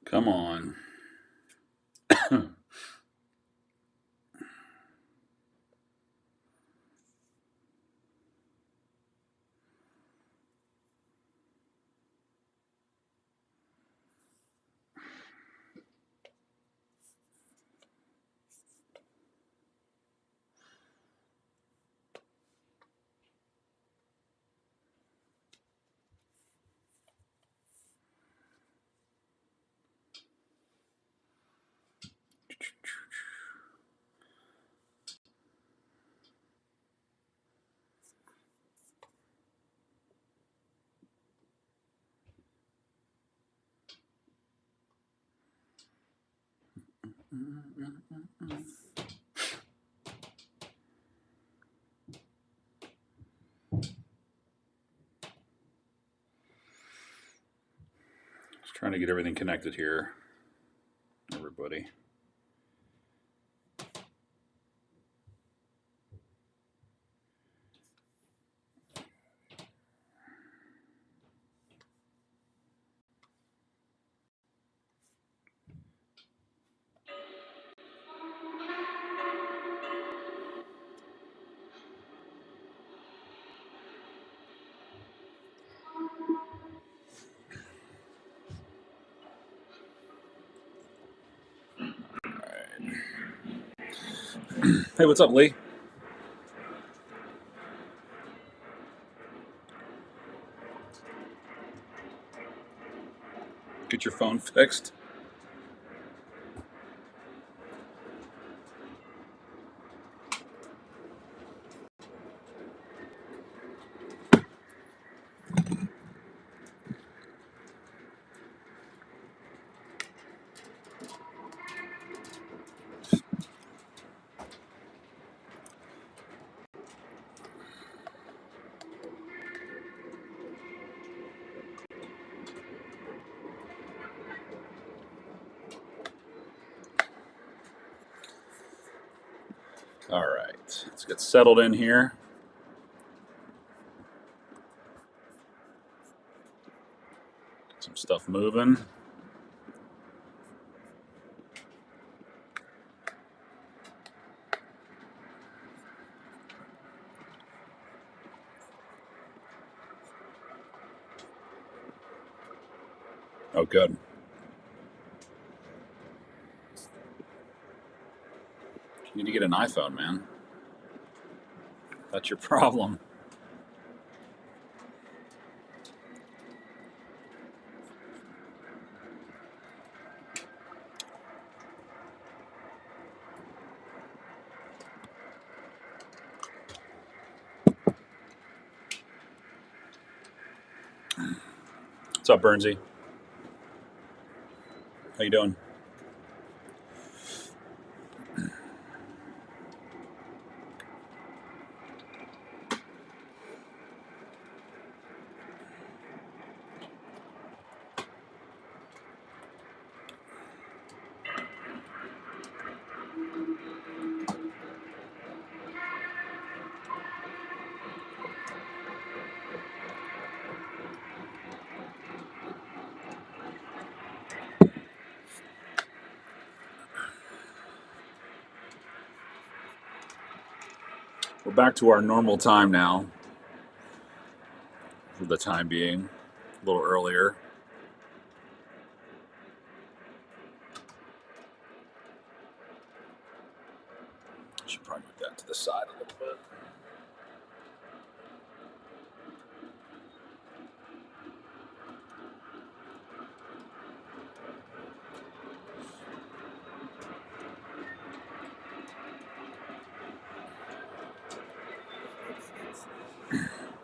Come on. Just trying to get everything connected here, everybody. Hey, what's up, Lee? Get your phone fixed. All right, let's get settled in here. Get some stuff moving. Oh, good. You need to get an iPhone, man. That's your problem. What's up, Bernsey? How you doing? We're back to our normal time now, for the time being. A little earlier. Should probably move that to the side a little bit.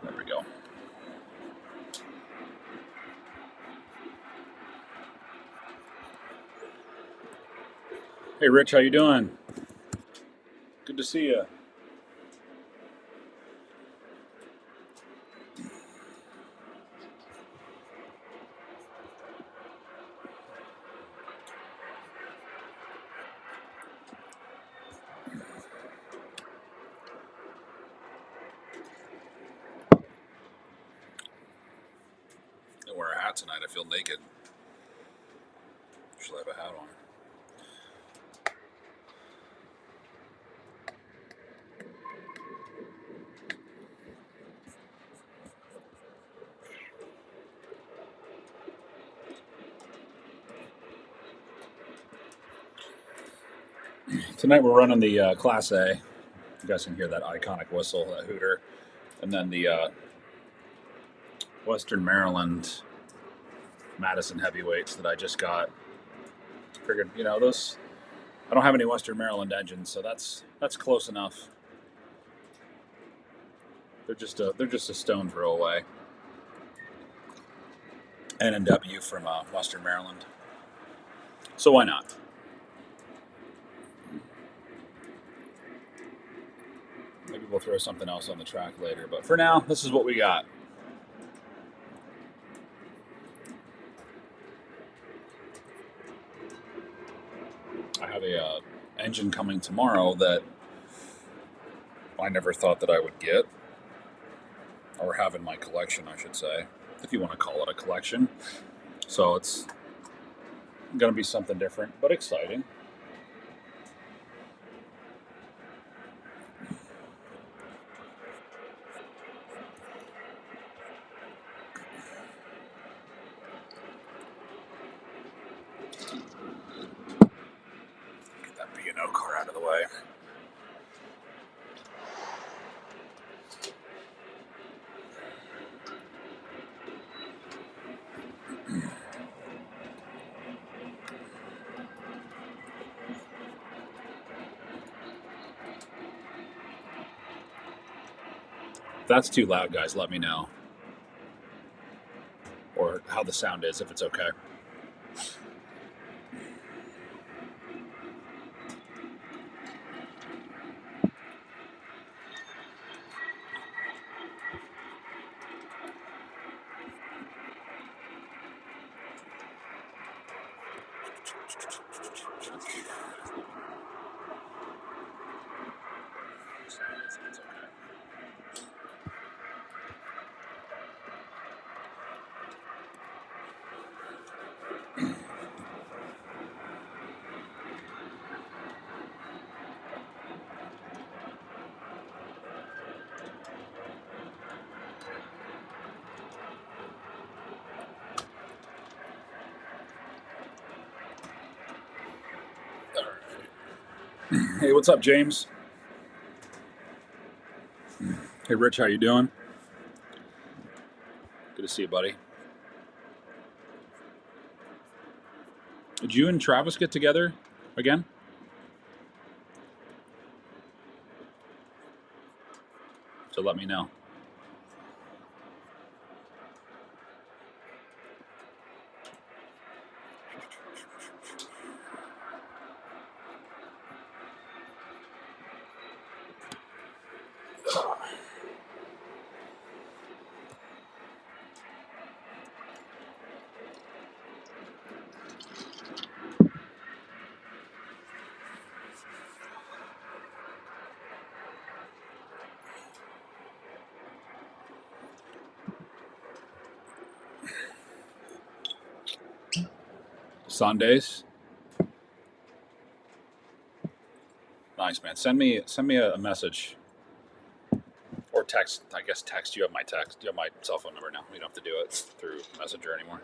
There we go. Hey, Rich, how you doing? Good to see you. I wear a hat tonight. I feel naked. actually have a hat on. Tonight we're running the Class A. You guys can hear that iconic whistle, that hooter. And then the Western Maryland Madison heavyweights that I just got. Figured, those. I don't have any Western Maryland engines, so that's close enough. They're just a stone's throw away. N&W from Western Maryland. So why not? Maybe we'll throw something else on the track later, but for now, this is what we got. I have a engine coming tomorrow that I never thought that I would get, or have in my collection, I should say, if you want to call it a collection. So it's going to be something different, but exciting. Get that B&O car out of the way. If that's too loud, guys, let me know. Or how the sound is, if it's okay. Hey, what's up, James? Hey, Rich, how you doing? Good to see you, buddy. Did you and Travis get together again? So let me know. Sundays. Nice, man. Send me a message or text. I guess text. You have my text. You have my cell phone number now. You don't have to do it through Messenger anymore.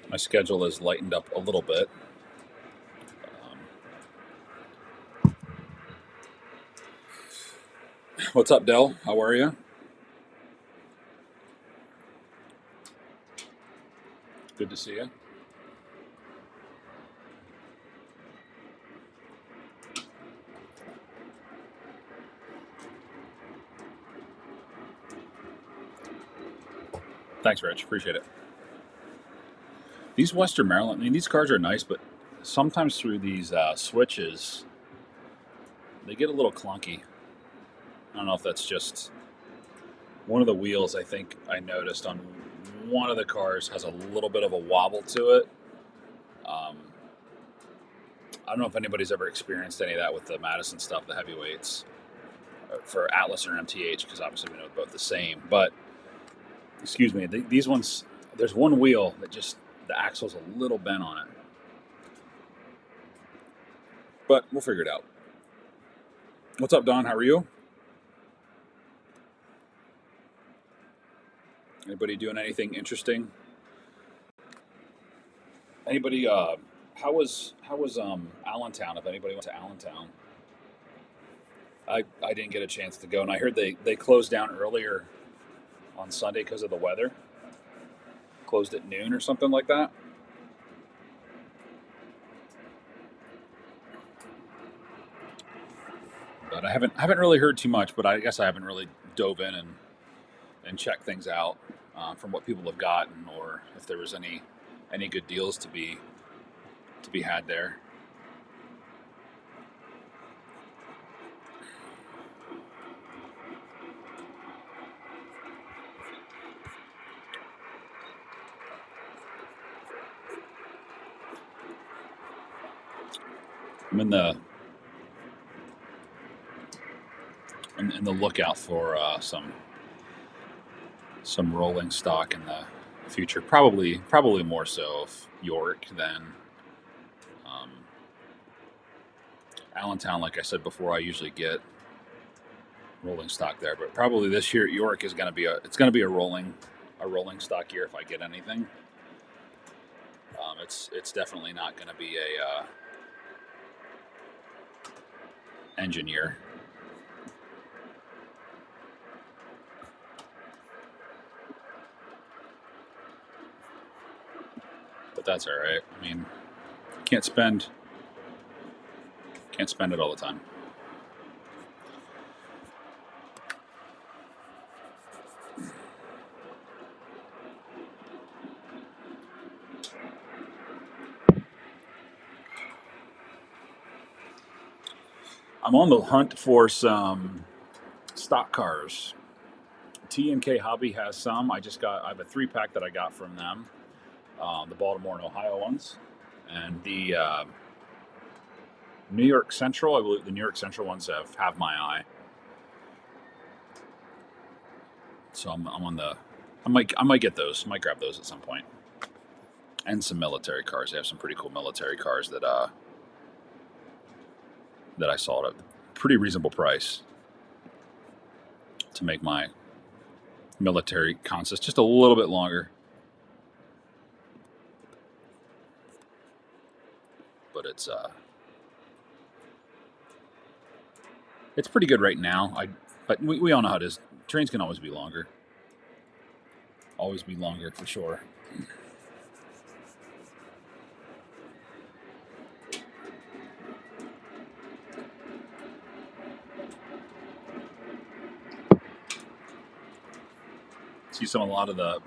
My schedule is lightened up a little bit. What's up, Dell? How are you? Good to see you. Thanks, Rich. Appreciate it. These Western Maryland, these cars are nice, but sometimes through these switches, they get a little clunky. I don't know if that's just one of the wheels. I think I noticed on one of the cars has a little bit of a wobble to it. I don't know if anybody's ever experienced any of that with the Madison stuff, the heavyweights. for Atlas or MTH, because obviously we know they're both the same. But excuse me, these ones, there's one wheel that just the axle's a little bent on it, but we'll figure it out. What's up, Don? How are you? Anybody doing anything interesting? Anybody? How was Allentown? If anybody went to Allentown, I didn't get a chance to go, and I heard they closed down earlier on Sunday because of the weather. Closed at noon or something like that. But I haven't really heard too much. But I guess I haven't really dove in and checked things out from what people have gotten, or if there was any good deals to be had there. I'm in the lookout for some rolling stock in the future. Probably more so of York than um, Allentown. Like I said before, I usually get rolling stock there, but probably this year at York is going to be a rolling stock year if I get anything. It's definitely not going to be a engineer. But that's all right. I mean, can't spend it all the time. I'm on the hunt for some stock cars. T&K Hobby has some. I have a 3-pack that I got from them, the Baltimore and Ohio ones, and the New York Central. I believe the New York Central ones have my eye. So I'm on the. I might get those. I might grab those at some point. And some military cars. They have some pretty cool military cars that I saw at a pretty reasonable price to make my military consist just a little bit longer. But it's pretty good right now. But we all know how it is. Trains can always be longer. Always be longer for sure. See a lot of the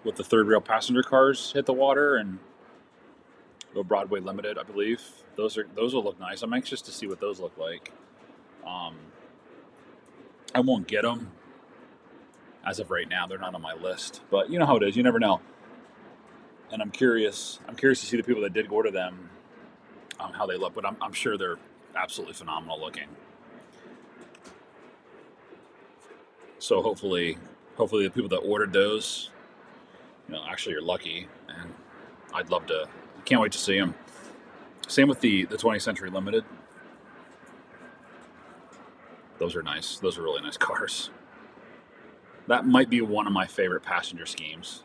with the third rail passenger cars hit the water and go Broadway Limited, I believe. Those will look nice. I'm anxious to see what those look like. I won't get them as of right now. They're not on my list, but you know how it is. You never know. And I'm curious. I'm curious to see the people that did order them, how they look. But I'm sure they're absolutely phenomenal looking. So hopefully the people that ordered those, actually are lucky, and I'd love to. Can't wait to see them. Same with the 20th Century Limited. Those are nice. Those are really nice cars. That might be one of my favorite passenger schemes.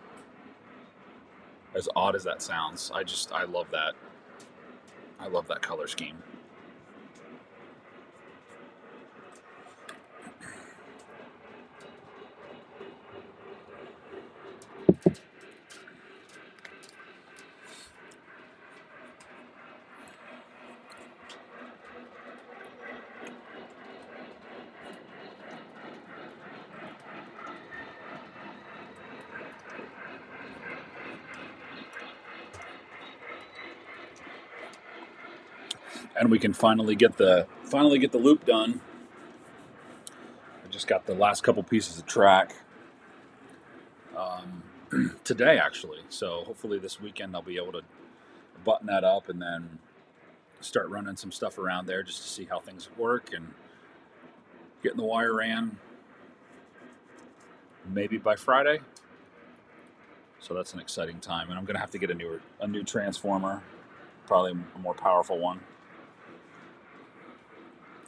As odd as that sounds, I love that. I love that color scheme. And we can finally get the loop done. I just got the last couple pieces of track today, actually. So hopefully this weekend I'll be able to button that up and then start running some stuff around there just to see how things work and Getting the wire ran maybe by Friday. So that's an exciting time. And I'm going to have to get a new transformer, probably a more powerful one.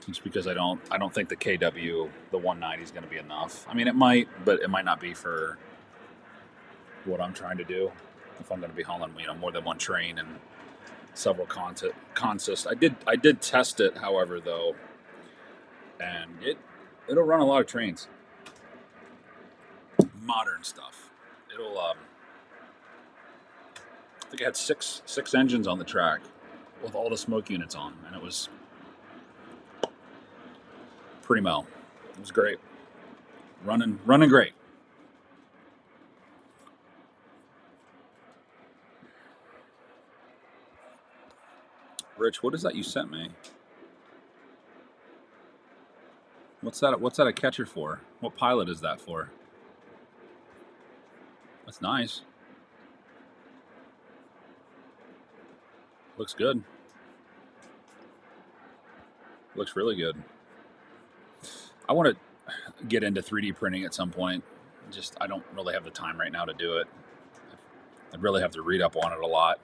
Just because I don't think the KW, the 190 is going to be enough. I mean, it might, but it might not be for what I'm trying to do. If I'm going to be hauling, more than one train and several consists. I did test it, however, though, and it'll run a lot of trains. Modern stuff. It'll. I think I had six engines on the track with all the smoke units on, and it was pretty well. It was great. Running great. Rich, what is that you sent me? What's that a catcher for? What pilot is that for? That's nice. Looks good. Looks really good. I want to get into 3D printing at some point. Just I don't really have the time right now to do it. I'd really have to read up on it a lot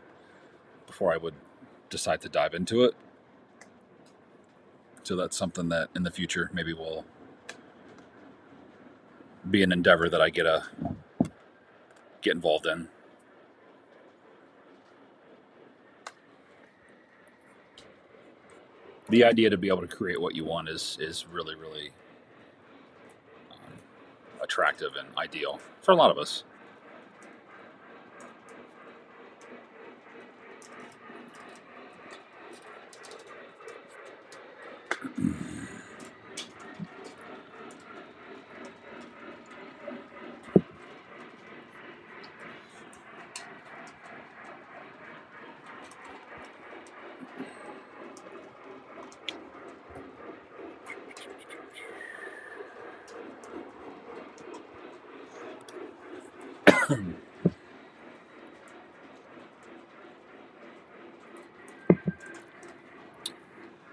before I would decide to dive into it. So that's something that in the future maybe will be an endeavor that I get involved in. The idea to be able to create what you want is really, really attractive and ideal for a lot of us.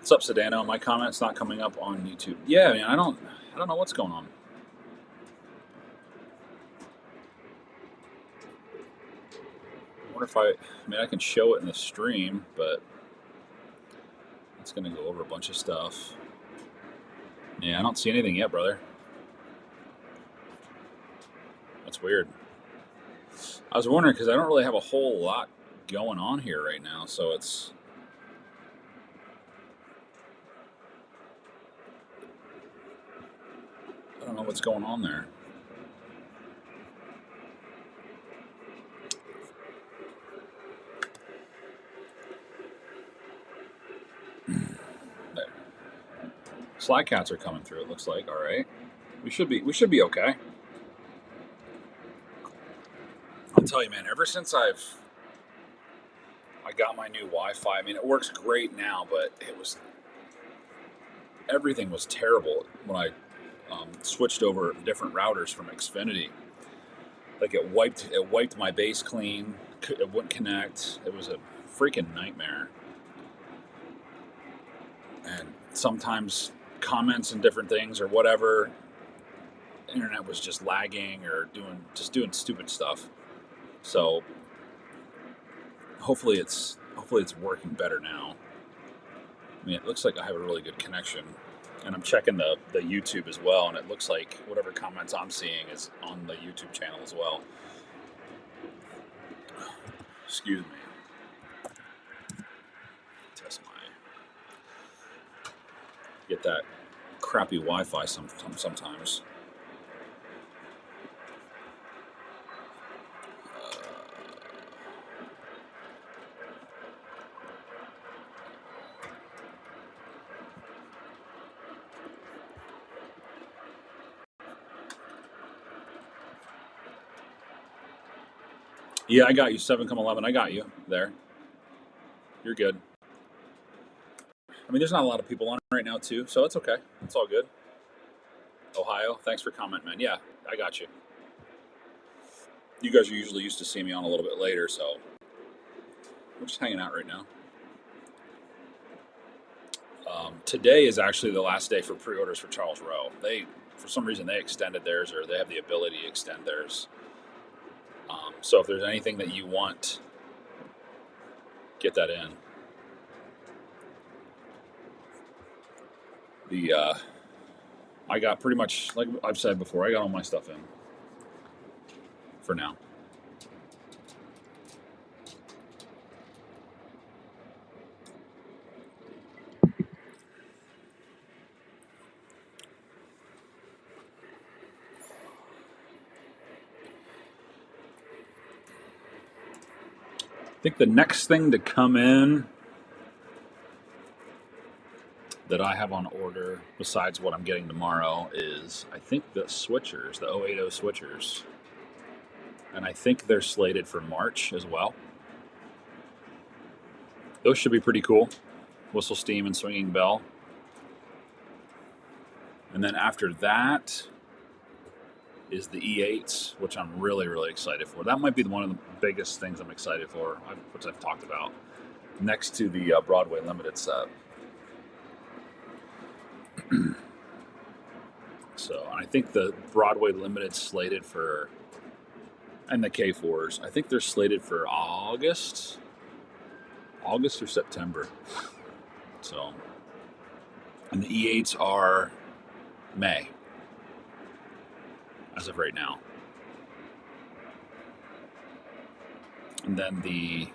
What's up, Sedano? My comment's not coming up on YouTube. Yeah, man, I don't know what's going on. I wonder if I can show it in the stream, but it's going to go over a bunch of stuff. Yeah, I don't see anything yet, brother. That's weird. I was wondering because I don't really have a whole lot going on here right now, so it's. I don't know what's going on there. There. Slide cats are coming through. It looks like. All right, we should be okay. I'll tell you, man. Ever since I got my new Wi-Fi, I mean, it works great now, but everything was terrible when I switched over different routers from Xfinity. Like it wiped my base clean. It wouldn't connect. It was a freaking nightmare. And sometimes comments and different things or whatever, internet was just lagging or doing stupid stuff. So hopefully it's working better now. I mean, it looks like I have a really good connection. And I'm checking the YouTube as well, and it looks like whatever comments I'm seeing is on the YouTube channel as well. Excuse me. Test get that crappy Wi-Fi sometimes. Yeah, I got you. 7,11. I got you there. You're good. I mean, there's not a lot of people on right now, too, so it's okay. It's all good. Ohio, thanks for comment, man. Yeah, I got you. You guys are usually used to seeing me on a little bit later, so we're just hanging out right now. Today is actually the last day for pre-orders for Charles Rowe. For some reason, they extended theirs, or they have the ability to extend theirs. So if there's anything that you want, get that in. I got pretty much, like I've said before, I got all my stuff in for now. I think the next thing to come in that I have on order, besides what I'm getting tomorrow, is I think the switchers, the 080 switchers. And I think they're slated for March as well. Those should be pretty cool. Whistle steam and swinging bell. And then after that is the E8s, which I'm really, really excited for. That might be one of the biggest things I'm excited for, which I've talked about, next to the Broadway Limited set. So I think the Broadway Limited slated for, and the K4s, I think they're slated for August or September. So, and the E8s are May, as of right now. And then the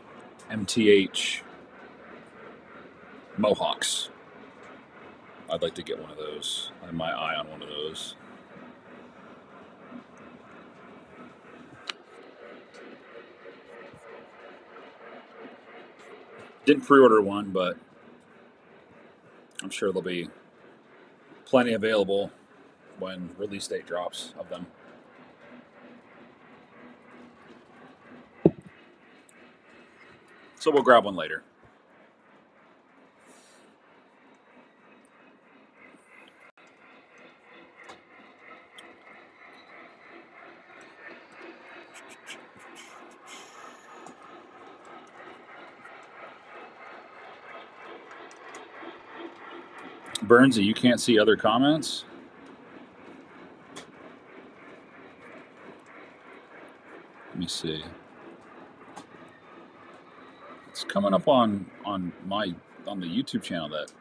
MTH Mohawks, I'd like to get one of those. I have my eye on one of those. Didn't pre-order one, but I'm sure there'll be plenty available when release date drops of them. So we'll grab one later. Burnsy, you can't see other comments? Let me see. It's coming up on the YouTube channel that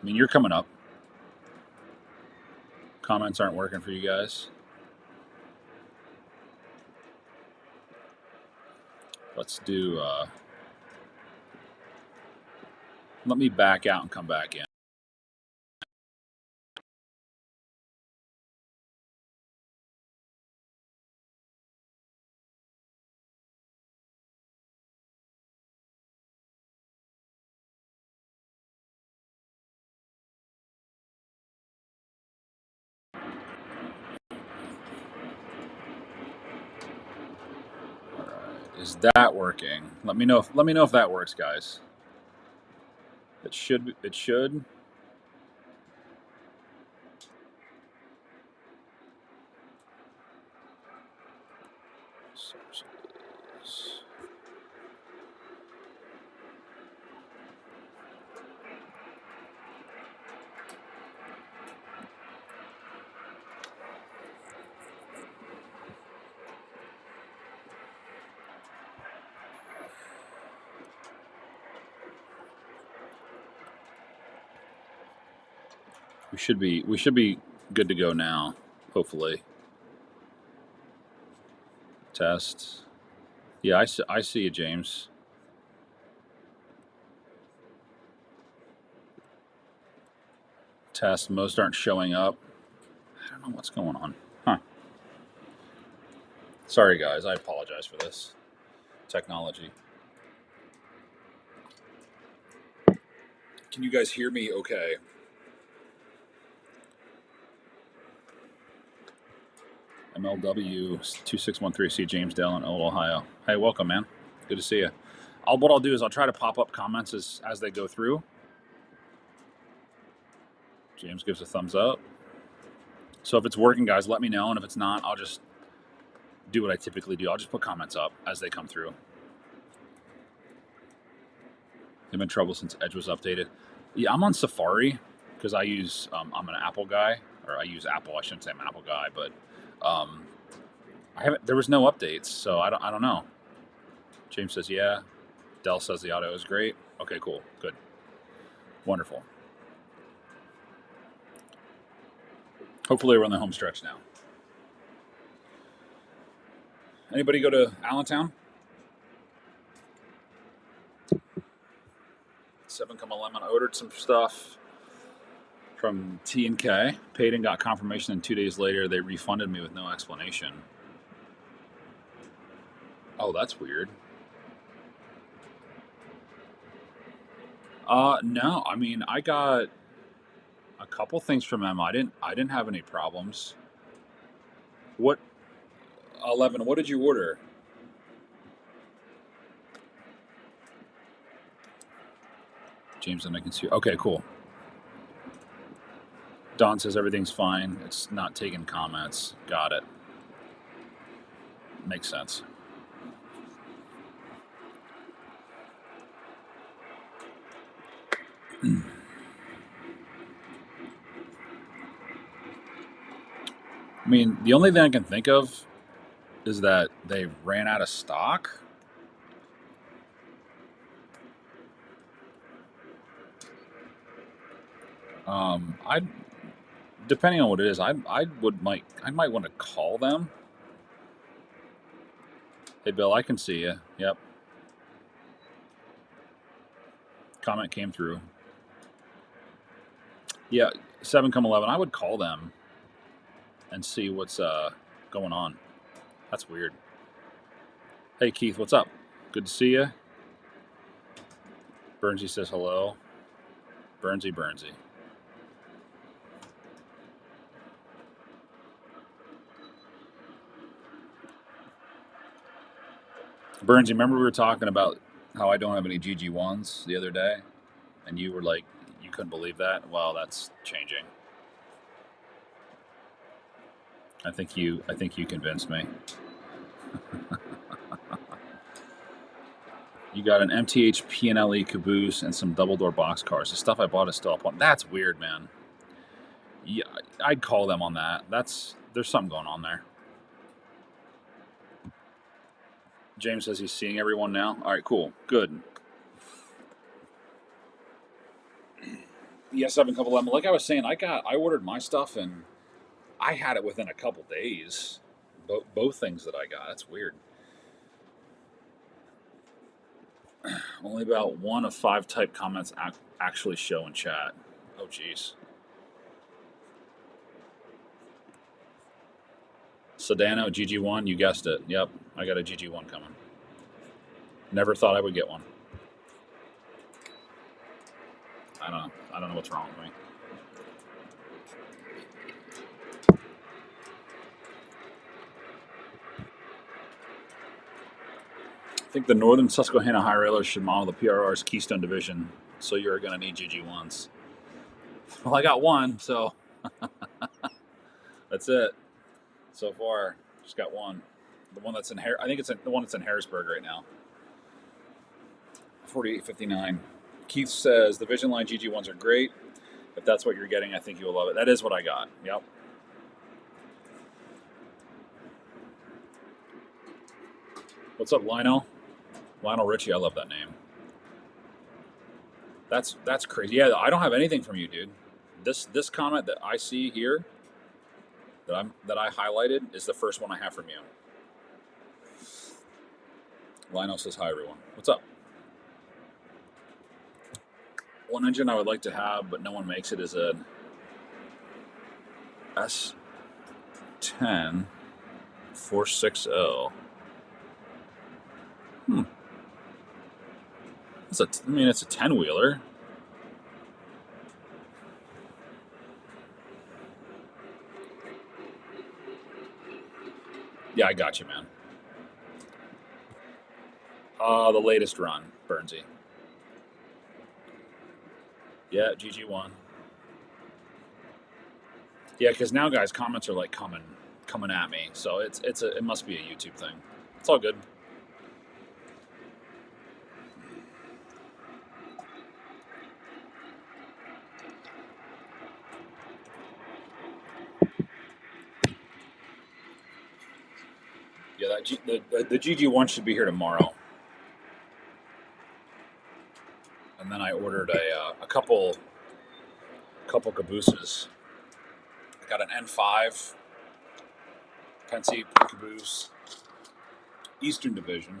you're coming up. Comments aren't working for you guys. Let's do let me back out and come back in. Is that working? Let me know if that works, guys. It should. We should be good to go now, hopefully. Test. Yeah, I see you, James. Test. Most aren't showing up. I don't know what's going on. Huh. Sorry, guys. I apologize for this technology. Can you guys hear me okay? MLW 2613C James Dale in Old Ohio. Hey, welcome, man. Good to see you. What I'll do is I'll try to pop up comments as they go through. James gives a thumbs up. So if it's working, guys, let me know. And if it's not, I'll just do what I typically do. I'll just put comments up as they come through. They've been trouble since Edge was updated. Yeah, I'm on Safari because I use. I'm an Apple guy, or I use Apple. I shouldn't say I'm an Apple guy, but I haven't. There was no updates, so I don't know. James says yeah. Dell says the audio is great. Okay, cool, good, wonderful. Hopefully we're on the home stretch now. Anybody go to Allentown? 7-11 ordered some stuff from T&K, paid and got confirmation, and 2 days later they refunded me with no explanation. Oh, that's weird. No, I mean, I got a couple things from them. I didn't have any problems. What 11? What did you order? James and I can see. Okay, cool. Don says everything's fine. It's not taking comments. Got it. Makes sense. I mean, the only thing I can think of is that they ran out of stock. I depending on what it is, I might want to call them. Hey, Bill, I can see you. Yep. Comment came through. Yeah, 7-11. I would call them and see what's going on. That's weird. Hey, Keith, what's up? Good to see you. Bernsey says hello. Bernsey. Bernsey, remember we were talking about how I don't have any GG1s the other day? And you were like, you couldn't believe that? Well, that's changing. I think you convinced me. You got an MTH P&LE caboose and some double door box cars. The stuff I bought is still up on. That's weird, man. Yeah, I'd call them on that. There's something going on there. James says he's seeing everyone now. All right, cool, good. Yeah, 7-11. Like I was saying, I ordered my stuff and I had it within a couple days. Both things that I got. That's weird. Only about 1 of 5 type comments actually show in chat. Oh, jeez. Sedano GG1, you guessed it. Yep, I got a GG1 coming. Never thought I would get one. I don't know what's wrong with me. I think the Northern Susquehanna high railers should model the PRR's Keystone Division, so you're going to need GG1s. Well, I got one, so that's it. So far, just got one. The one that's in I think it's the one that's in Harrisburg right now. 4859. Keith says the Vision Line GG1s are great. If that's what you're getting, I think you will love it. That is what I got. Yep. What's up, Lionel? Lionel Richie, I love that name. That's crazy. Yeah, I don't have anything from you, dude. This comment that I see here that I highlighted is the first one I have from you. Lionel says hi, everyone. What's up? One engine I would like to have, but no one makes it, is a S10 460. It's a 10-wheeler. Yeah, I got you, man. The latest run, Bernsey. Yeah, GG1. Yeah, because now, guys, comments are like coming at me, so it must be a YouTube thing. It's all good. The GG1 should be here tomorrow. And then I ordered a couple cabooses. I got an N5 Pensy caboose, Eastern Division,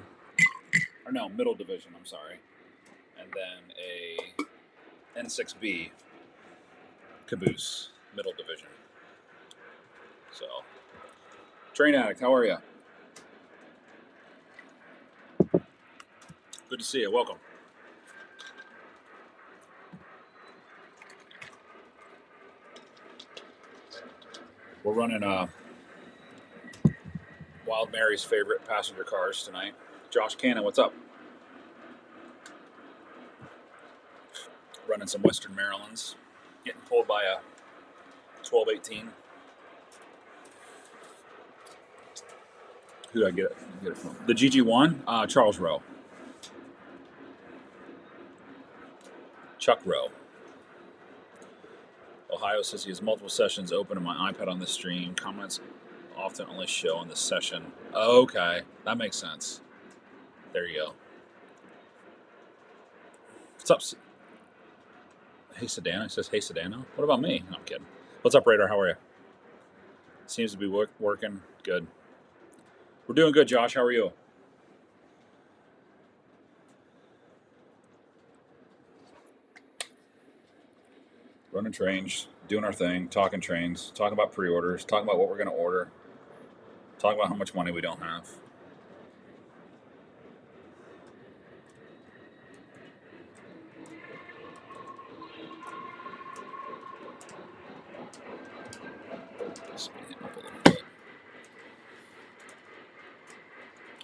or no, Middle Division. I'm sorry, and then a N6B caboose, Middle Division. So, Train Addict, how are you? Good to see you. Welcome. We're running Wild Mary's favorite passenger cars tonight. Josh Cannon, what's up? Running some Western Marylands. Getting pulled by a 1218. Who did I get it from? The GG1, Charles Rowe. Chuck Rowe. Ohio says he has multiple sessions open on my iPad on the stream. Comments often only show on the session. Okay, that makes sense. There you go. What's up? Hey, Sedano. He says, hey, Sedano. What about me? No, I'm kidding. What's up, Radar? How are you? Seems to be working. Good. We're doing good, Josh. How are you? Running trains, doing our thing, talking trains, talking about pre-orders, talking about what we're going to order, talking about how much money we don't have.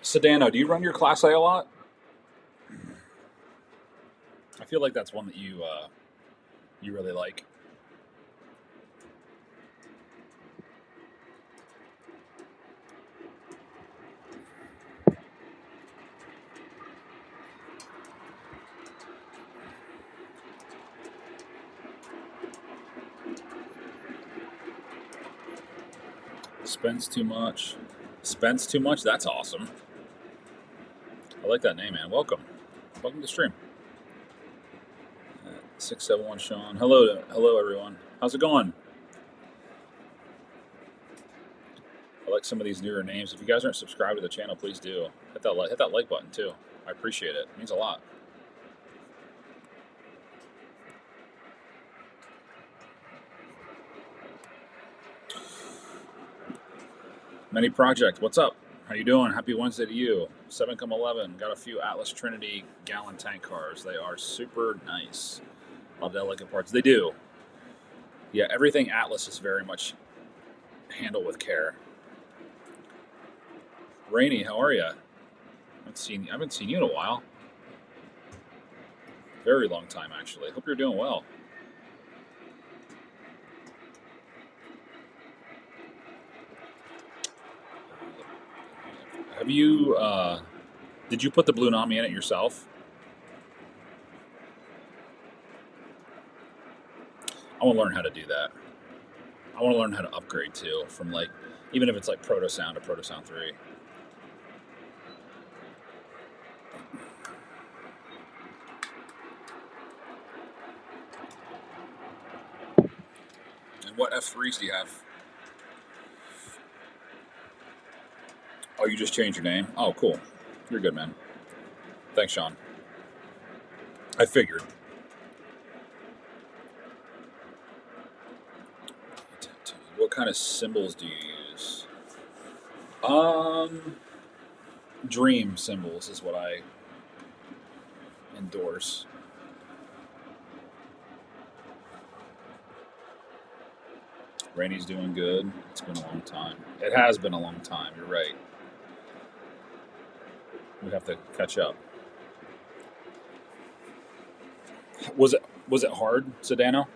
Sedano, do you run your Class A a lot? I feel like that's one that you really like. Spends too much. Spends too much? That's awesome. I like that name, man. Welcome. Welcome to the stream. 671 Sean. Hello everyone. How's it going? I like some of these newer names. If you guys aren't subscribed to the channel, please do. Hit that like button too. I appreciate it. It means a lot. Many Project, what's up? How you doing? Happy Wednesday to you. 7-11. Got a few Atlas Trinity gallon tank cars. They are super nice. Love delicate parts. They do. Yeah, everything Atlas is very much handled with care. Rainy, how are you? I haven't seen you in a while. Very long time, actually. Hope you're doing well. Have you, did you put the Blue Nami in it yourself? I want to learn how to do that. I want to learn how to upgrade too, from like, even if it's like Proto Sound to Proto Sound 3. And what F3s do you have? Oh, you just changed your name? Oh, cool. You're good, man. Thanks, Sean. I figured. What kind of symbols do you use? Dream symbols is what I endorse. Rainy's doing good. It's been a long time. It has been a long time. You're right. We have to catch up. Was it hard, Sedano?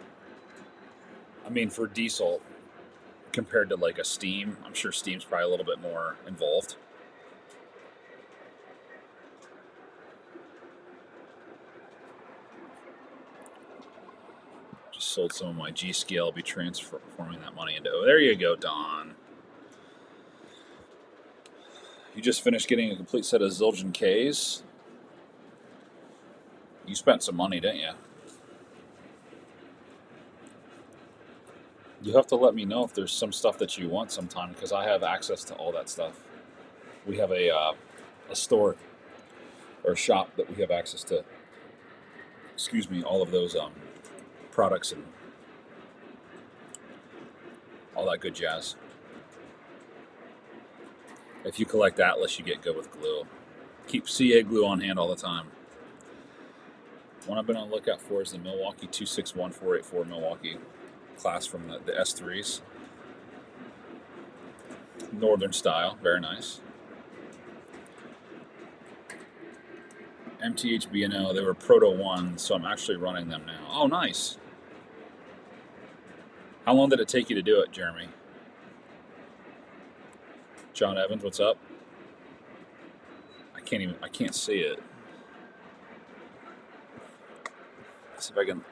I mean, for diesel compared to like a Steam, I'm sure Steam's probably a little bit more involved. Just sold some of my G scale. I'll be transforming that money into. Oh, there you go, Don. You just finished getting a complete set of Zildjian Ks. You spent some money, didn't you? You have to let me know if there's some stuff that you want sometime, because I have access to all that stuff. We have a store or a shop that we have access to. Excuse me, all of those products and all that good jazz. If you collect Atlas, you get good with glue. Keep CA glue on hand all the time. One I've been on the lookout for is the Milwaukee 261484 Milwaukee class from the S3s. Northern style, very nice. MTH-B&O, they were Proto 1, so I'm actually running them now. Oh, nice. How long did it take you to do it, Jeremy? John Evans, what's up? I can't see it. Let's see if I can.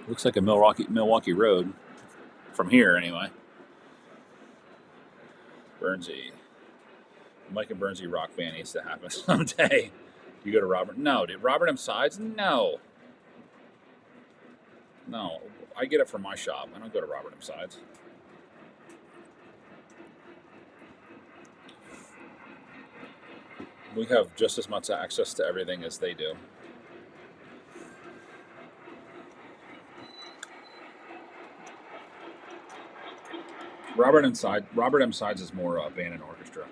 Looks like a Milwaukee road. From here, anyway. Burnsy. Mike and Burnsy rock band needs to happen someday. You go to Robert? No, dude. Robert M. Sides? No. No. I get it from my shop. I don't go to Robert M. Sides. We have just as much access to everything as they do. Robert M. Sides is more band and orchestra.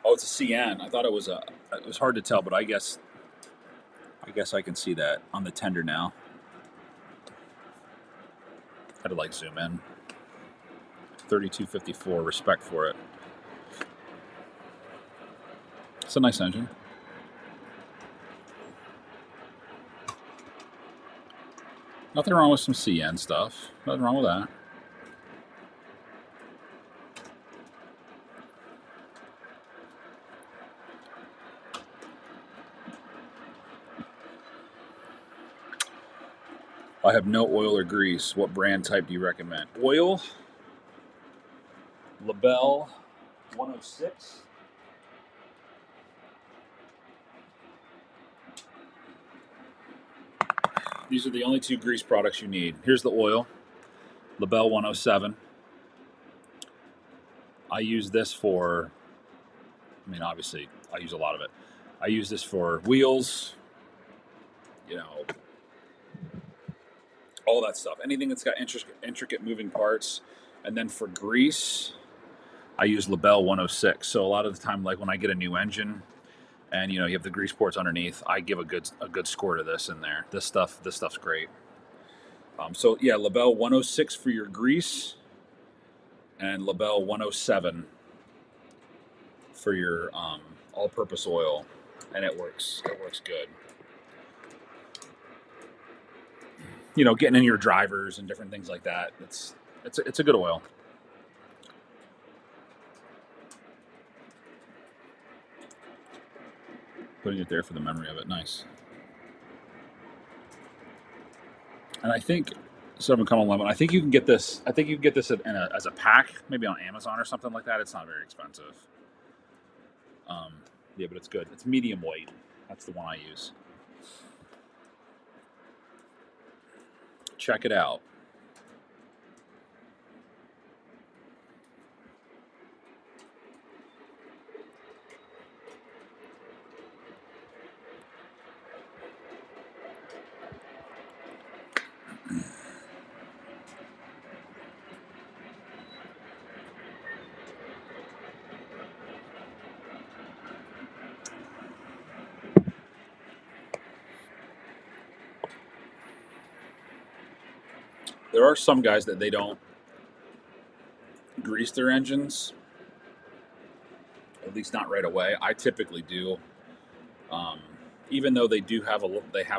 Oh, it's a CN. I thought it was a. It was hard to tell, but I guess I can see that on the tender now. Had to like zoom in. 3254. Respect for it. It's a nice engine. Nothing wrong with some CN stuff. Nothing wrong with that. I have no oil or grease. What brand type do you recommend? Oil, LaBelle 106. These are the only two grease products you need. Here's the oil, LaBelle 107. I use this for, I mean, obviously, I use a lot of it. I use this for wheels, you know, all that stuff. Anything that's got intricate moving parts. And then for grease, I use LaBelle 106. So a lot of the time, like when I get a new engine, and you have the grease ports underneath, I give a good score to this in there. This stuff's great. So yeah, LaBelle 106 for your grease, and LaBelle 107 for your all-purpose oil, and it works good. Getting in your drivers and different things like that. It's a good oil. Putting it there for the memory of it. Nice. And I think 7,11. I think you can get this. I think you can get this as a pack, maybe on Amazon or something like that. It's not very expensive. Yeah, but it's good. It's medium weight. That's the one I use. Check it out. There are some guys that they don't grease their engines, at least not right away. I typically do, even though they do have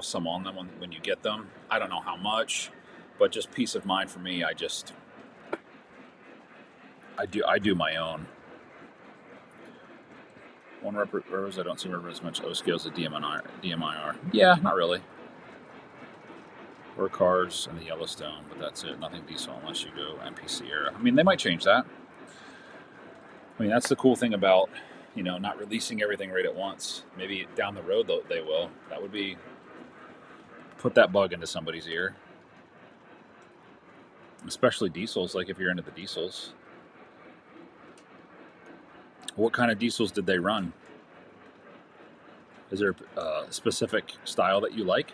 some on them when you get them. I don't know how much, but just peace of mind for me. I do my own. One rubs, I don't see rubber as much O scales as DMIR. Yeah, not really. or cars in the Yellowstone, but that's it. Nothing diesel unless you go NPC era. I mean, they might change that. I mean, that's the cool thing about, not releasing everything right at once. Maybe down the road they will. That would be put that bug into somebody's ear. Especially diesels, like if you're into the diesels. What kind of diesels did they run? Is there a specific style that you like?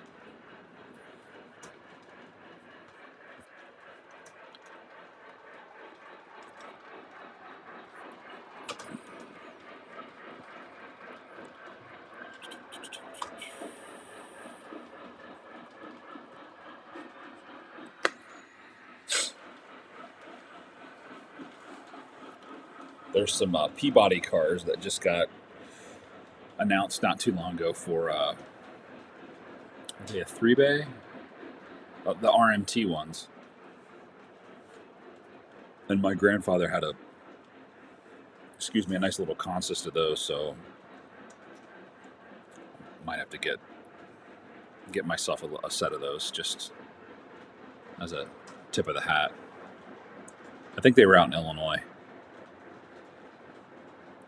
There's some Peabody cars that just got announced not too long ago for are they a 3-bay? The RMT ones. And my grandfather had a nice little consist of those, so might have to get myself a set of those just as a tip of the hat. I think they were out in Illinois.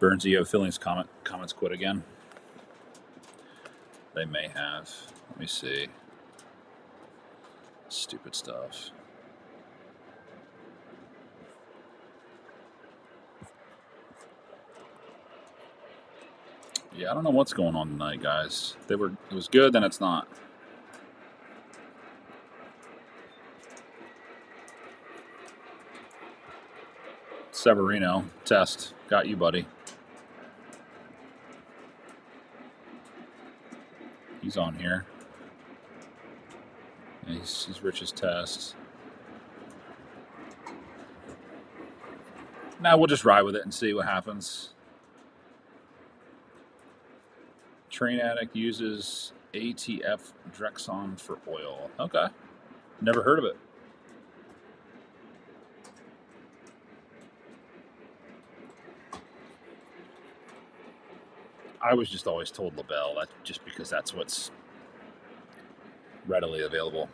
Burns, you have feelings? Comments quit again? They may have. Let me see. Stupid stuff. Yeah, I don't know what's going on tonight, guys. It was good, then it's not. Severino, test. Got you, buddy. He's on here. Yeah, he's Rich's test. Now we'll just ride with it and see what happens. Train Addict uses ATF Drexon for oil. Okay. Never heard of it. I was just always told LaBelle, that just because that's what's readily available.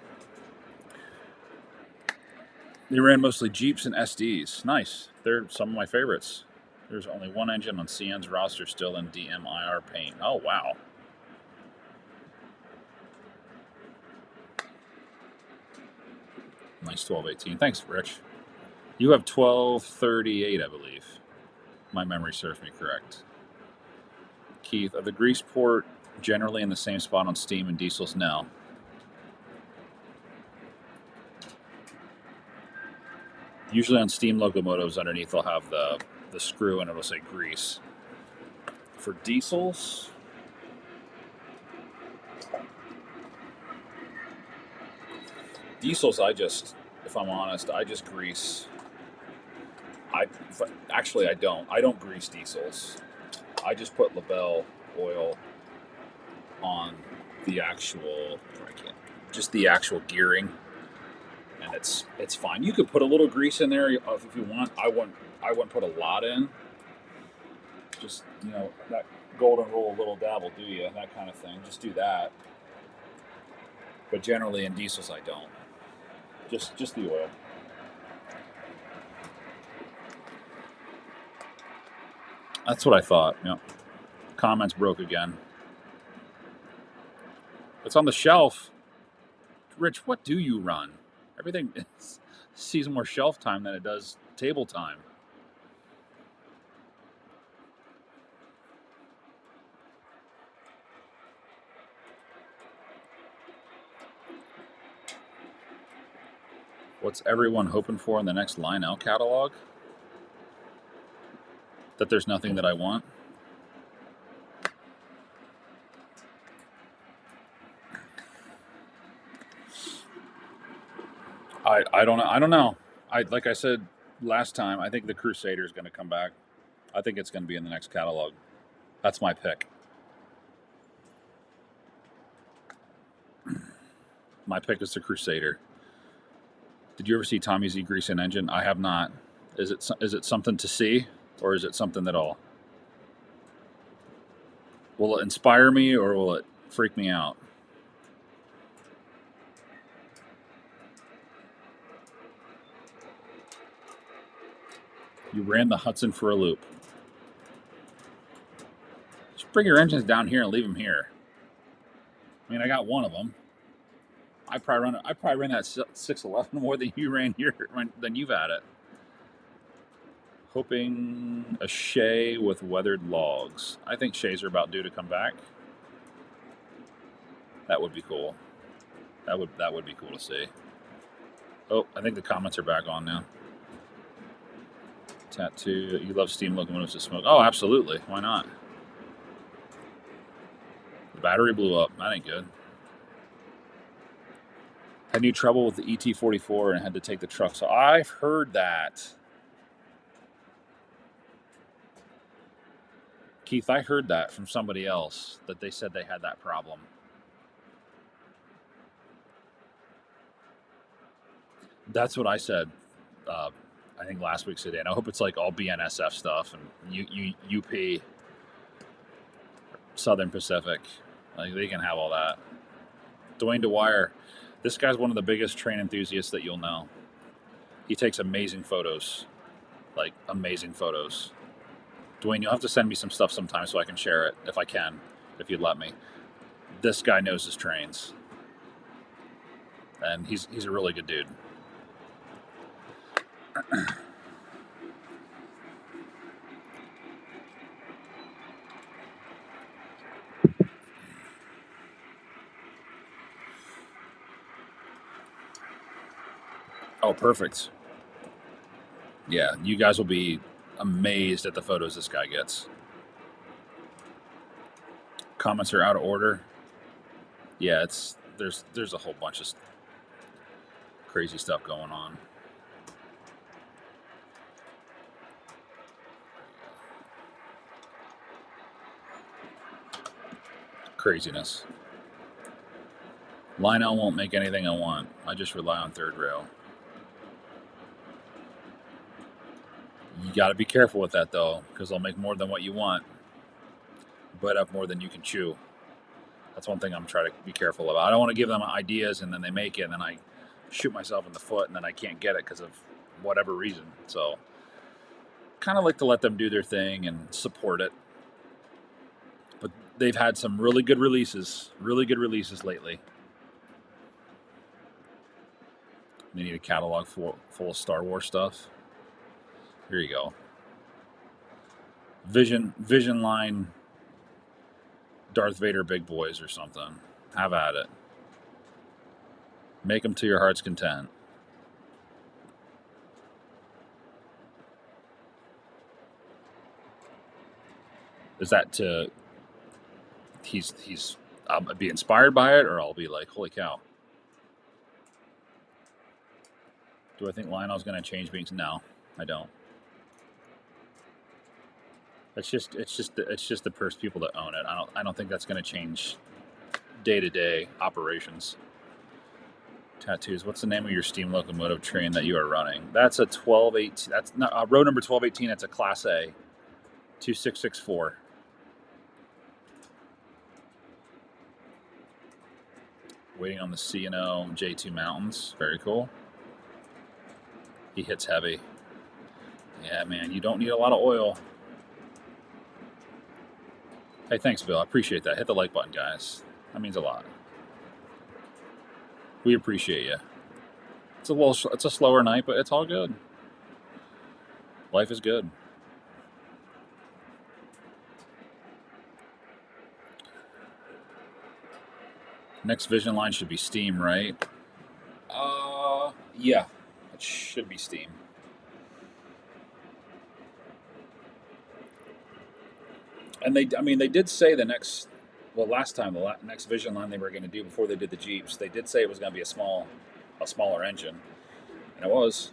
They ran mostly Jeeps and SDs. Nice. They're some of my favorites. There's only one engine on CN's roster still in DMIR paint. Oh, wow. Nice 1218. Thanks, Rich. You have 1238, I believe. My memory serves me correct. Keith, are the grease port generally in the same spot on steam and diesels? No. Usually on steam locomotives, underneath they'll have the screw and it'll say grease. For diesels, if I'm honest, I just grease. Actually, I don't. I don't grease diesels. I just put LaBelle oil on the actual, just the actual gearing, and it's fine. You could put a little grease in there if you want. I wouldn't put a lot in. Just that golden rule, a little dab will do you, that kind of thing. Just do that. But generally in diesels, I don't. Just the oil. That's what I thought. Yeah. Comments broke again. It's on the shelf. Rich, what do you run? Everything sees more shelf time than it does table time. What's everyone hoping for in the next Lionel catalog? That there's nothing that I want? I don't know. Like I said last time, I think the Crusader is going to come back. I think it's going to be in the next catalog. That's my pick. My pick is the Crusader. Did you ever see Tommy's E-Grease and Engine? I have not. Is it something to see, or is it something at all? Will it inspire me, or will it freak me out? You ran the Hudson for a loop. Just bring your engines down here and leave them here. I mean, I got one of them. I probably ran that 611 more than you ran here than you've had it. Hoping a Shay with weathered logs. I think Shays are about due to come back. That would be cool. That would be cool to see. Oh, I think the comments are back on now. Tattoo. You love steam locomotives to smoke. Oh, absolutely. Why not? The battery blew up. That ain't good. Had new trouble with the ET44 and had to take the truck. So I've heard that. Keith, I heard that from somebody else, that they said they had that problem. That's what I said, I think last week today. And I hope it's like all BNSF stuff and UP, Southern Pacific. Like they can have all that. Dwayne DeWire, this guy's one of the biggest train enthusiasts that you'll know. He takes amazing photos, like amazing photos. Dwayne, you'll have to send me some stuff sometime so I can share it, if I can, if you'd let me. This guy knows his trains. And he's a really good dude. Oh, perfect. Yeah, you guys will be amazed at the photos this guy gets. Comments are out of order. Yeah, there's a whole bunch of crazy stuff going on. Craziness. Lionel won't make anything I want. I just rely on third rail. You got to be careful with that, though, because they'll make more than what you want, but up more than you can chew. That's one thing I'm trying to be careful about. I don't want to give them ideas and then they make it and then I shoot myself in the foot and then I can't get it because of whatever reason. So kind of like to let them do their thing and support it. But they've had some really good releases lately. They need a catalog full of Star Wars stuff. Here you go. Vision line Darth Vader big boys or something. Have at it. Make them to your heart's content. Is that to he's I'll be inspired by it, or I'll be like, holy cow. Do I think Lionel's going to change beings? No, I don't. It's just the first people that own it. I don't think that's going to change day-to-day operations. Tattoos. What's the name of your steam locomotive train that you are running? That's a 1218. That's not road number 1218. That's a Class A, 2664. Waiting on the C&O J2 Mountains. Very cool. He hits heavy. Yeah, man, you don't need a lot of oil. Hey, thanks, Bill. I appreciate that. Hit the like button, guys. That means a lot. We appreciate you. It's a slower night, but it's all good. Life is good. Next vision line should be steam, right? Yeah, it should be steam. And they did say last time, the next vision line they were going to do before they did the Jeeps, they did say it was going to be a smaller engine, and it was.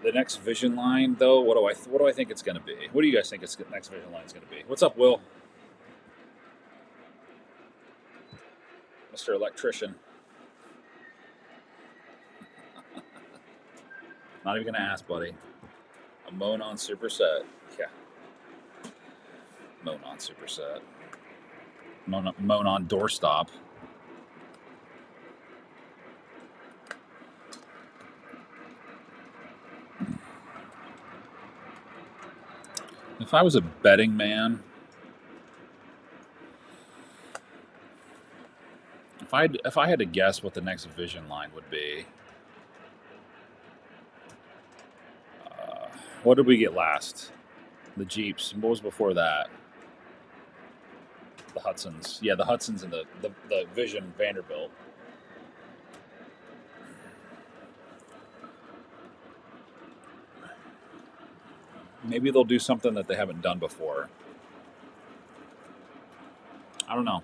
The next vision line, though, what do I think it's going to be? What do you guys think the next vision line is going to be? What's up, Will? Mr. Electrician. Not even going to ask, buddy. A Monon superset. Yeah. Monon superset. Monon doorstop. If I was a betting man, if I had to guess what the next Vision line would be, what did we get last? The Jeeps. What was before that? The Hudsons. Yeah, the Hudsons and the Vision Vanderbilt. Maybe they'll do something that they haven't done before. I don't know.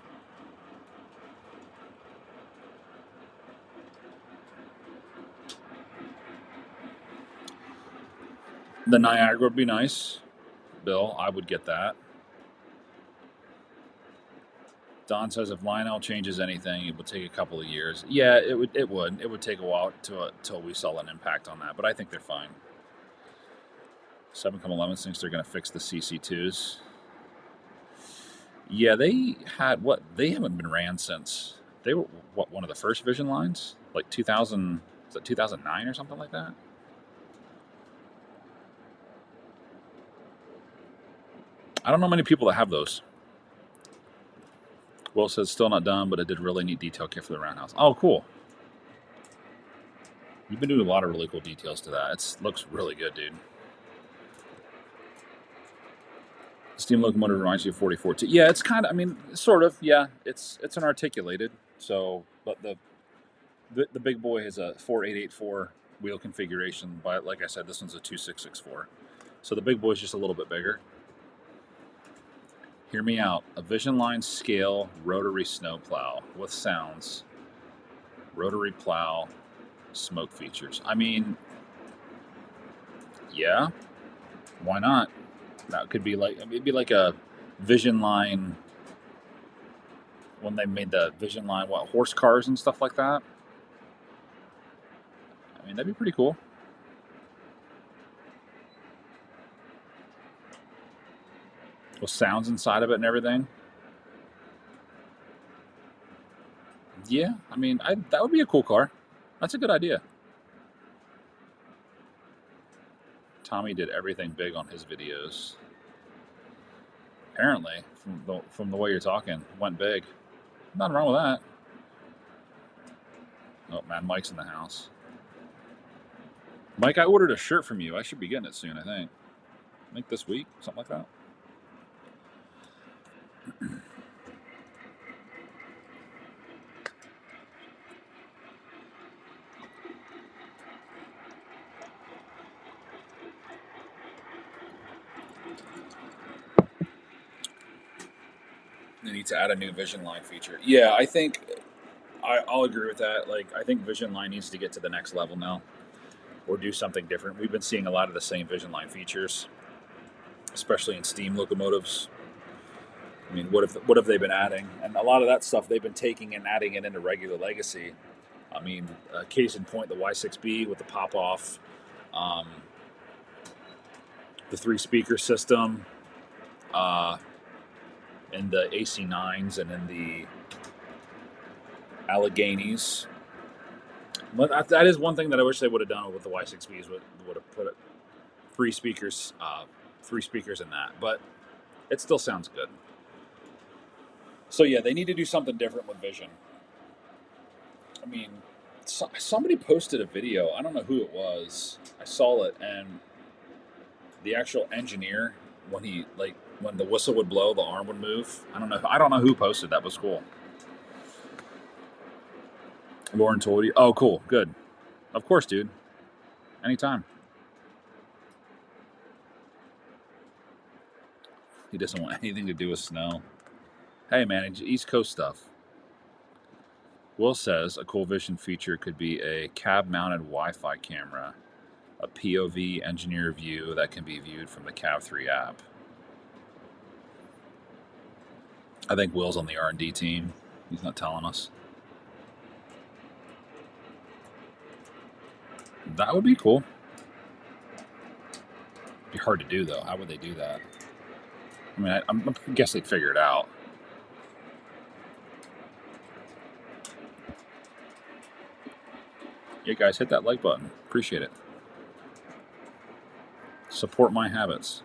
The Niagara would be nice. Bill, I would get that. Don says if Lionel changes anything, it would take a couple of years. Yeah, it would. It would take a while till we saw an impact on that. But I think they're fine. 7,11 thinks they're going to fix the CC2s. Yeah, they had what? They haven't been ran since they were what, one of the first Vision lines, like 2000. Is that 2009 or something like that? I don't know many people that have those. Will says still not done, but it did really neat detail kit for the roundhouse. Oh, cool. You've been doing a lot of really cool details to that. It looks really good, dude. Steam locomotive reminds you of 4014. Yeah, it's kind of. I mean, sort of. Yeah, it's an articulated. So, but the big boy is a 4884 wheel configuration. But like I said, this one's a 2664. So the big boy's just a little bit bigger. Hear me out. A Vision Line scale rotary snowplow with sounds, rotary plow, smoke features. I mean, yeah, why not? That could be like, it'd be like a Vision Line when they made the Vision Line, what, horse cars and stuff like that. I mean, that'd be pretty cool. With sounds inside of it and everything. Yeah, I mean, that would be a cool car. That's a good idea. Tommy did everything big on his videos. Apparently, from the way you're talking, went big. Nothing wrong with that. Oh man, Mike's in the house. Mike, I ordered a shirt from you. I should be getting it soon, I think. I think this week, something like that. They need to add a new Vision Line feature. Yeah, I think I'll agree with that. Like, I think Vision Line needs to get to the next level now, or do something different. We've been seeing a lot of the same Vision Line features, especially in steam locomotives. I mean, what have they been adding? And a lot of that stuff they've been taking and adding it into regular legacy. I mean, case in point, the Y6B with the pop off, the 3-speaker system, in the AC9s and in the Alleghenies. But that is one thing that I wish they would have done with the Y6Bs. Would have put 3 speakers in that, but it still sounds good. So yeah, they need to do something different with Vision. I mean, somebody posted a video. I don't know who it was. I saw it, and the actual engineer, when the whistle would blow, the arm would move. I don't know who posted that. Was cool. Lauren told you. Oh, cool. Good. Of course, dude. Anytime. He doesn't want anything to do with snow. Hey, man, it's East Coast stuff. Will says a cool Vision feature could be a cab-mounted Wi-Fi camera, a POV engineer view that can be viewed from the Cav3 app. I think Will's on the R&D team. He's not telling us. That would be cool. It'd be hard to do, though. How would they do that? I mean, I guess they'd figure it out. Yeah, guys, hit that like button. Appreciate it. Support my habits.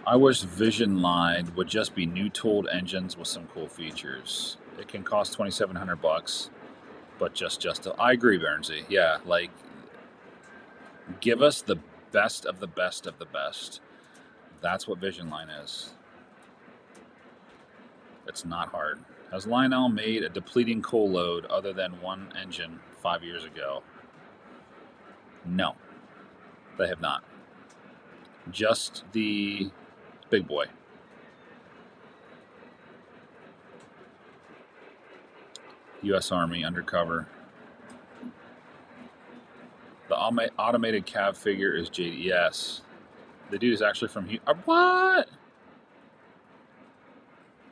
I wish Vision Line would just be new tooled engines with some cool features. It can cost $2,700, but just. I agree, Bernsey. Yeah, like give us the best of the best of the best. That's what Vision Line is. It's not hard. Has Lionel made a depleting coal load other than one engine 5 years ago? No, they have not. Just the big boy. U.S. Army undercover. The automated cab figure is JD. Yes. The dude is actually from what?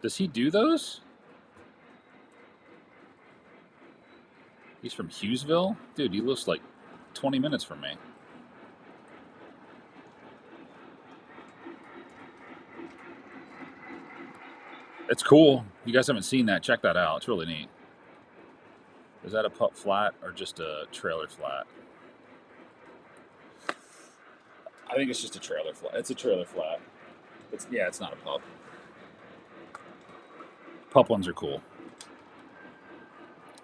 Does he do those? He's from Hughesville? Dude, he lives like 20 minutes from me. It's cool. You guys haven't seen that, check that out. It's really neat. Is that a pup flat or just a trailer flat? I think it's just a trailer flat. It's a trailer flat. It's not a pup. Pup ones are cool.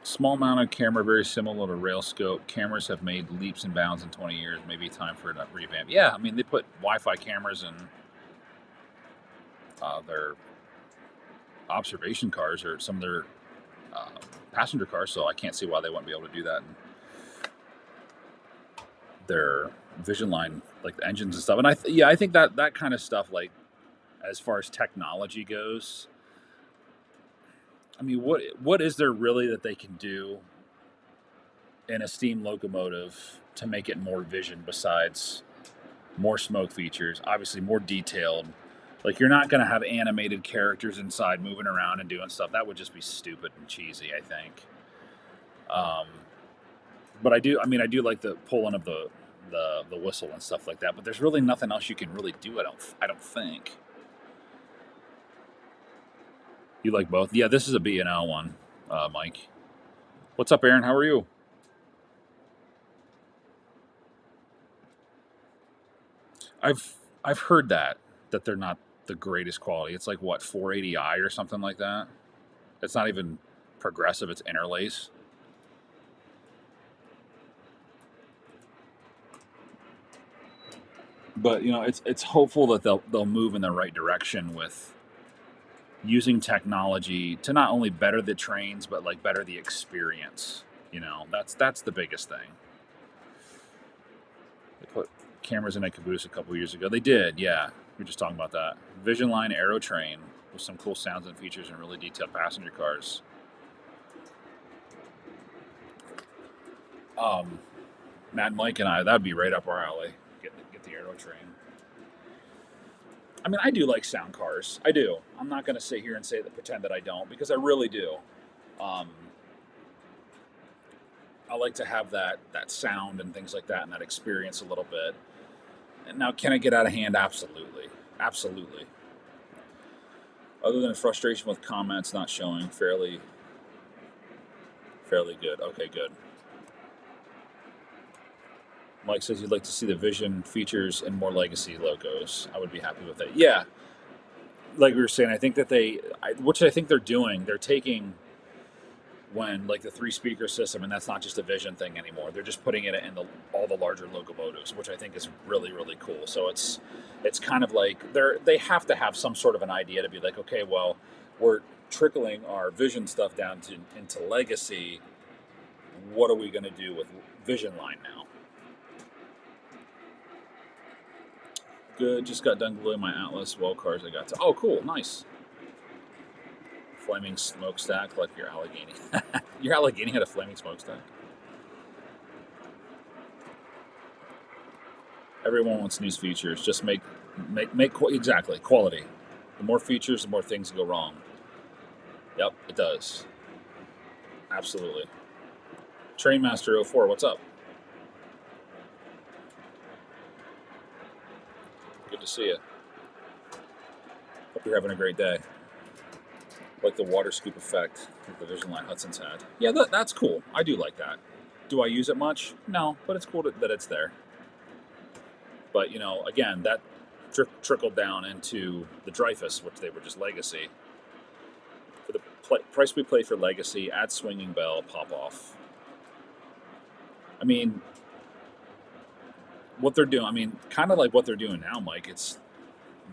Small mounted camera, very similar to rail scope. Cameras have made leaps and bounds in 20 years. Maybe time for a revamp. Yeah, I mean, they put Wi-Fi cameras in their observation cars or some of their passenger cars, so I can't see why they wouldn't be able to do that in their Vision Line, like the engines and stuff. And I think that kind of stuff, like as far as technology goes, I mean, what is there really that they can do in a steam locomotive to make it more vision besides more smoke features, obviously more detailed? Like, you're not going to have animated characters inside moving around and doing stuff. That would just be stupid and cheesy, I think. But I do like the pulling of the whistle and stuff like that. But there's really nothing else you can really do. I don't think. You like both? Yeah, this is a B&L one, Mike. What's up, Aaron? How are you? I've heard that they're not the greatest quality. It's like what, 480i or something like that. It's not even progressive. It's interlace. But it's hopeful that they'll move in the right direction with using technology to not only better the trains but like better the experience. That's the biggest thing. They put cameras in a caboose a couple years ago. They did, yeah. We were just talking about that. Vision Line Aero Train with some cool sounds and features and really detailed passenger cars. Matt, Mike, and I, that'd be right up our alley. Get the Aero Train. I mean, I do like sound cars. I do. I'm not going to sit here and pretend that I don't, because I really do. I like to have that sound and things like that and that experience a little bit. And now, can it get out of hand? Absolutely. Absolutely. Other than frustration with comments not showing, fairly good. Okay, good. Mike says you'd like to see the Vision features and more legacy logos. I would be happy with that. Yeah. Like we were saying, I think that which I think they're doing, they're taking when like the 3-speaker system, and that's not just a Vision thing anymore. They're just putting it in all the larger locomotives, which I think is really, really cool. So it's kind of like they have to have some sort of an idea to be like, okay, well, we're trickling our Vision stuff down into legacy. What are we going to do with Vision Line now? Good. Just got done gluing my Atlas well cars I got to. Oh, cool. Nice. Flaming smokestack like your Allegheny. Your Allegheny had a flaming smokestack? Everyone wants new features. Just make exactly quality. The more features, the more things go wrong. Yep, it does. Absolutely. Trainmaster04, what's up? Good to see you. Hope you're having a great day. Like the water scoop effect that the Vision Line Hudson's had. Yeah, that's cool. I do like that. Do I use it much? No, but it's cool that it's there. But again, trickled down into the Dreyfus, which they were just Legacy. For the price we pay for Legacy, add swinging bell, pop off. I mean, what they're doing, kind of like what they're doing now, Mike.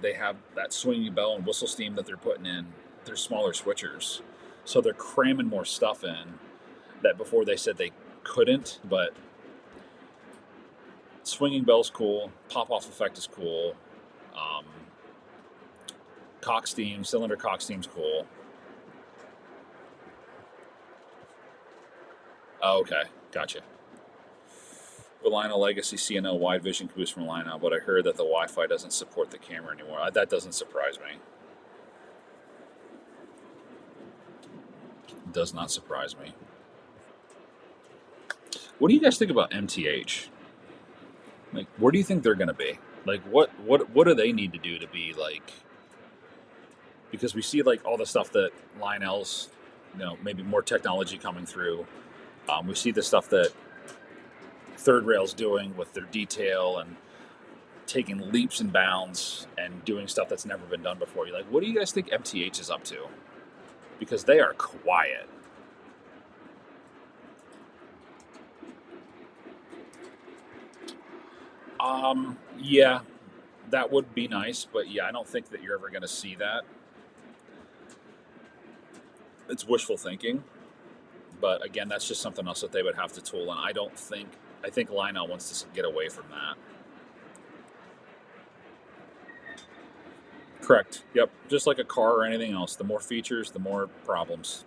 They have that swinging bell and whistle steam that they're putting in. They're smaller switchers, so they're cramming more stuff in that before they said they couldn't. But swinging bell's cool, pop off effect is cool, cock steam, cylinder cock steam's cool. Oh, okay, gotcha. The Lionel Legacy CNO wide vision boost from Lionel, but I heard that the Wi-Fi doesn't support the camera anymore. That doesn't surprise me. It does not surprise me. What do you guys think about MTH? Like, where do you think they're going to be? Like, what do they need to do to be like? Because we see like all the stuff that Lionel's, maybe more technology coming through. We see the stuff that Third Rail's doing with their detail and taking leaps and bounds and doing stuff that's never been done before. You're like, what do you guys think MTH is up to? Because they are quiet. Yeah, that would be nice, but yeah, I don't think that you're ever going to see that. It's wishful thinking, but again, that's just something else that they would have to tool, and I think Lionel wants to get away from that. Correct. Yep. Just like a car or anything else, the more features, the more problems.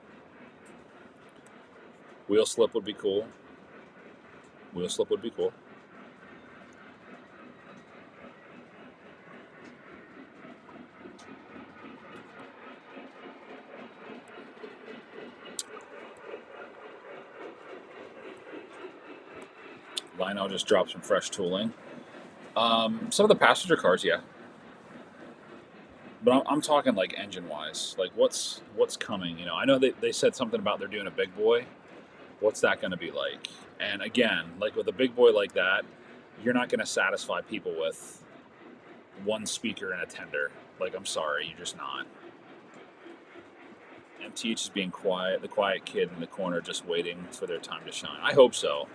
Wheel slip would be cool. Wheel slip would be cool. Lionel just dropped some fresh tooling. Some of the passenger cars, yeah. But I'm talking like engine-wise. Like what's coming? I know they said something about they're doing a big boy. What's that going to be like? And again, like with a big boy like that, you're not going to satisfy people with one speaker and a tender. Like, I'm sorry, you're just not. MTH is being quiet, the quiet kid in the corner just waiting for their time to shine. I hope so.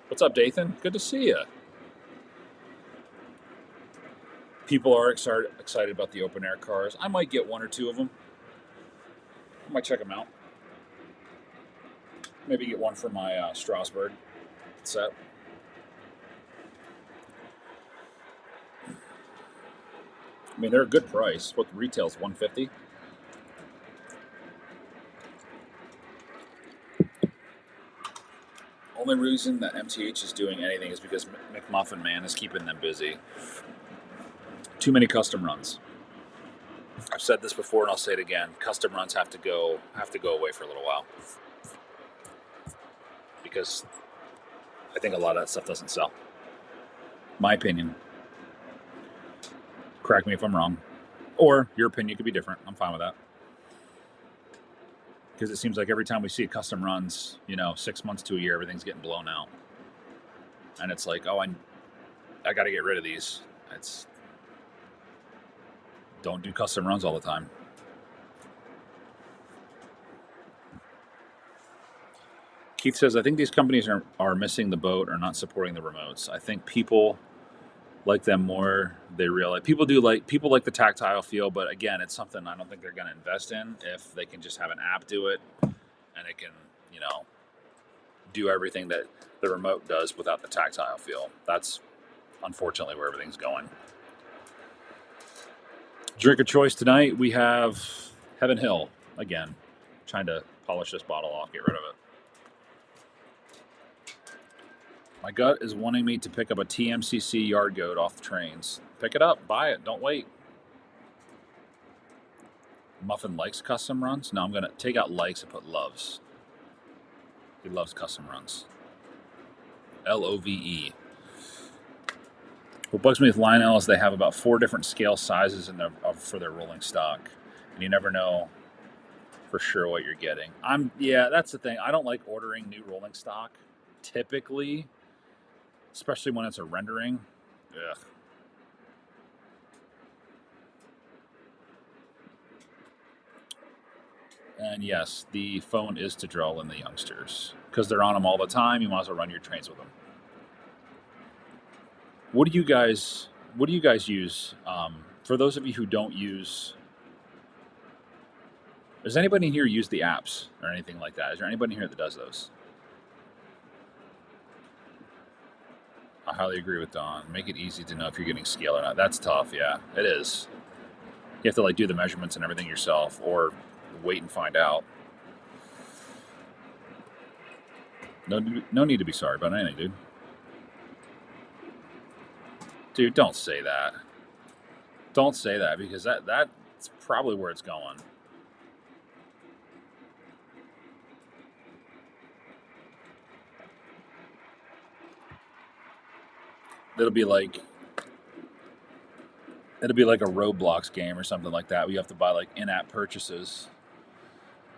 What's up, Dathan? Good to see you. People are excited about the open air cars. I might get one or two of them. I might check them out. Maybe get one for my Strasbourg set. They're a good price. What retail's $150? Only reason that MTH is doing anything is because McMuffin Man is keeping them busy. Too many custom runs. I've said this before and I'll say it again. Custom runs have to go away for a little while. Because I think a lot of that stuff doesn't sell. My opinion. Correct me if I'm wrong. Or your opinion could be different. I'm fine with that. Because it seems like every time we see custom runs, 6 months to a year, everything's getting blown out. And it's like, oh, I got to get rid of these. Don't do custom runs all the time. Keith says, I think these companies are missing the boat or not supporting the remotes. I think people like them more. They realize people like the tactile feel, but again, it's something I don't think they're going to invest in if they can just have an app do it and it can, do everything that the remote does without the tactile feel. That's unfortunately where everything's going. Drink of choice tonight, we have Heaven Hill. Again, trying to polish this bottle off, get rid of it. My gut is wanting me to pick up a TMCC yard goat off the trains. Pick it up, buy it, don't wait. Muffin likes custom runs. No, I'm going to take out likes and put loves. He loves custom runs. LOVE. What bugs me with Lionel is they have about 4 different scale sizes for their rolling stock. And you never know for sure what you're getting. That's the thing. I don't like ordering new rolling stock. Typically, especially when it's a rendering. Ugh. And yes, the phone is to draw in the youngsters because they're on them all the time. You might as well run your trains with them. What do you guys? What do you guys use? For those of you who don't use, does anybody in here use the apps or anything like that? Is there anybody in here that does those? I highly agree with Don. Make it easy to know if you're getting scale or not. That's tough. Yeah, it is. You have to like do the measurements and everything yourself, or wait and find out. No need to be sorry about anything, dude. Dude, don't say that. Don't say that because that's probably where it's going. It'll be like a Roblox game or something like that. Where you have to buy like in-app purchases.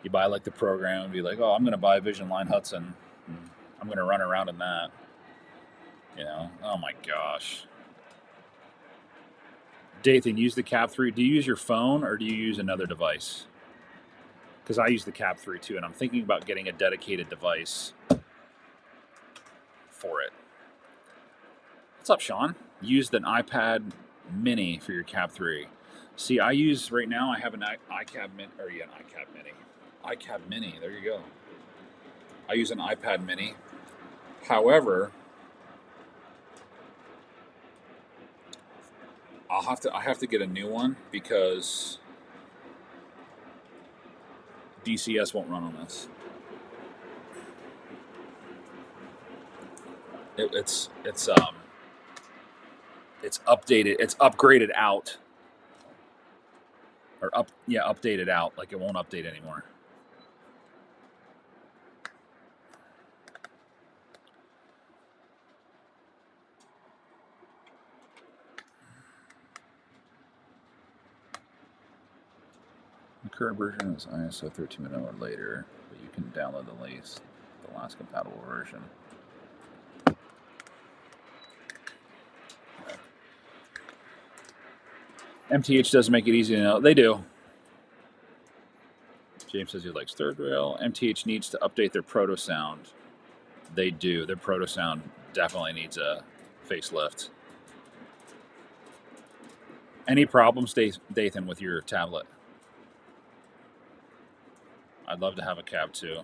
You buy like the program and be like, oh, I'm going to buy Vision Line Hudson. I'm going to run around in that. You know, oh my gosh. Dathan, use the Cap 3. Do you use your phone or do you use another device? Because I use the Cap 3 too, and I'm thinking about getting a dedicated device for it. What's up, Sean? Used an iPad Mini for your Cap 3. See, I use right now. I have an iCab Mini, or yeah, an iCab Mini. iCab Mini. There you go. I use an iPad Mini. However, I have to get a new one because DCS won't run on this. It's updated. It's upgraded out, or updated out. Like it won't update anymore. The current version is ISO 13 or later, but you can download the last compatible version. MTH does make it easy to know. They do. James says he likes third rail. MTH needs to update their proto sound. They do. Their proto sound definitely needs a facelift. Any problems, Dathan, with your tablet? I'd love to have a cab too.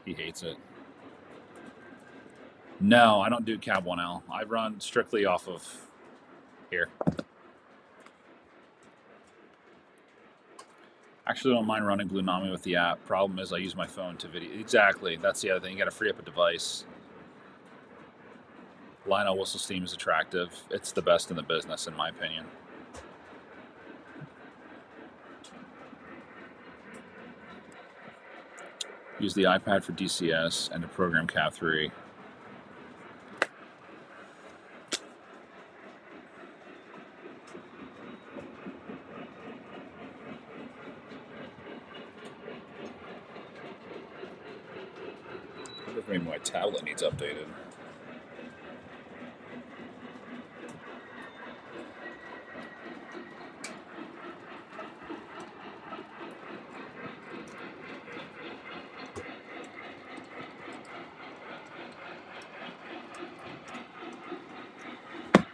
He hates it. No, I don't do Cab 1L. I run strictly off of here. Actually, don't mind running Bluenami with the app. Problem is, I use my phone to video. Exactly. That's the other thing. You got to free up a device. Lionel Whistle Steam is attractive. It's the best in the business, in my opinion. Use the iPad for DCS and to program Cap 3. Maybe my tablet needs updated.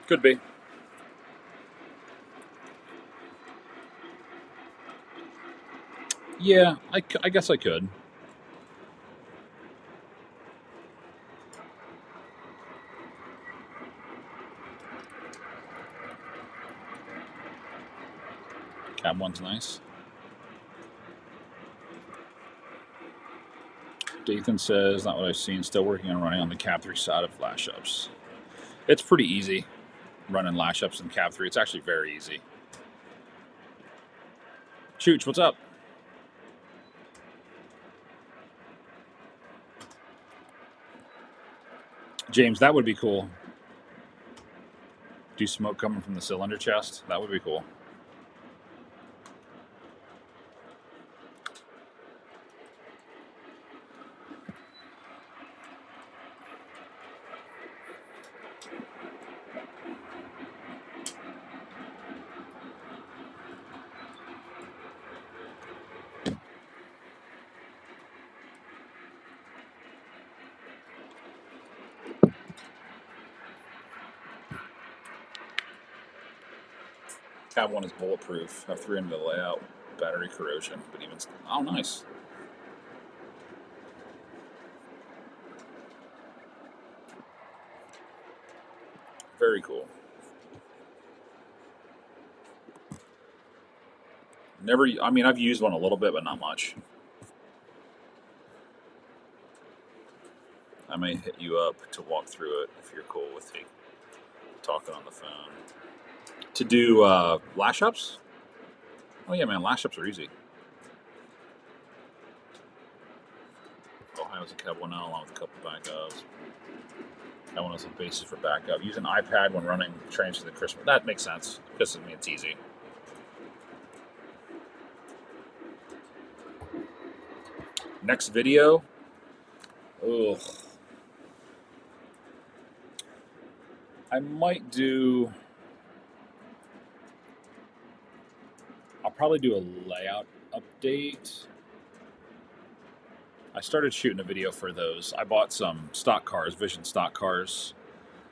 Could be. Yeah, I guess I could. Cab 1's nice. Dathan says, not what I've seen. Still working on running on the Cap 3 side of lash ups. It's pretty easy running lash ups in Cap 3. It's actually very easy. Chooch, what's up? James, that would be cool. Do smoke coming from the cylinder chest? That would be cool. Cab 1 is bulletproof. Have 3 under the layout. Battery corrosion. But even... Oh, nice. Very cool. Never... I mean, I've used one a little bit, but not much. I may hit you up to walk through it if you're cool with me talking on the phone. To do lash ups? Oh yeah, man, lash ups are easy. Ohio's a Cab 1 now, along with a couple backups. That one has a basis for backup. Use an iPad when running trains to the Christmas. That makes sense. Because I mean, it's easy. Next video. Ugh. I might do... I'll probably do a layout update. I started shooting a video for those. I bought some stock cars, Vision stock cars.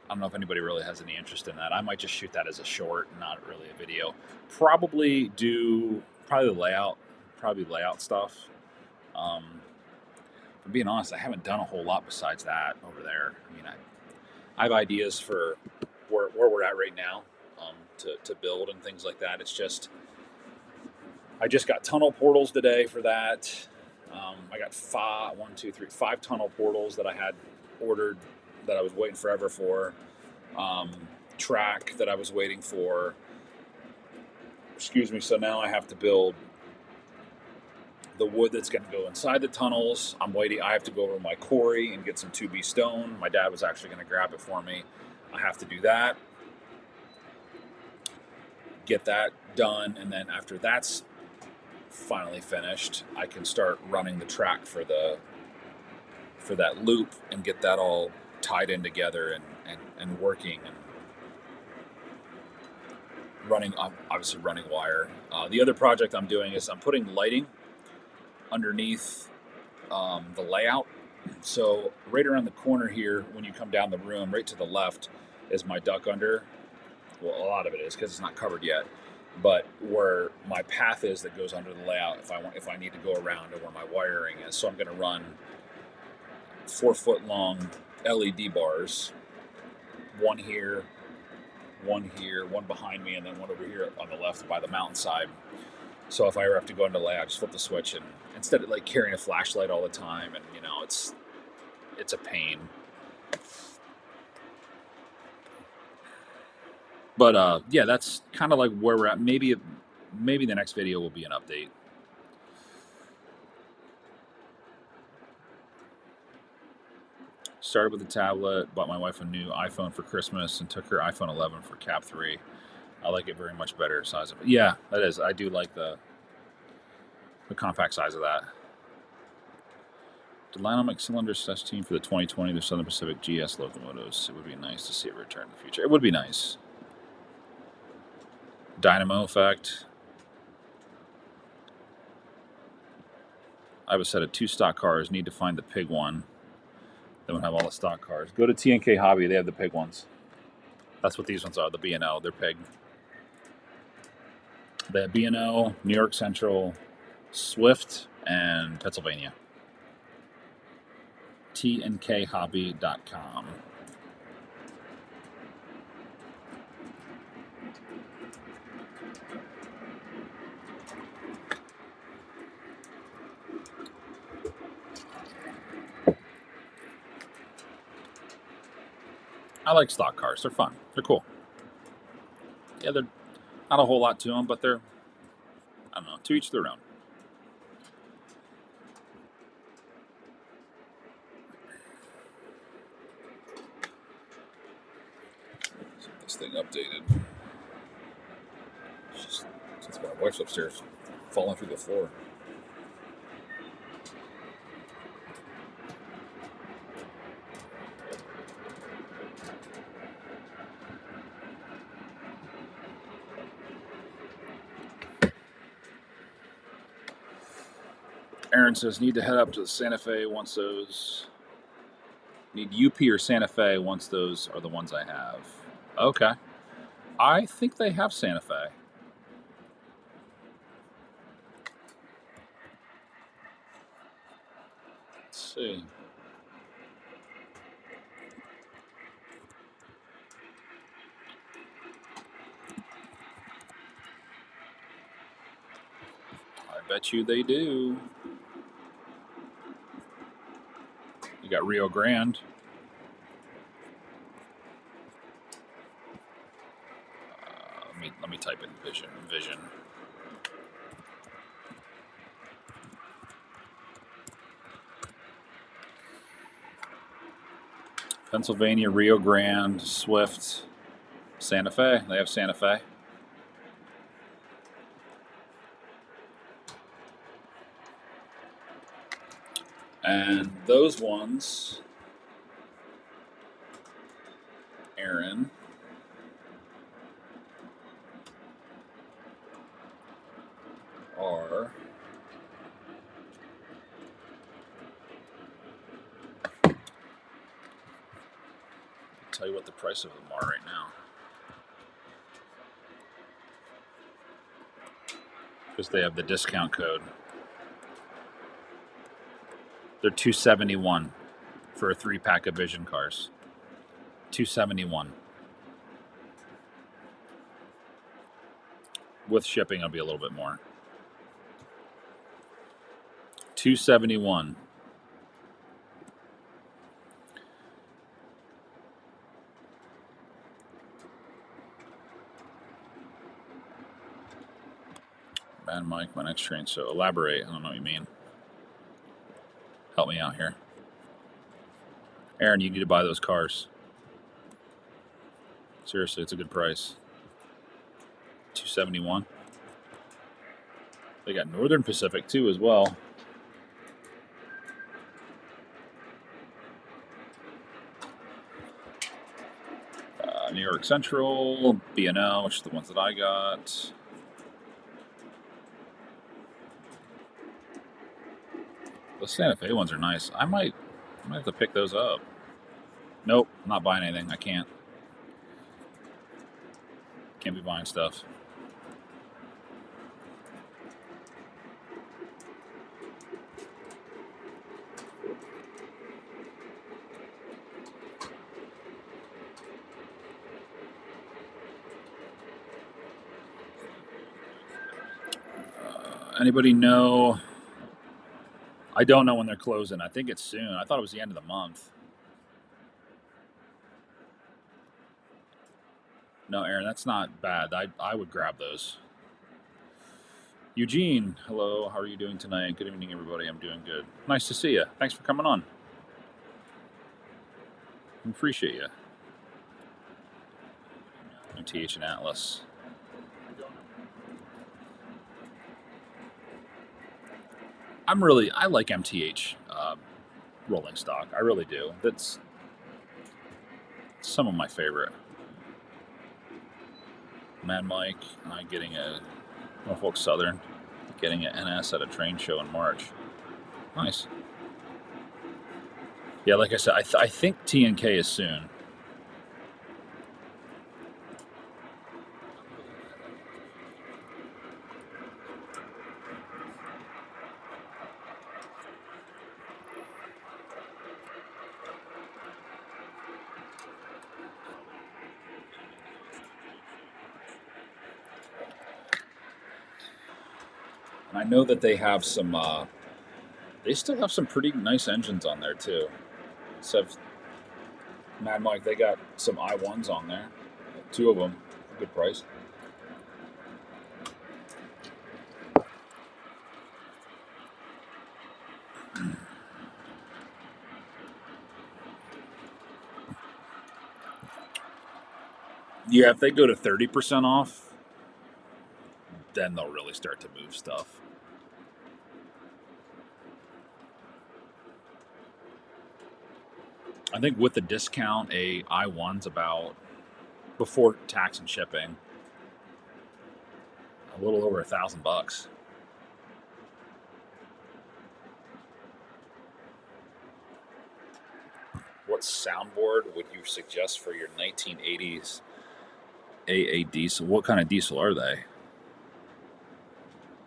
I don't know if anybody really has any interest in that. I might just shoot that as a short, not really a video. Probably layout stuff. For being honest, I haven't done a whole lot besides that over there. I mean, I have ideas for where we're at right now to build and things like that. It's just, I just got tunnel portals today for that. I got 5 tunnel portals that I had ordered that I was waiting forever for. Track that I was waiting for. Excuse me. So now I have to build the wood that's going to go inside the tunnels. I'm waiting. I have to go over my quarry and get some 2B stone. My dad was actually going to grab it for me. I have to do that. Get that done, and then after that's finally finished, I can start running the track for that loop and get that all tied in together and working and running, obviously running wire. The other project I'm doing is I'm putting lighting underneath the layout. So right around the corner here, when you come down the room, right to the left is my duck under. Well, a lot of it is because it's not covered yet. But where my path is that goes under the layout, if I need to go around, or where my wiring is, so I'm going to run 4-foot long LED bars, one here, one behind me, and then one over here on the left by the mountainside. So if I ever have to go into layout, just flip the switch, and instead of like carrying a flashlight all the time, and it's a pain. But yeah, that's kind of like where we're at. Maybe the next video will be an update. Started with the tablet, bought my wife a new iPhone for Christmas, and took her iPhone 11 for Cap 3. I like it very much better size of it. Yeah, that is. I do like the compact size of that. Dynamic cylinder testing for the 2020 the Southern Pacific GS locomotives. It would be nice to see it return in the future. It would be nice. Dynamo effect. I have a set of 2 stock cars. Need to find the pig one. Then we'll have all the stock cars. Go to T&K Hobby. They have the pig ones. That's what these ones are. The B&O. They're pig. They have B&O, New York Central, Swift, and Pennsylvania. tnkhobby.com. I like stock cars. They're fun. They're cool. Yeah, they're not a whole lot to them, but they're, I don't know, to each their own. Let's get this thing updated. Since my wife's upstairs, falling through the floor. Aaron says, need to head up to the Santa Fe once those... Need UP or Santa Fe once those are the ones I have. Okay. I think they have Santa Fe. see. I bet you they do. You got Rio Grande. Let me type in Vision. Pennsylvania, Rio Grande, Swift, Santa Fe. They have Santa Fe. And those ones, Aaron, are I'll tell you what the price of them are right now. Because they have the discount code. They're $271 for a 3-pack of Vision cars. $271. With shipping, it'll be a little bit more. $271. Man, Mike, my next train. So elaborate. I don't know what you mean. Help me out here. Aaron, you need to buy those cars. Seriously, it's a good price. $271. They got Northern Pacific too as well. New York Central, B&O, which are the ones that I got. The Santa Fe ones are nice. I might have to pick those up. Nope, not buying anything. I can't. Can't be buying stuff. Anybody know? I don't know when they're closing. I think it's soon. I thought it was the end of the month. No, Aaron, that's not bad. I would grab those. Eugene, hello. How are you doing tonight? Good evening, everybody. I'm doing good. Nice to see you. Thanks for coming on. I appreciate you. MTH and Atlas. I like MTH rolling stock. I really do. That's some of my favorite. Mad Mike, getting a Norfolk Southern, getting an NS at a train show in March. Nice. Yeah, like I said, I think TNK is soon. And I know that they have some. They still have some pretty nice engines on there too. So, Mad Mike, they got some I1s on there. 2 of them, good price. Yeah, if they go to 30% off, then they'll really start to move stuff. I think with the discount, a I1's about, before tax and shipping, a little over $1,000. What soundboard would you suggest for your 1980s AA diesel? What kind of diesel are they?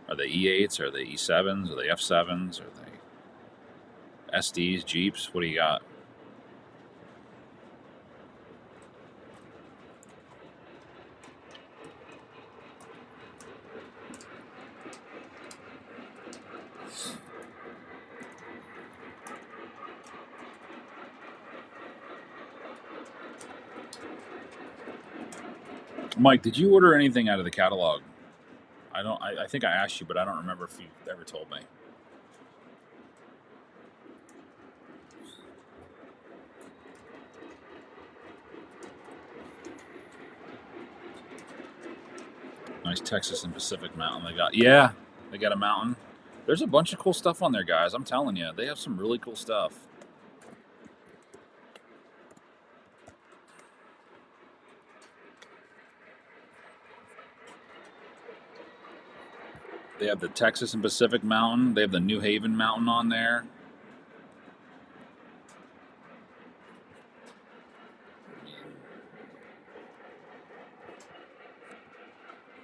Are they E8s? Are they E7s? Are they F7s? Are they SDs, Jeeps. What do you got? Mike, did you order anything out of the catalog? I think I asked you, but I don't remember if you ever told me. Nice Texas and Pacific Mountain they got. Yeah, they got a mountain. There's a bunch of cool stuff on there, guys. I'm telling you, they have some really cool stuff. They have the Texas and Pacific Mountain. They have the New Haven Mountain on there.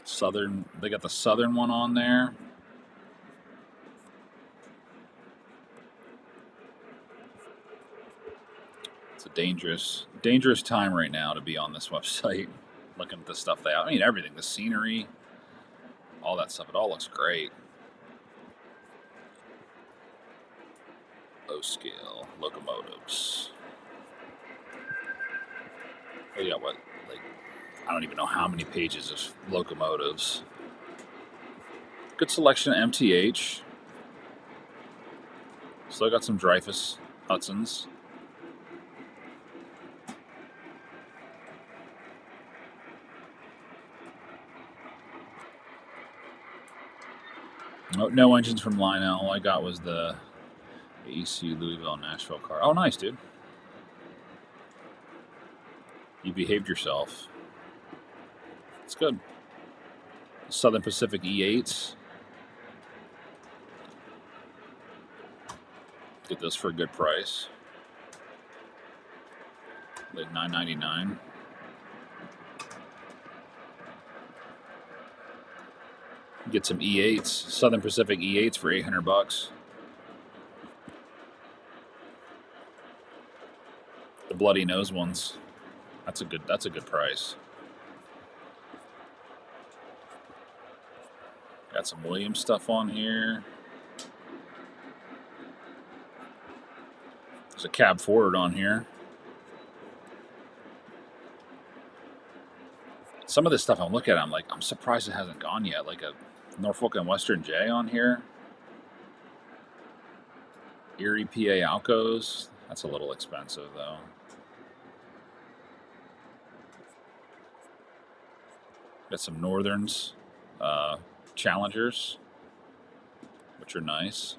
Southern, they got the Southern one on there. It's a dangerous time right now to be on this website, looking at the stuff they have. I mean, everything, the scenery, all that stuff. It all looks great. Low scale locomotives. They got what, like, I don't even know how many pages of locomotives. Good selection of MTH. Still got some Dreyfus Hudsons. No engines from Lionel. All I got was the AC Louisville Nashville car. Oh, nice, dude. You behaved yourself. It's good. Southern Pacific E8s. Get this for a good price. Like $9.99. Get some E8s, Southern Pacific E8s for $800. The bloody nose ones. That's a good price. Got some Williams stuff on here. There's a cab forward on here. Some of this stuff I'm looking at, I'm surprised it hasn't gone yet. Like a Norfolk and Western J on here. Erie, PA Alcos. That's a little expensive, though. Got some Northerns, Challengers, which are nice.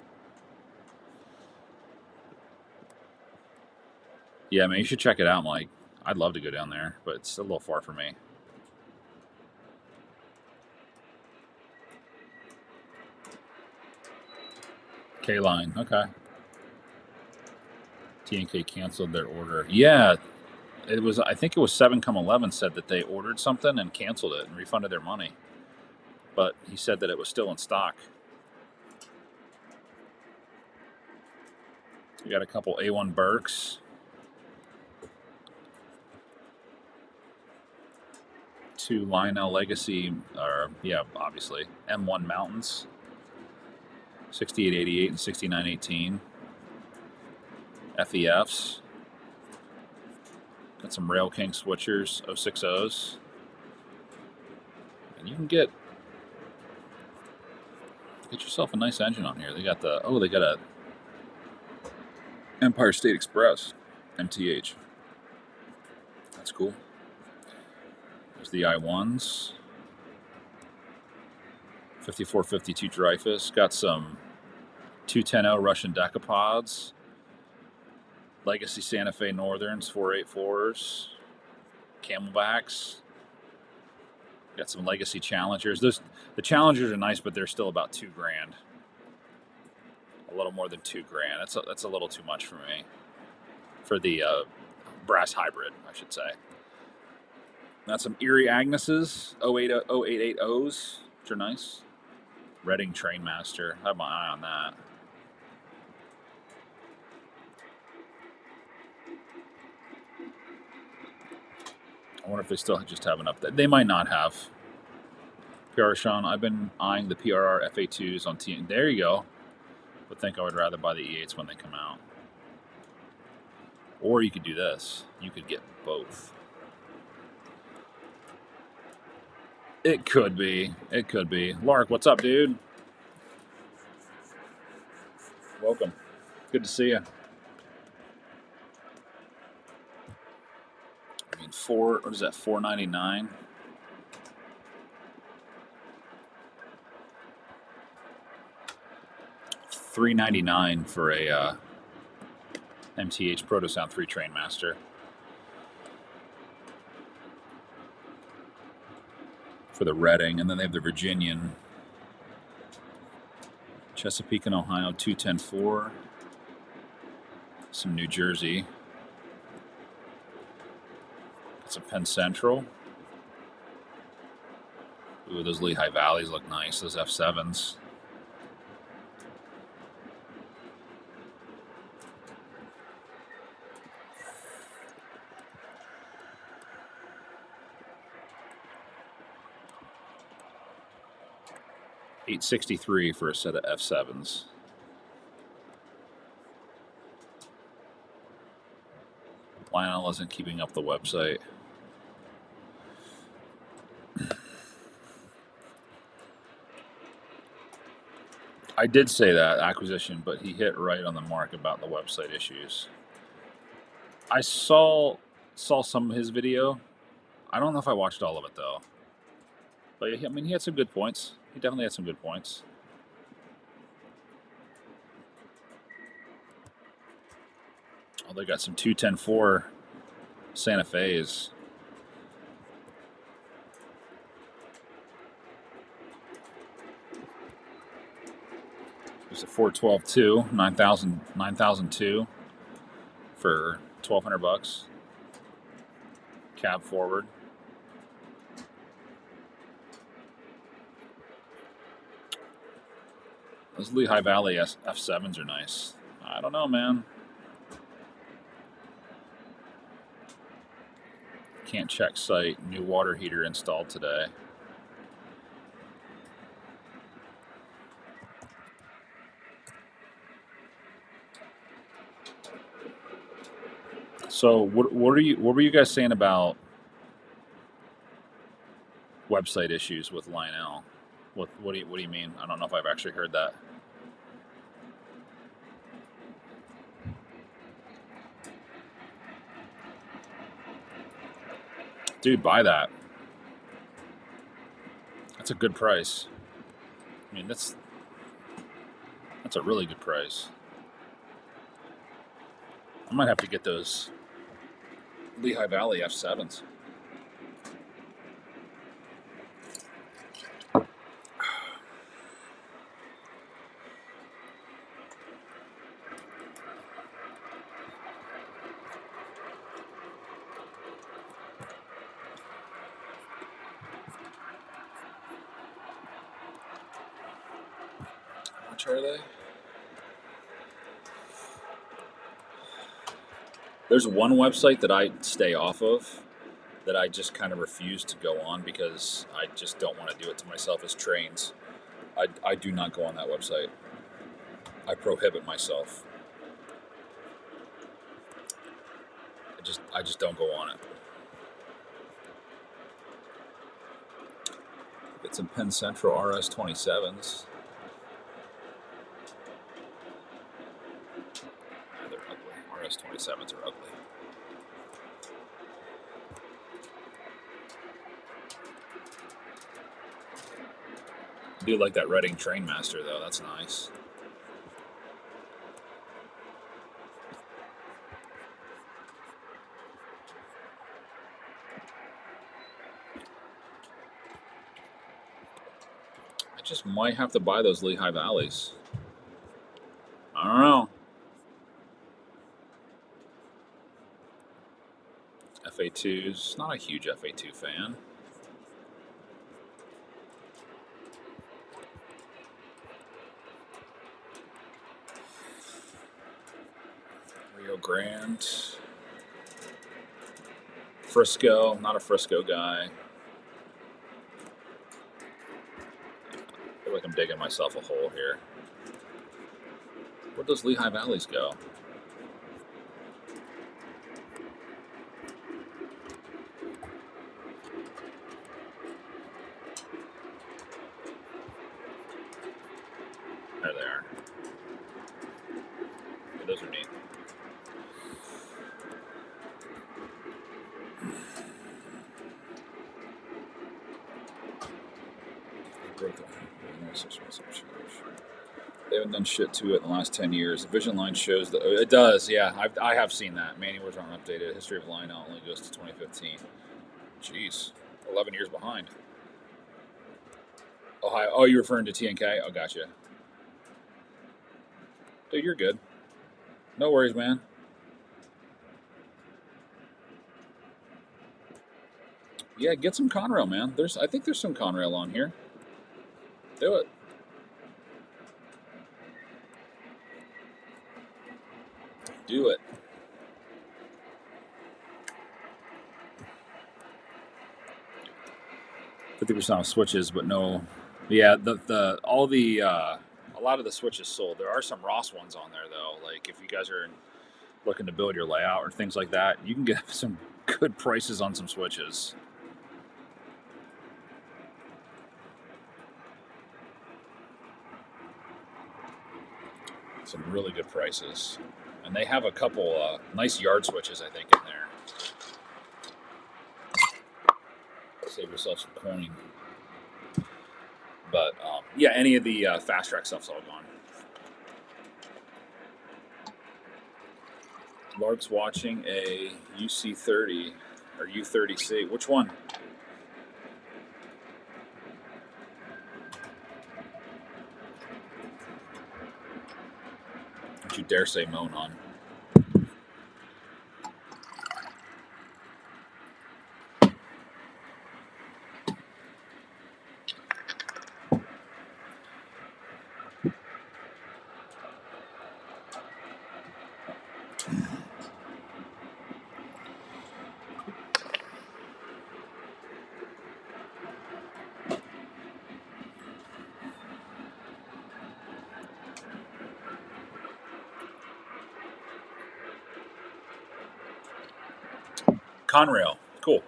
Yeah, man, you should check it out, Mike. I'd love to go down there, but it's a little far for me. K-Line, okay. TNK canceled their order. Yeah, it was. I think it was 7-11 said that they ordered something and canceled it and refunded their money. But he said that it was still in stock. We got a couple A1 Burks. Two Lionel Legacy, or yeah, obviously M1 Mountains. 6888 and 6918. FEFs. Got some Rail King switchers, 060s. And you can get yourself a nice engine on here. They got they got a Empire State Express MTH. That's cool. There's the I1s. 5452 Dreyfus. Got some 210 Russian decapods. Legacy Santa Fe Northerns, 484s. Camelbacks. Got some Legacy Challengers. The Challengers are nice, but they're still about $2,000. A little more than $2,000. That's a little too much for me. For the brass hybrid, I should say. Got some Erie Agnes's, 088Os, which are nice. Reading Trainmaster. I have my eye on that. I wonder if they still just have enough. They might not have. PRR Sean, I've been eyeing the PRR FA2s on TN. There you go. But think I would rather buy the E8s when they come out. Or you could do this. You could get both. It could be. It could be. Lark, what's up, dude? Welcome. Good to see you. I mean, what is that, $4.99? $3.99 for a MTH Protosound 3 Trainmaster. For the Reading, and then they have the Virginian. Chesapeake and Ohio 210-4. Some New Jersey. Some Penn Central. Ooh, those Lehigh Valleys look nice. Those F7s. $863 for a set of F7s. Lionel isn't keeping up the website. I did say that acquisition, but he hit right on the mark about the website issues. I saw some of his video. I don't know if I watched all of it though. But I mean, he had some good points. He definitely had some good points. Oh, they got some 210-4 Santa Fe's. There's a 412-2, 9002 for $1,200. Cab forward. Those Lehigh Valley F7s are nice. I don't know, man. Can't check site. New water heater installed today. So what were you guys saying about website issues with Lionel? What do you mean? I don't know if I've actually heard that. Dude, buy that. That's a good price. I mean, that's a really good price. I might have to get those Lehigh Valley F7s. How much are they? There's one website that I stay off of that I just kind of refuse to go on because I just don't want to do it to myself as trains. I do not go on that website. I prohibit myself. I just don't go on it. Get some Penn Central RS27s. They're ugly. RS27s are ugly. I do like that Reading Trainmaster though. That's nice. I just might have to buy those Lehigh Valleys. I don't know. FA2s. Not a huge FA2 fan. Rio Grande. Frisco, not a Frisco guy. I feel like I'm digging myself a hole here. Where'd those Lehigh Valleys go? There they are. Yeah, those are neat. They haven't done shit to it in the last 10 years. The vision line shows that it does. Yeah, I have seen that. Manuals aren't updated. History of line only goes to 2015. Jeez, 11 years behind. Ohio. Oh, you're referring to TNK? Oh, gotcha. Dude, you're good. No worries, man. Yeah, get some Conrail, man. I think there's some Conrail on here. Do it. Do it. 50% of switches, but no. Yeah, a lot of the switches sold. There are some Ross ones on there though. Like if you guys are looking to build your layout or things like that, you can get some good prices on some switches. Some really good prices, and they have a couple nice yard switches I think in there. Save yourself some coin. But yeah, any of the fast track stuff's all gone. Lark's watching a UC30 or U30C. Which one? Don't you dare say moan on. Conrail. Cool.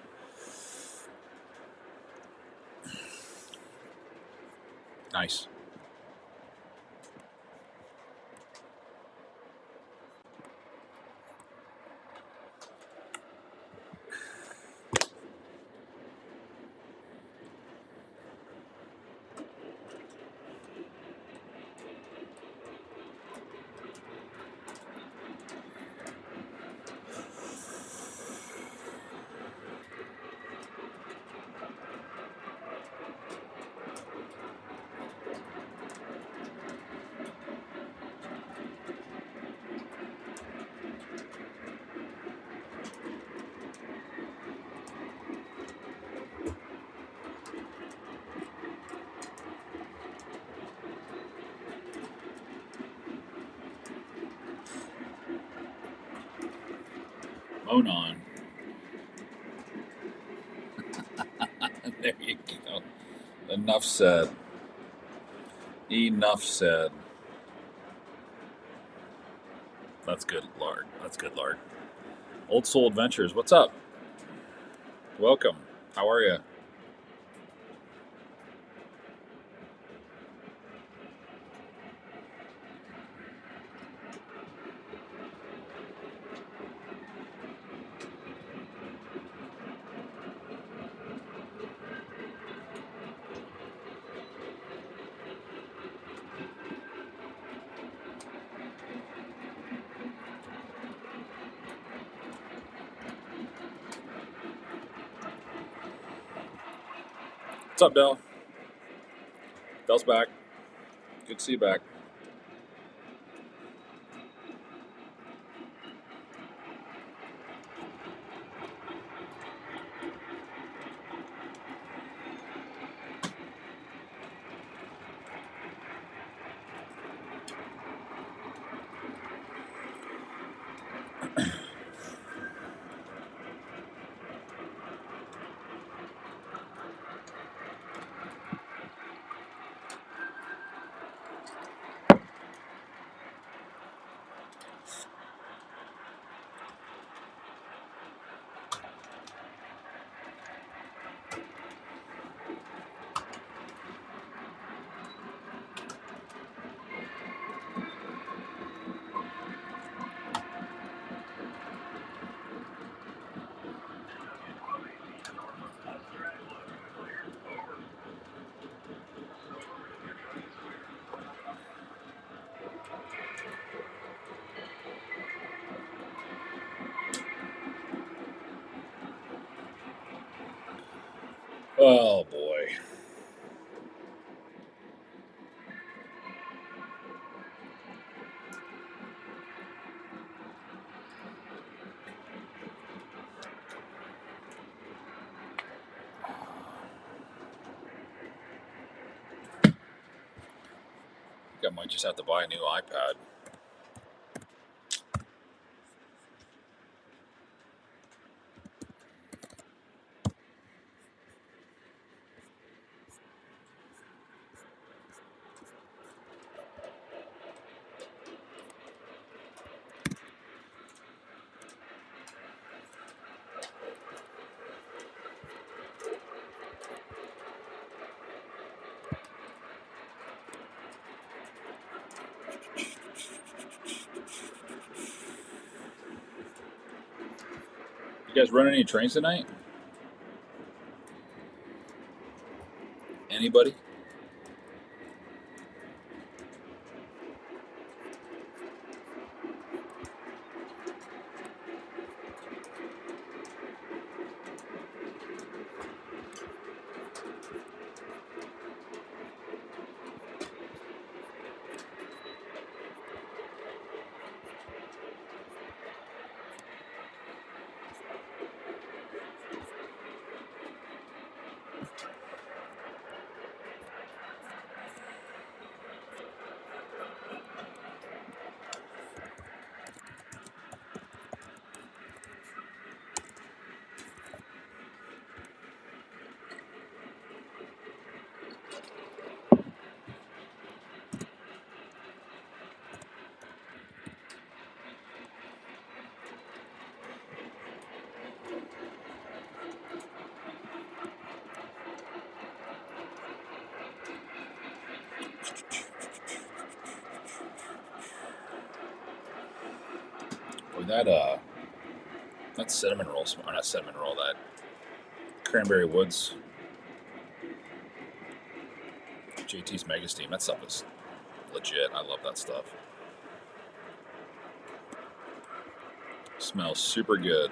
Nice. Moan on. There you go. Enough said. Enough said. That's good, Lard. That's good, Lard. Old Soul Adventures. What's up? Welcome. How are you? What's up, Dell? Dell's back. Good to see you back. Oh boy. I think I might just have to buy a new iPad. You guys run any trains tonight? Anybody? Boy, that cinnamon roll, or not cinnamon roll, that cranberry woods JT's Mega Steam. That stuff is legit. I love that stuff. Smells super good.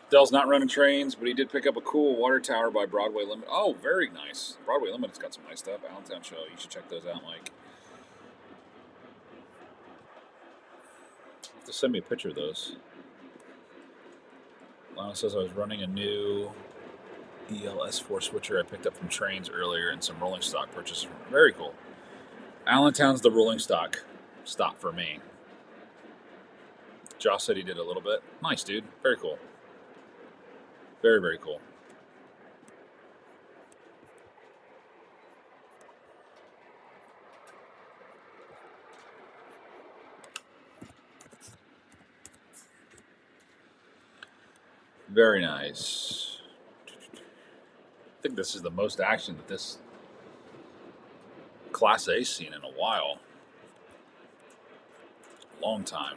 Dell's not running trains, but he did pick up a cool water tower by Broadway Limited. Oh, very nice. Broadway Limited's got some nice stuff. Allentown Show. You should check those out, Mike. You have to send me a picture of those. Lana says I was running a new ELS4 switcher I picked up from trains earlier and some rolling stock purchases. Very cool. Allentown's the rolling stock stop for me. Josh said he did a little bit. Nice, dude. Very cool. Very, very cool. Very nice. I think this is the most action that this Class A's seen in a while. Long time.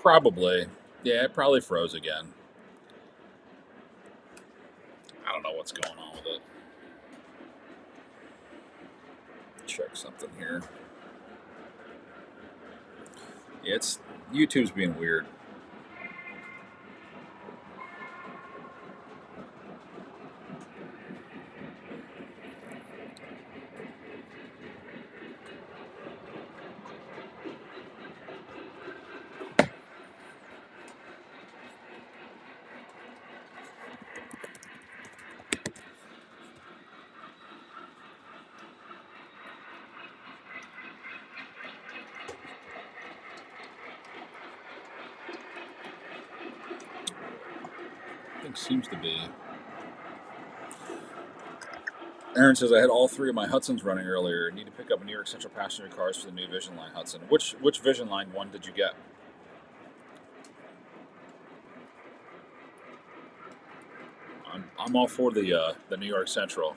Probably. Yeah, it probably froze again. I don't know what's going on with it. Check something here. Yeah, it's YouTube's being weird. Nothing seems to be. Aaron says I had all three of my Hudsons running earlier. Need to pick up New York Central passenger cars for the new Vision Line Hudson. Which Vision Line one did you get? I'm all for the New York Central.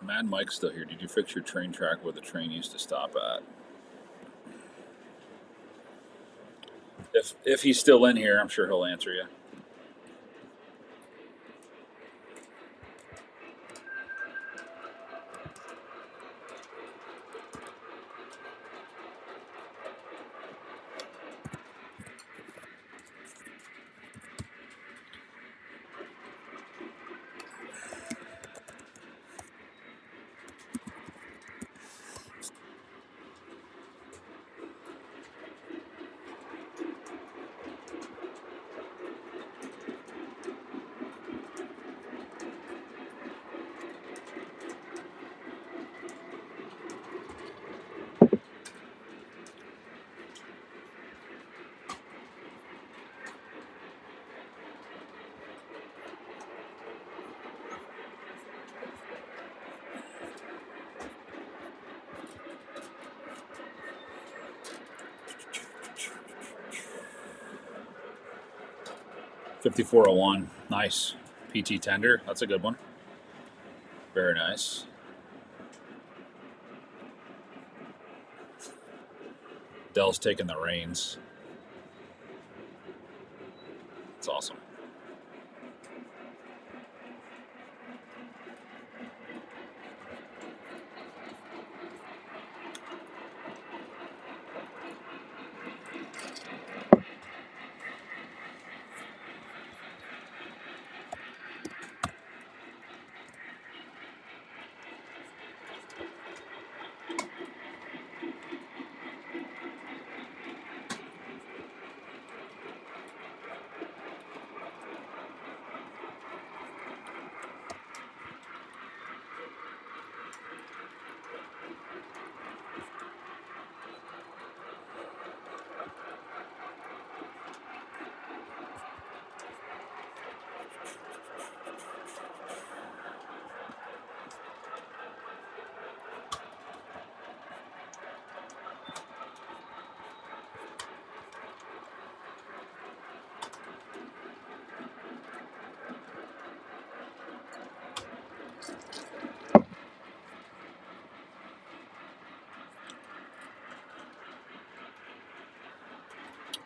Mad Mike's still here. Did you fix your train track where the train used to stop at? If he's still in here, I'm sure he'll answer you. $54.01. Nice. PT tender. That's a good one. Very nice. Dell's taking the reins. It's awesome.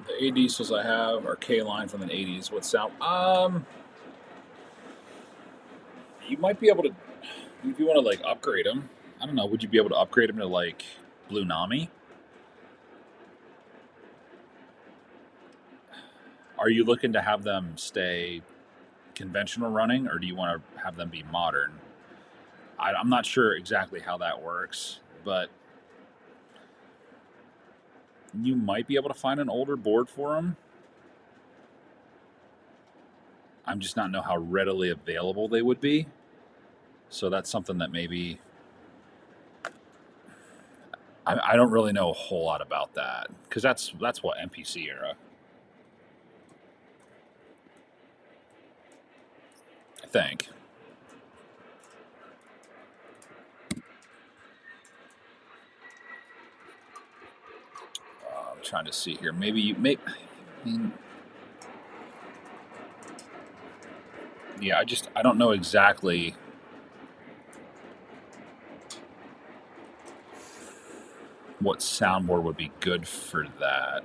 The A diesels I have are K line from the 80s. What sound? You might be able to, if you want to like upgrade them. I don't know. Would you be able to upgrade them to like Blue Nami? Are you looking to have them stay conventional running, or do you want to have them be modern? I'm not sure exactly how that works, but you might be able to find an older board for them. I'm just not know how readily available they would be. So that's something that maybe I don't really know a whole lot about that, because that's what MPC era. I think. I'm trying to see here. Maybe you may. I mean, yeah, I don't know exactly what soundboard would be good for that.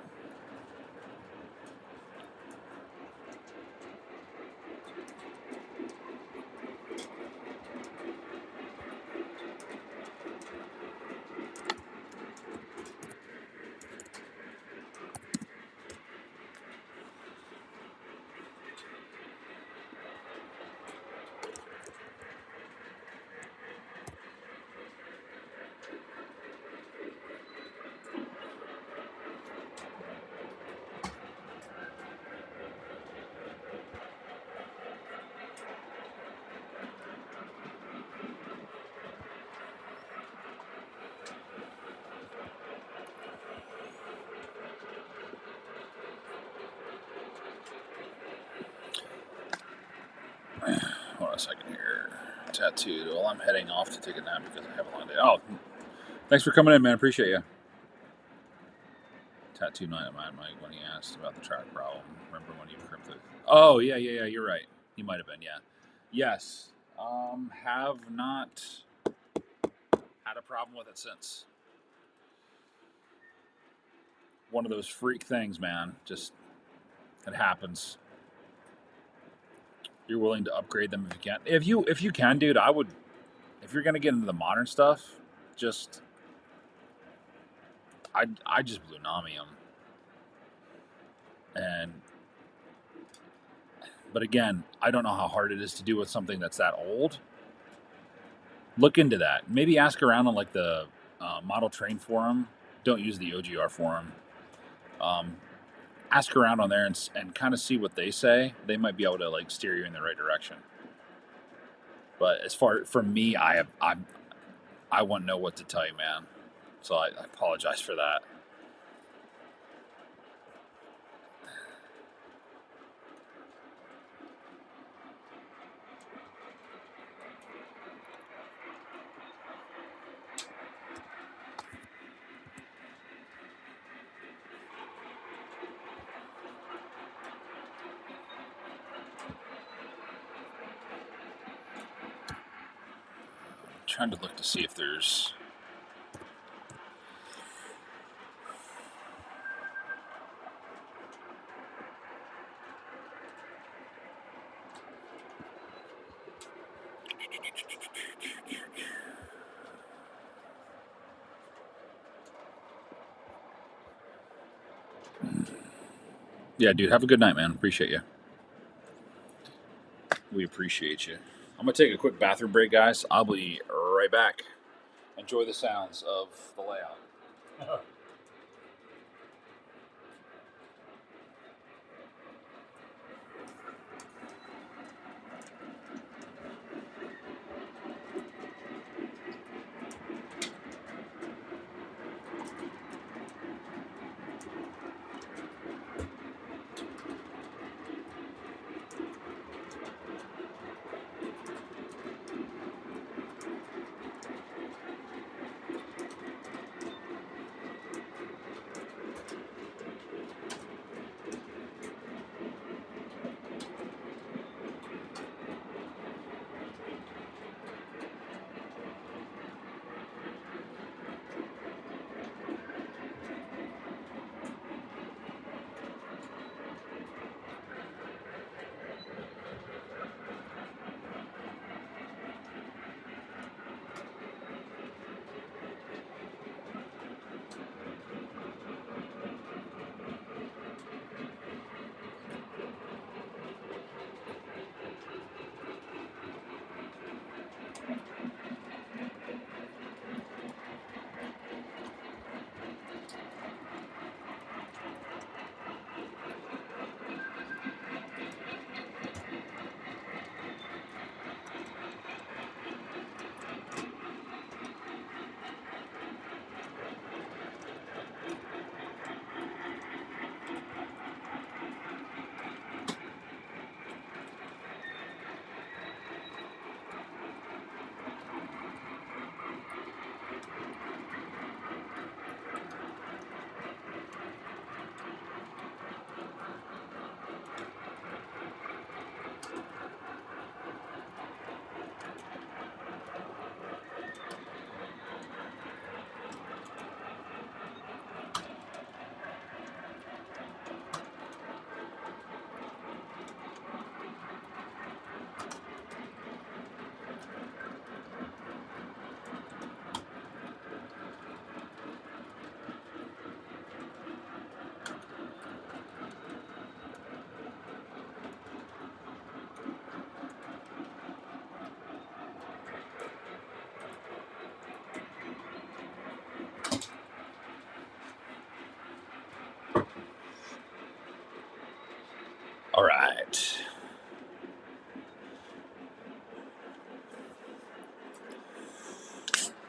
Hold on a second here. Tattooed. Well, I'm heading off to take a nap because I have a long day. Oh, thanks for coming in, man. Appreciate you. Tattoo night of mine, Mike, when he asked about the track problem. Remember when you crimped it? Oh, yeah. You're right. He might have been, yeah. Yes. Have not had a problem with it since. One of those freak things, man. Just, it happens. You're willing to upgrade them if you can. If you can, dude, I would. If you're gonna get into the modern stuff, just I just blue Nami them. And but again, I don't know how hard it is to do with something that's that old. Look into that. Maybe ask around on like the model train forum. Don't use the OGR forum. Ask around on there and kind of see what they say. They might be able to like steer you in the right direction. But as far for me, I wouldn't know what to tell you, man. So I apologize for that. I'm trying to look to see if there's. Yeah, dude, have a good night, man. Appreciate you. We appreciate you. I'm going to take a quick bathroom break, guys. I'll be right back. Enjoy the sounds of the layout.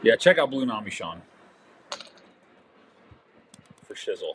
Yeah, check out Blue Nami, Sean, for shizzle.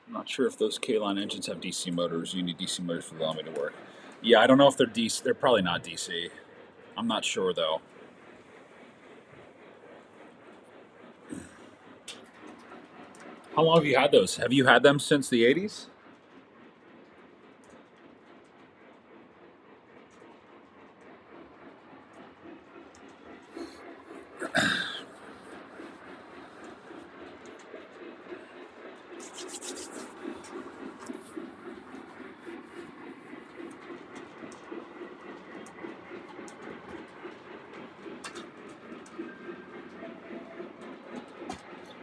I'm not sure if those K-line engines have DC motors. You need DC motors for the Lamy to work. Yeah, I don't know if they're DC. They're probably not DC. I'm not sure though. How long have you had those? Have you had them since the 80s?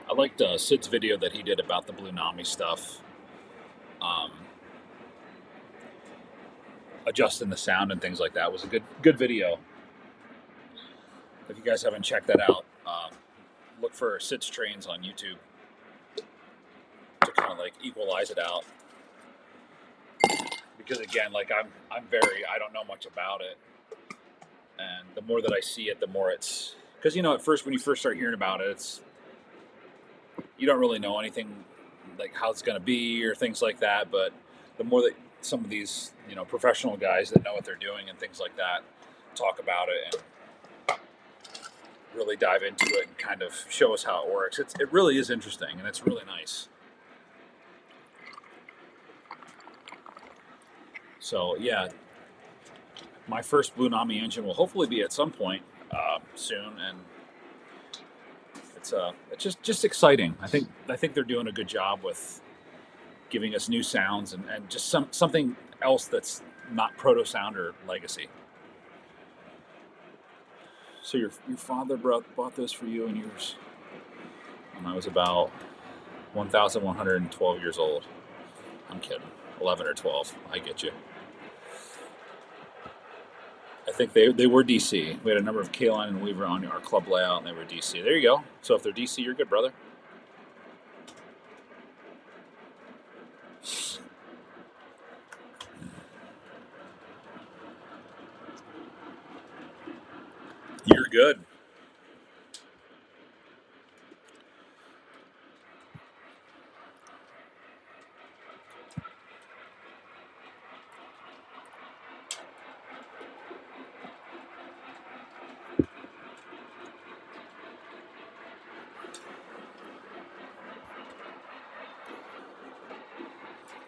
I liked Sid's video that he did about the Blue Nami stuff, um, adjusting the sound and things like that. It was a good video. If you guys haven't checked that out, look for Sid's Trains on YouTube to kind of like equalize it out. Because again, like I don't know much about it, and the more that I see it, the more it's because at first when you first start hearing about it, it's you don't really know anything like how it's going to be or things like that. But the more that some of these professional guys that know what they're doing and things like that talk about it and really dive into it and kind of show us how it works, it really is interesting and it's really nice. So yeah, my first Blue Nami engine will hopefully be at some point soon, and it's just exciting. I think they're doing a good job with giving us new sounds and just something else that's not proto sound or legacy. So your father bought those for you and yours when I was about 1,112 years old. I'm kidding. 11 or 12. I get you. I think they were DC. We had a number of K-Line and Weaver on our club layout, and they were DC. There you go. So if they're DC, you're good, brother. You're good.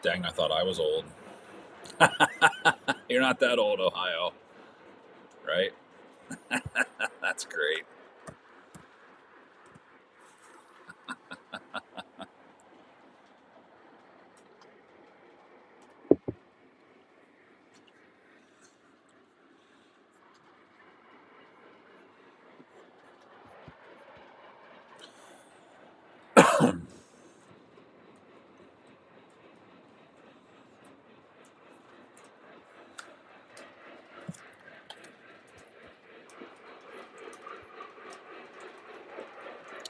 Dang, I thought I was old. You're not that old, Ohio. Right? That's great.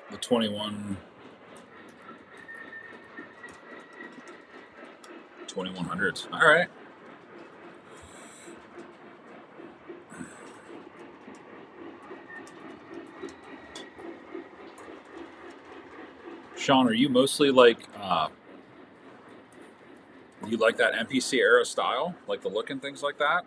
The 2100s. All right. Sean, are you mostly like you like that MPC era style, like the look and things like that?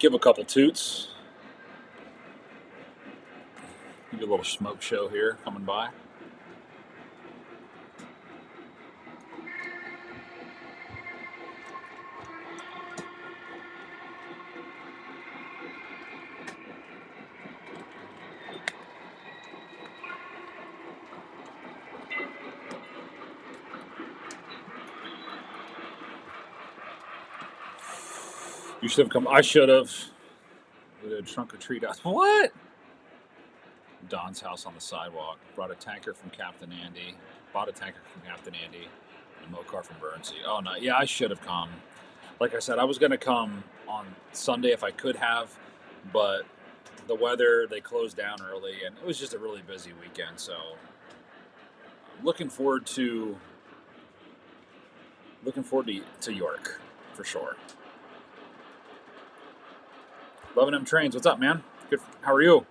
Give a couple toots. Give you a little smoke show here coming by. You should have come. I should have. We did a trunk or treat out. What? Don's house on the sidewalk. Brought a tanker from Captain Andy. Bought a tanker from Captain Andy. And a motor car from Burnsy. Oh, no. Yeah, I should have come. Like I said, I was going to come on Sunday if I could have. But the weather, they closed down early. And it was just a really busy weekend. So looking forward to York for sure. Loving them trains. What's up, man? Good. How are you?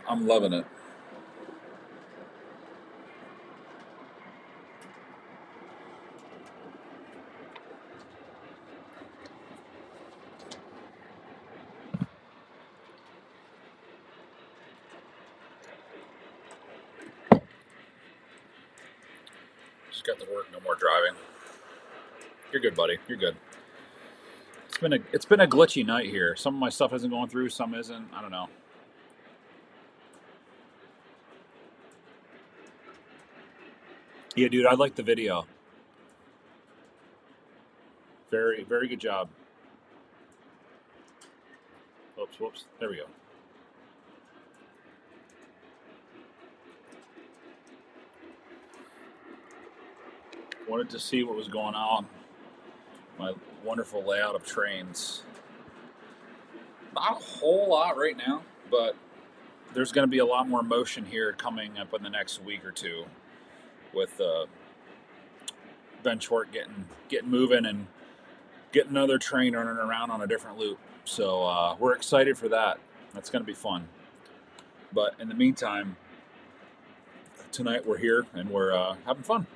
I'm loving it. Just got to work. No more driving. You're good, buddy. You're good. It's been a glitchy night here. Some of my stuff isn't going through. Some isn't. I don't know. Yeah, dude. I like the video. Very, very good job. Oops, whoops. There we go. Wanted to see what was going on. My wonderful layout of trains. Not a whole lot right now, but there's going to be a lot more motion here coming up in the next week or two with Ben Short getting moving and getting another train running around on a different loop. So we're excited for that. That's going to be fun. But in the meantime, tonight we're here and we're having fun.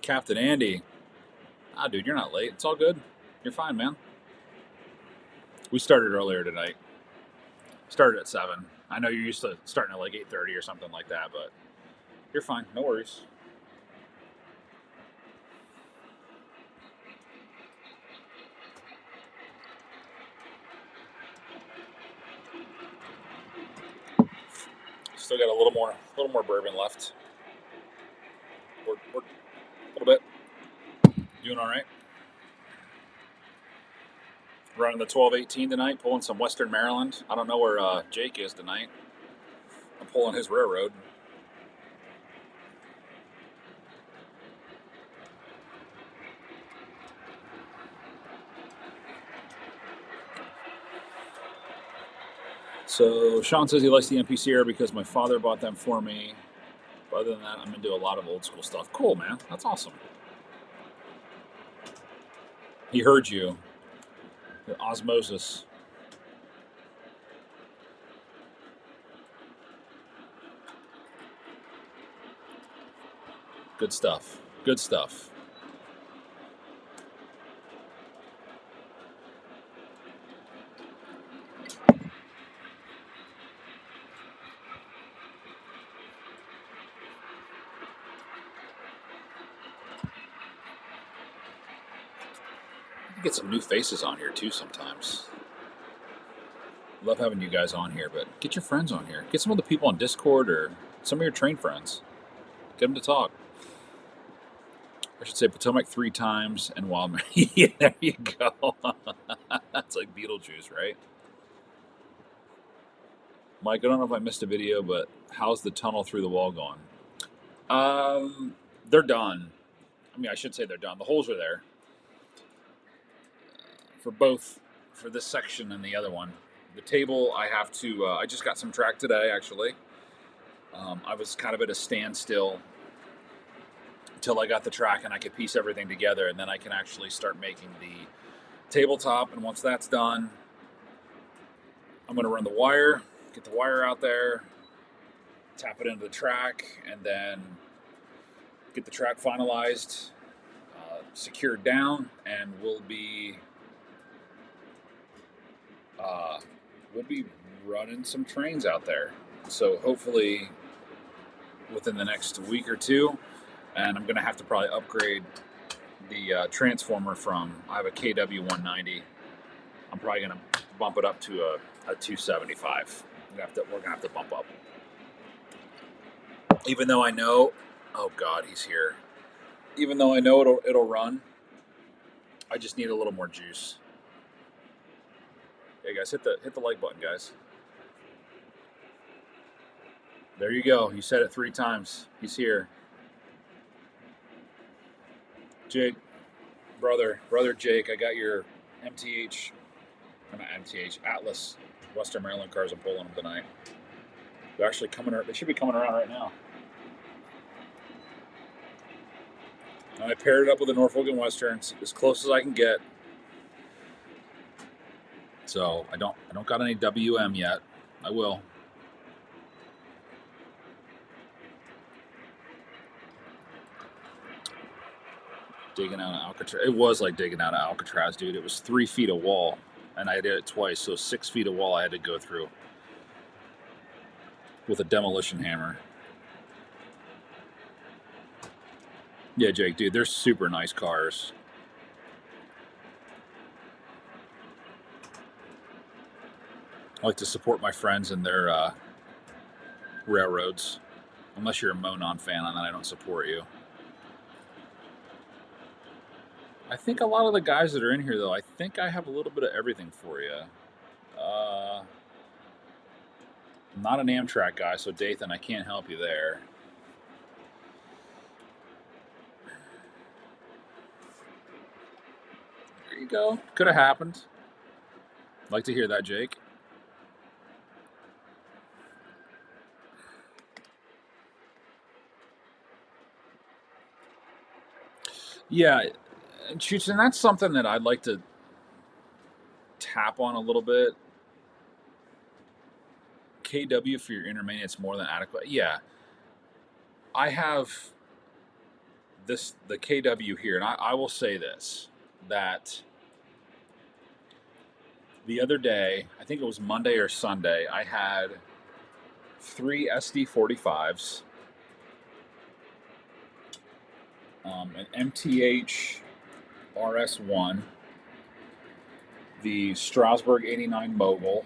Captain Andy. Ah, dude, you're not late. It's all good. You're fine, man. We started earlier tonight. Started at 7. I know you're used to starting at like 8:30 or something like that, but you're fine. No worries. Still got a little more bourbon left. We're a little bit. Doing all right. Running the 1218 tonight, pulling some Western Maryland. I don't know where Jake is tonight. I'm pulling his railroad. So Sean says he likes the MPCR because my father bought them for me. But other than that, I'm into a lot of old school stuff. Cool, man. That's awesome. He heard you. The osmosis. Good stuff. Good stuff. Get some new faces on here too sometimes. Love having you guys on here, but get your friends on here. Get some of the people on Discord or some of your train friends. Get them to talk. I should say Potomac 3 times and Wildman. Yeah, there you go. That's like Beetlejuice, right? Mike, I don't know if I missed a video, but how's the tunnel through the wall going? They're done. I mean, I should say they're done. The holes are there. For both, for this section and the other one. The table, I have to, I just got some track today, actually. I was kind of at a standstill until I got the track and I could piece everything together, and then I can actually start making the tabletop. And once that's done, I'm going to run the wire, get the wire out there, tap it into the track, and then get the track finalized, secured down, and we'll be running some trains out there. So hopefully within the next week or two, and I'm going to have to probably upgrade the transformer from, I have a KW 190. I'm probably going to bump it up to a 275. We're going to have to bump up. Even though I know, oh God, he's here. Even though I know it'll run, I just need a little more juice. Hey guys, hit the like button, guys. There you go. You said it 3 times. He's here. Jake, brother Jake, I got your MTH, or not MTH, Atlas Western Maryland cars. I'm pulling them tonight. They're actually coming. They should be coming around right now. And I paired it up with the Norfolk and Westerns as close as I can get. So I don't got any WM yet. I will. Digging out of Alcatraz. It was like digging out of Alcatraz, dude. It was 3 feet of wall, and I did it twice, so 6 feet of wall I had to go through with a demolition hammer. Yeah, Jake, dude, they're super nice cars. I like to support my friends and their railroads. Unless you're a Monon fan, and then I don't support you. I think a lot of the guys that are in here, though, I think I have a little bit of everything for you. I'm not an Amtrak guy, so Dathan, I can't help you there. There you go. Could have happened. Like to hear that, Jake. Yeah, Chooch, and that's something that I'd like to tap on a little bit. KW for your intermediate's more than adequate. Yeah, I have the KW here, and I will say this, that the other day, I think it was Monday or Sunday, I had 3 SD45s, an MTH RS1, the Strasbourg 89 Mogul,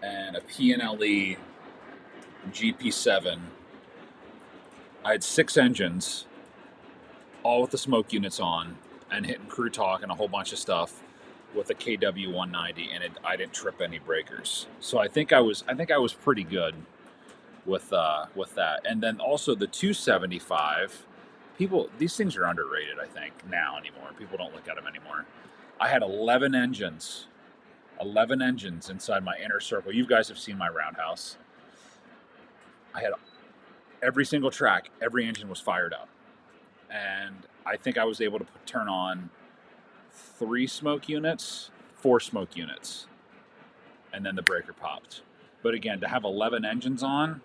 and a PNLE GP7. I had 6 engines, all with the smoke units on, and hitting crew talk and a whole bunch of stuff with a KW 190, and I didn't trip any breakers. So I think I was pretty good with that. And then also the 275. These things are underrated, I think, now anymore. People don't look at them anymore. I had 11 engines inside my inner circle. You guys have seen my roundhouse. I had every single track, every engine was fired up. And I think I was able to turn on 4 smoke units, and then the breaker popped. But again, to have 11 engines on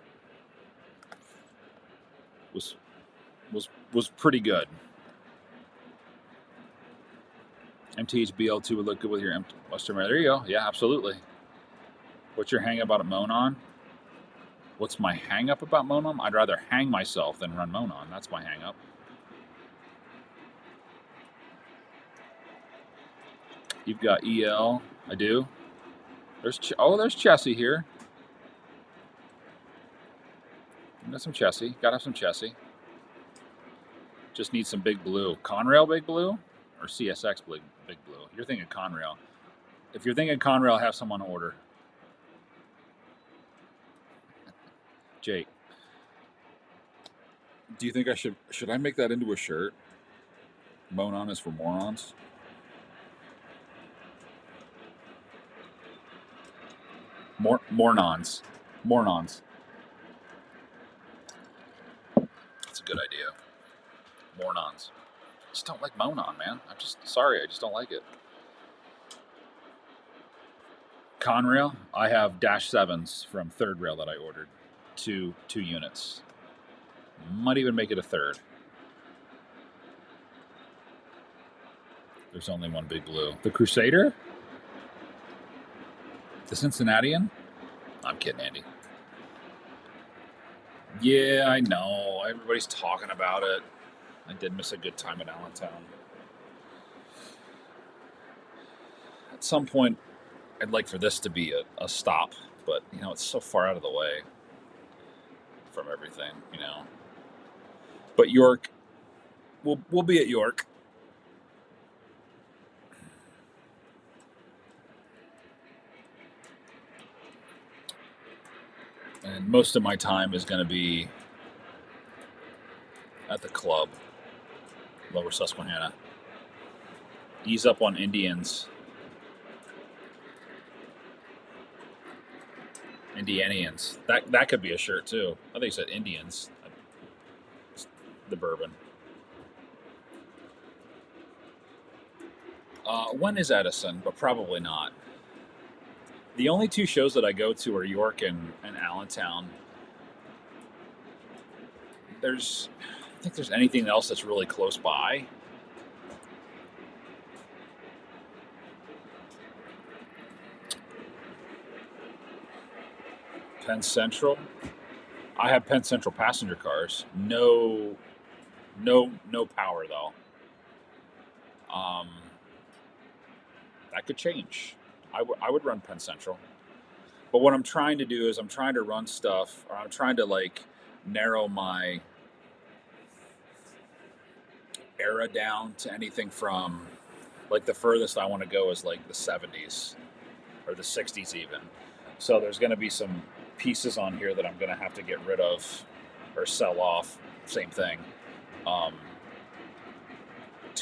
was pretty good. MTH BL2 would look good with your Western Maryland. There you go. Yeah, absolutely. What's your hang up about Monon? What's my hang up about Monon? I'd rather hang myself than run Monon. That's my hang up. You've got EL. I do. There's Chessie here. Got some Chessie. Gotta have some Chessie. Just need some big blue. Conrail big blue or CSX big blue? You're thinking Conrail. If you're thinking Conrail, have some on order. Jake, do you think I should I make that into a shirt? Monon is for morons. Mornons. a good idea. Mornons. Just don't like Monon, man. I'm just sorry. I just don't like it. Conrail. I have Dash 7s from Third Rail that I ordered. Two units. Might even make it a third. There's only one big blue. The Crusader? The Cincinnatian? I'm kidding, Andy. Yeah, I know. Everybody's talking about it. I did miss a good time in Allentown. At some point, I'd like for this to be a stop, but, you know, it's so far out of the way from everything, you know. But York, we'll be at York. And most of my time is going to be at the club, Lower Susquehanna. Ease up on Indians. Indianians. That could be a shirt too. I think it said Indians. The bourbon. When is Edison? But probably not. The only two shows that I go to are York and Allentown. I think there's anything else that's really close by. Penn Central. I have Penn Central passenger cars. No power though. That could change. I would run Penn Central. But what I'm trying to do is I'm trying to run stuff, or I'm trying to like narrow my era down to anything from, like, the furthest I want to go is like the 70s or the 60s even. So there's going to be some pieces on here that I'm going to have to get rid of or sell off. Same thing. To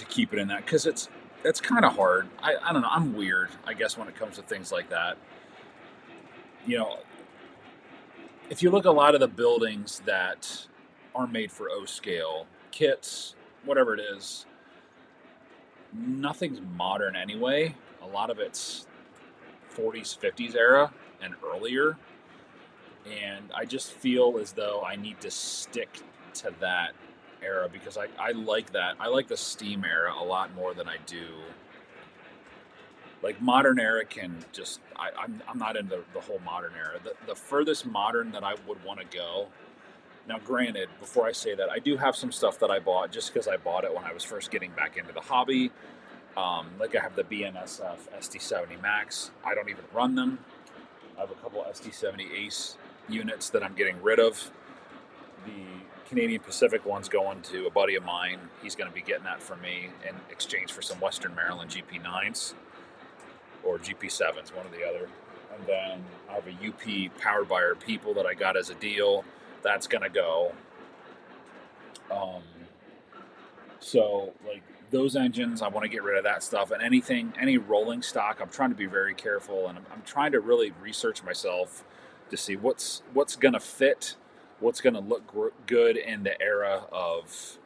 keep it in that, because it's kind of hard. I don't know. I'm weird, I guess, when it comes to things like that. You know, if you look at a lot of the buildings that are made for O scale kits, whatever it is, nothing's modern anyway. A lot of it's 40s, 50s era and earlier. And I just feel as though I need to stick to that era because I like that. I like the steam era a lot more than I do. Like, modern era can just, I'm not into the whole modern era. The furthest modern that I would want to go. Now, granted, before I say that, I do have some stuff that I bought just because I bought it when I was first getting back into the hobby. Like, I have the BNSF SD70 Max. I don't even run them. I have a couple SD70 Ace units that I'm getting rid of. The Canadian Pacific one's going to a buddy of mine. He's going to be getting that for me in exchange for some Western Maryland GP9s or GP7s, one or the other. And then I have a UP powered by our people that I got as a deal. That's going to go. So, like, those engines, I want to get rid of that stuff. And any rolling stock, I'm trying to be very careful. And I'm trying to really research myself to see what's going to fit, what's going to look good in the era of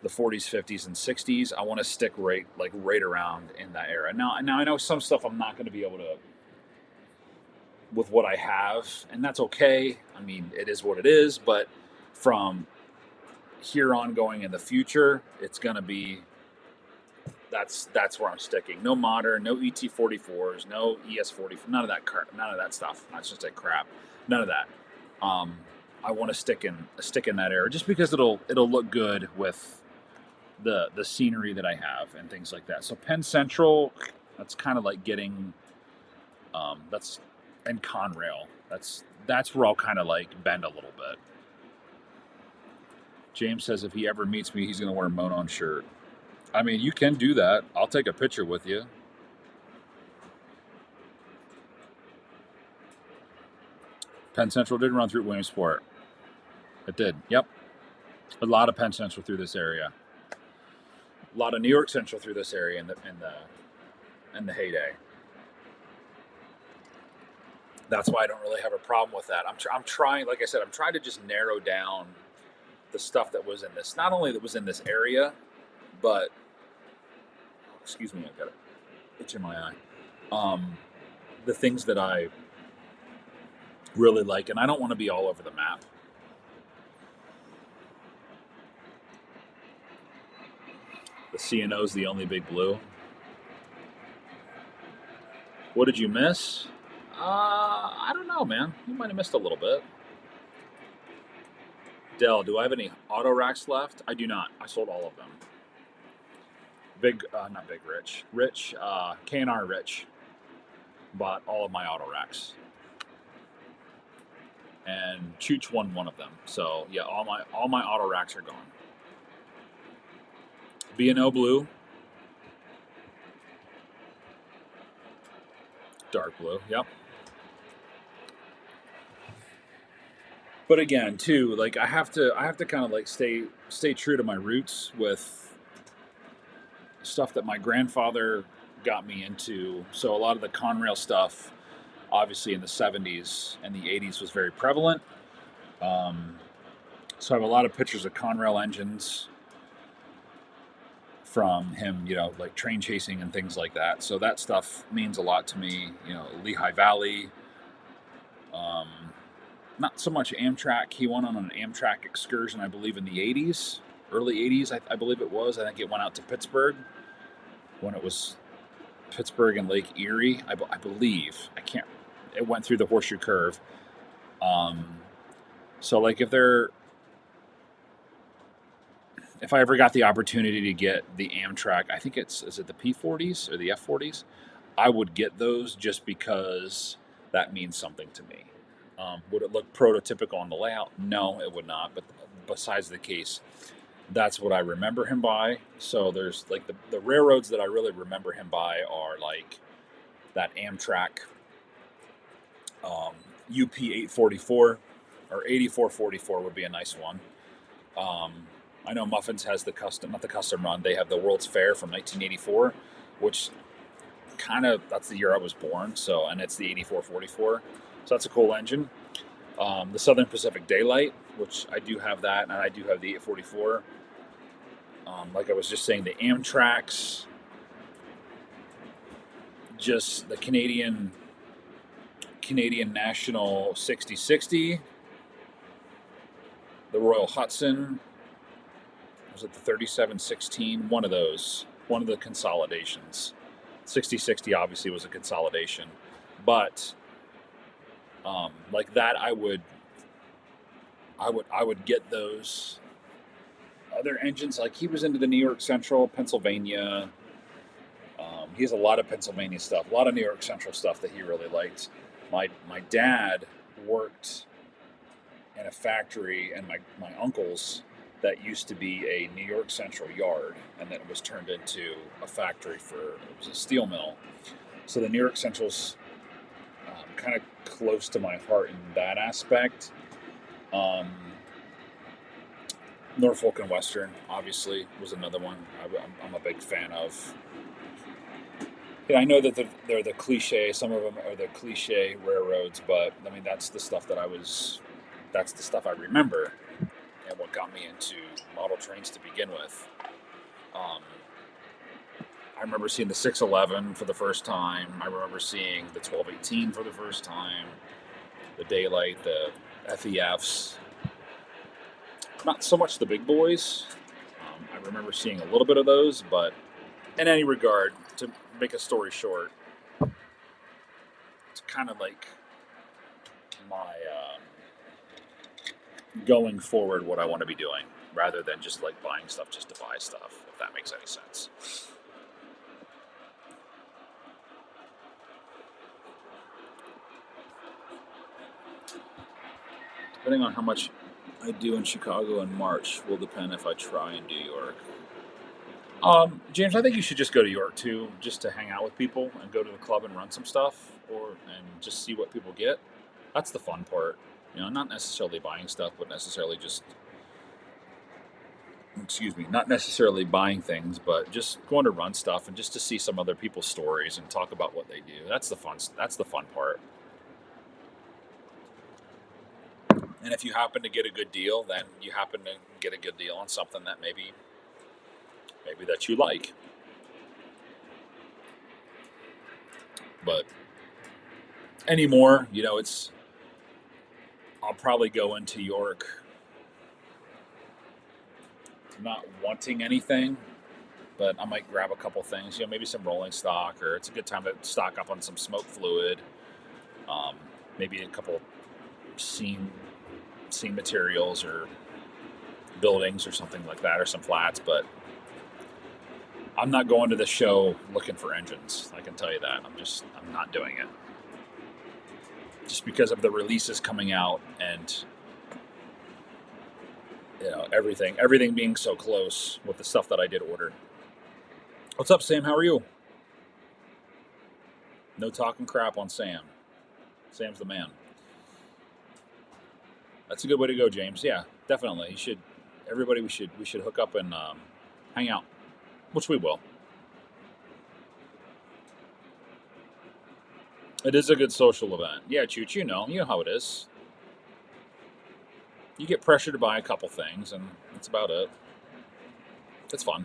the 40s, 50s, and 60s. I want to stick right around in that era. Now I know some stuff I'm not going to be able to with what I have, and that's okay. I mean, it is what it is. But from here on going in the future, it's going to be that's where I'm sticking. No modern, no ET44s, no ES40, none of that stuff. That's just like crap. None of that. I want to stick in that era just because it'll look good with the scenery that I have and things like that. So Penn Central, that's kind of like getting that's and Conrail. That's where I'll kind of like bend a little bit. James says if he ever meets me, he's going to wear a Monon shirt. I mean, you can do that. I'll take a picture with you. Penn Central did run through Williamsport. It did. Yep. A lot of Penn Central through this area. A lot of New York Central through this area in the heyday. That's why I don't really have a problem with that. I'm trying, like I said, I'm trying to just narrow down the stuff that was in this, not only that was in this area, but excuse me, I got an itch in my eye. The things that I really like, and I don't want to be all over the map. The C&O is the only big blue. What did you miss? I don't know, man. You might have missed a little bit. Dell, do I have any auto racks left? I do not. I sold all of them. Not Big Rich. K&R Rich bought all of my auto racks. And Chooch won one of them. So yeah, all my auto racks are gone. B&O blue. Dark blue, yep. But again, too, like I have to kind of like stay true to my roots with stuff that my grandfather got me into. So a lot of the Conrail stuff, obviously in the 70s and the 80s, was very prevalent. So I have a lot of pictures of Conrail engines from him, like train chasing and things like that. So that stuff means a lot to me. Lehigh Valley. Not so much Amtrak. He went on an Amtrak excursion, I believe, in the 80s, early 80s, I believe it was. I think it went out to Pittsburgh when it was Pittsburgh and Lake Erie, I believe. It went through the Horseshoe Curve. So like if I ever got the opportunity to get the Amtrak, I think is it the P40s or the F40s? I would get those just because that means something to me. Would it look prototypical on the layout? No, it would not. But besides the case, that's what I remember him by. So there's like the railroads that I really remember him by are like that Amtrak UP 844 or 8444 would be a nice one. I know Muffins has not the custom run. They have the World's Fair from 1984, which that's the year I was born. So, and it's the 8444. So that's a cool engine. The Southern Pacific Daylight, which I do have that, and I do have the 844. Like I was just saying, the Amtraks, just the Canadian National 6060, the Royal Hudson, was it the 3716? One of those, one of the consolidations. 6060 obviously was a consolidation, but like that, I would get those other engines. Like he was into the New York Central, Pennsylvania. He has a lot of Pennsylvania stuff, a lot of New York Central stuff that he really liked. My dad worked in a factory, and my uncle's that used to be a New York Central yard, and then it was turned into a factory it was a steel mill. So the New York Central's kind of close to my heart in that aspect. Norfolk and Western, obviously, was another one I'm a big fan of. I know that they're the cliche, some of them are the cliche railroads, but I mean, that's the stuff I remember, and what got me into model trains to begin with. I remember seeing the 611 for the first time. I remember seeing the 1218 for the first time, the Daylight, the FEFs. Not so much the big boys. I remember seeing a little bit of those, but in any regard, to make a story short, it's kind of like my going forward, what I want to be doing, rather than just like buying stuff just to buy stuff, if that makes any sense. Depending on how much I do in Chicago in March will depend if I try in New York. James, I think you should just go to York too, just to hang out with people and go to the club and run some stuff, and just see what people get. That's the fun part, not necessarily buying stuff, but necessarily not necessarily buying things, but just going to run stuff and just to see some other people's stories and talk about what they do. That's the fun part. And if you happen to get a good deal, then you happen to get a good deal on something that maybe that you like. But anymore, I'll probably go into York not wanting anything, but I might grab a couple things, maybe some rolling stock, or it's a good time to stock up on some smoke fluid, maybe a couple seam materials or buildings or something like that, or some flats. But I'm not going to the show looking for engines. I can tell you that. I'm not doing it. Just because of the releases coming out and everything being so close with the stuff that I did order. What's up, Sam? How are you? No talking crap on Sam. Sam's the man. That's a good way to go, James. Yeah, definitely. We should hook up and hang out, which we will. It is a good social event. Yeah, Chooch, you know how it is. You get pressure to buy a couple things, and that's about it. It's fun.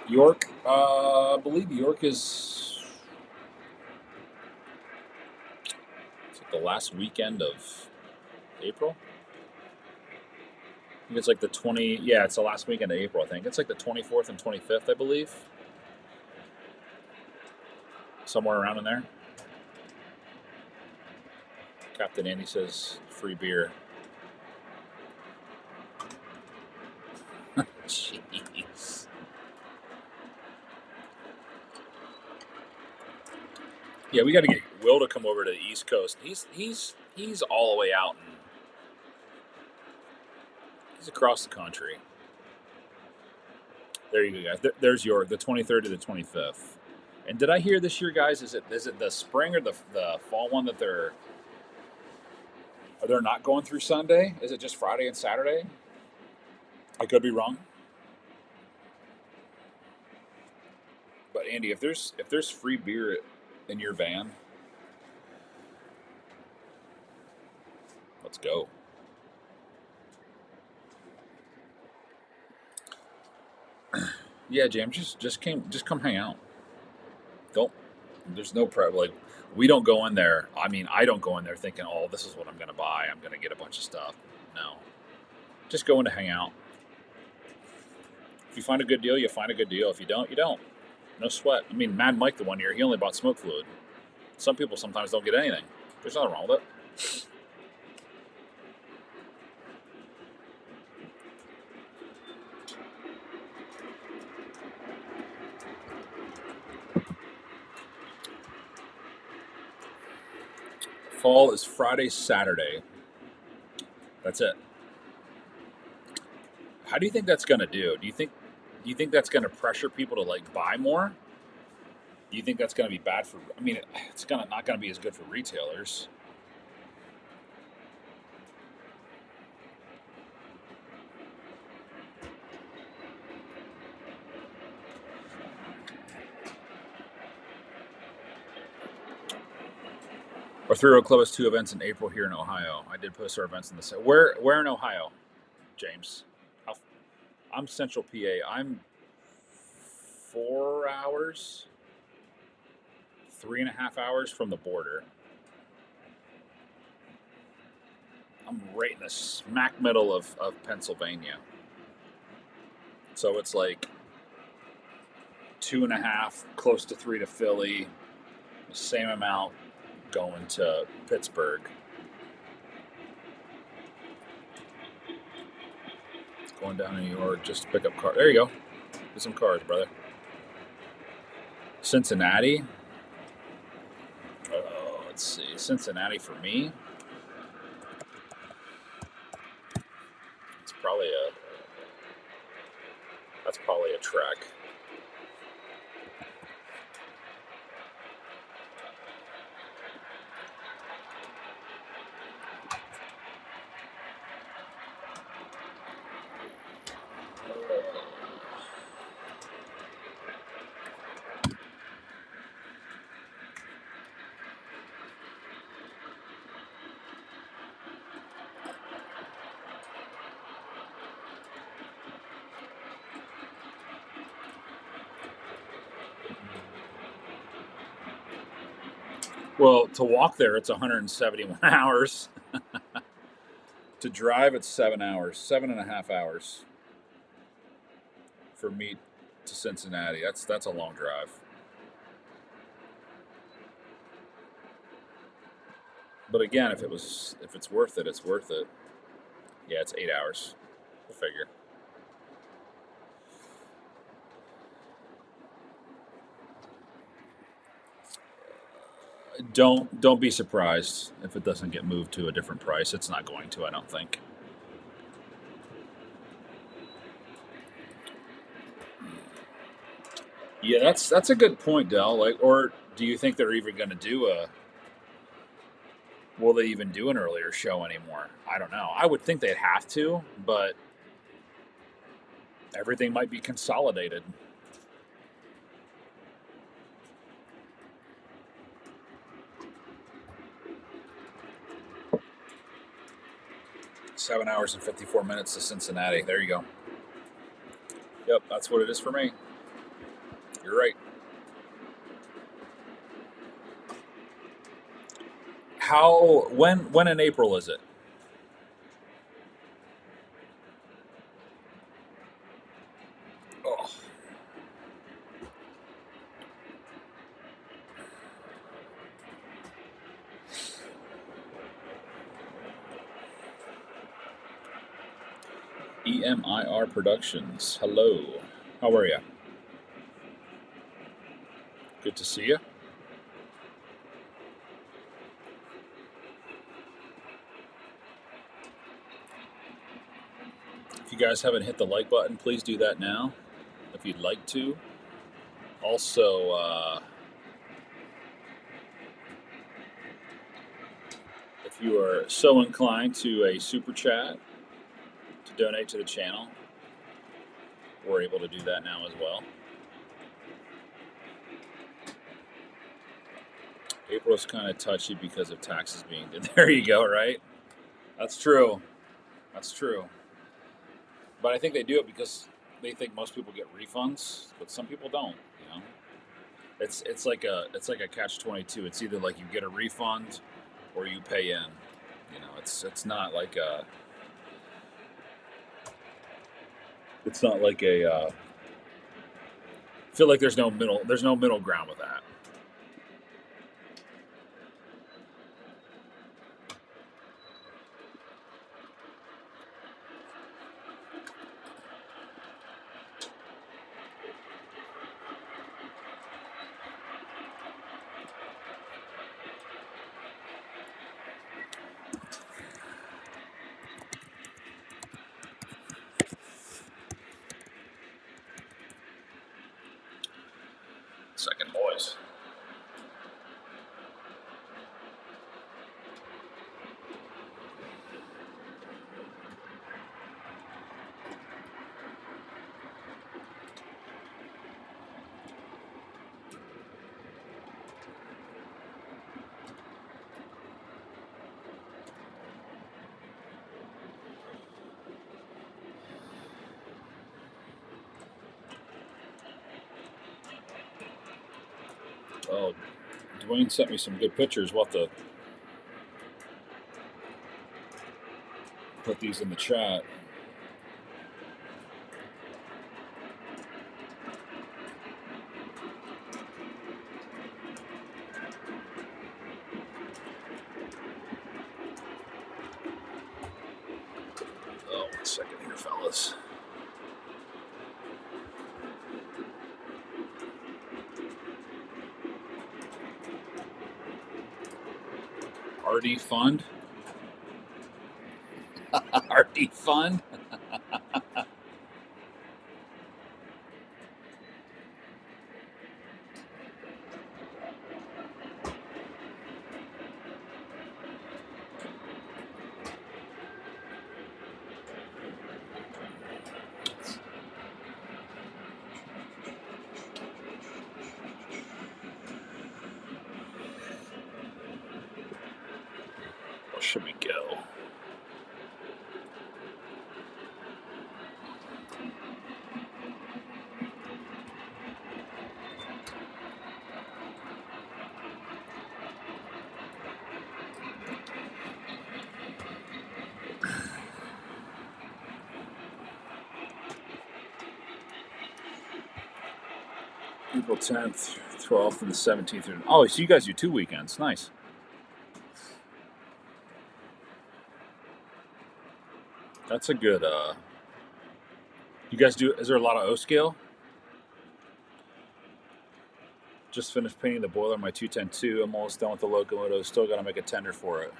York, I believe York is like the last weekend of April. I think it's like the 20. Yeah, it's the last weekend of April. I think it's like the 24th and 25th, I believe, somewhere around in there. Captain Andy says free beer. Jeez. Yeah, we got to get Will to come over to the East Coast. He's all the way out, and he's across the country. There you go, guys. There's your the 23rd to the 25th. And did I hear this year, guys? Is it the spring or the fall one that they're not going through Sunday? Is it just Friday and Saturday? I could be wrong. But Andy, if there's free beer in your van, let's go. Yeah, James, just come hang out. Don't. There's no prep. Like, we don't go in there. I mean, I don't go in there thinking, oh, this is what I'm gonna buy. I'm gonna get a bunch of stuff. No, just go in to hang out. If you find a good deal, you find a good deal. If you don't, you don't. No sweat. I mean, Mad Mike the one year, he only bought smoke fluid. Some people sometimes don't get anything. There's nothing wrong with it. Fall is Friday, Saturday. That's it. How do you think that's going to do? Do you think that's going to pressure people to like buy more? Do you think that's going to be bad for? I mean, it's not going to be as good for retailers. Our 3-Row Club has 2 events in April here in Ohio. I did post our events in the site. Where in Ohio, James? I'm Central PA. I'm 4 hours, 3.5 hours from the border. I'm right in the smack middle of Pennsylvania. So it's like 2.5, close to 3 to Philly, the same amount going to Pittsburgh. Going down to New York just to pick up cars. There you go. Get some cars, brother. Cincinnati. Let's see. Cincinnati for me. That's probably a Trek. Well, to walk there, it's 171 hours. To drive, it's 7 hours, 7.5 hours for me to Cincinnati. That's a long drive. But again, if it's worth it, it's worth it. Yeah, it's 8 hours. We'll figure. Don't be surprised if it doesn't get moved to a different price. It's not going to, I don't think. Yeah, that's a good point, Dell. Like, or do you think they're even going to do a? Will they even do an earlier show anymore? I don't know. I would think they'd have to, but everything might be consolidated. Seven hours and 54 minutes to Cincinnati. There you go. Yep, that's what it is for me. You're right. When in April is it? Oh, EMIR Productions. Hello. How are you? Good to see you. If you guys haven't hit the like button, please do that now if you'd like to. Also, if you are so inclined to a super chat to donate to the channel, we're able to do that now as well. April's kind of touchy because of taxes being due. There you go, right? That's true. That's true. But I think they do it because they think most people get refunds, but some people don't. You know, it's like a catch-22. It's either like you get a refund or you pay in. You know, it's not like a I feel like there's no middle ground with that. Second, boys. Oh, Dwayne sent me some good pictures. We'll have to put these in the chat. Oh, 1 second here, fellas. RD Fund? RD Fund? Should we go? April 10th, 12th, and the 17th. Oh, so you guys do 2 weekends. Nice. That's a good, you guys do, is there a lot of O scale? Just finished painting the boiler on my 210-2. I'm almost done with the locomotive. Still got to make a tender for it.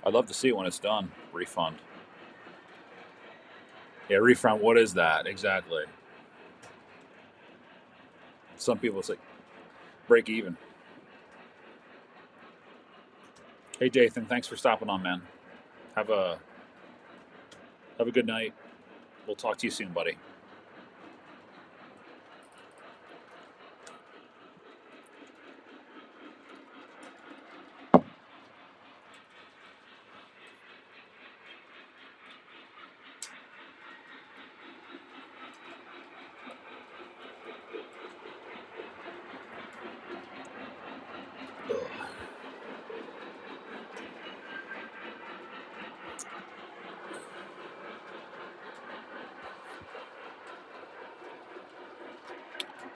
I'd love to see it when it's done. Refund. Yeah, refund. What is that? Exactly. Some people say break even. Hey, Dathan, thanks for stopping on, man. Have a good night. We'll talk to you soon, buddy.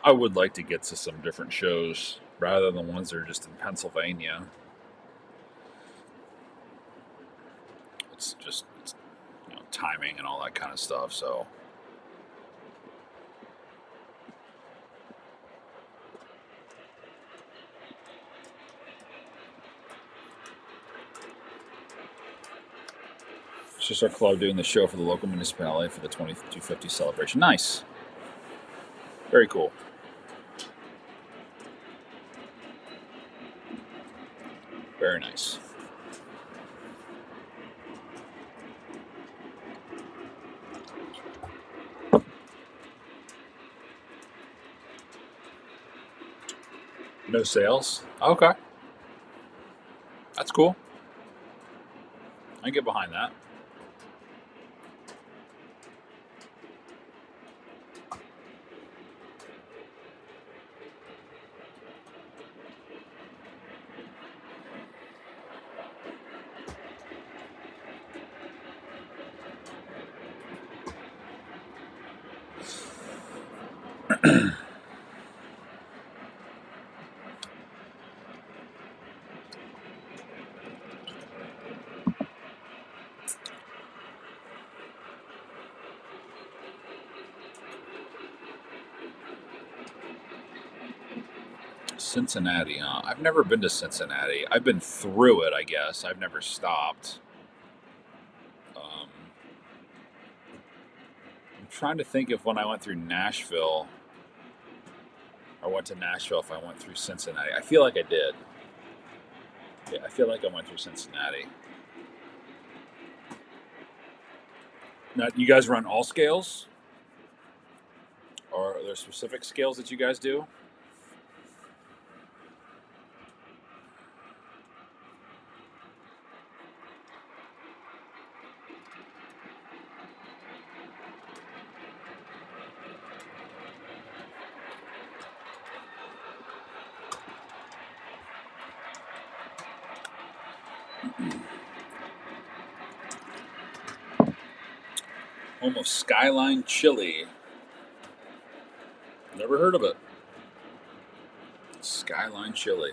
I would like to get to some different shows rather than the ones that are just in Pennsylvania. It's just timing and all that kind of stuff. So it's just our club doing the show for the local municipality for the 2250 celebration. Nice. Very cool. Very nice. No sales? Okay. That's cool. I can get behind that. Cincinnati, huh? I've never been to Cincinnati. I've been through it, I guess. I've never stopped. I'm trying to think if when I went through Nashville, or went to Nashville, if I went through Cincinnati. I feel like I did. Yeah, I feel like I went through Cincinnati. Now, you guys run all scales? Or are there specific scales that you guys do? Home of Skyline Chili. Never heard of it. Skyline Chili.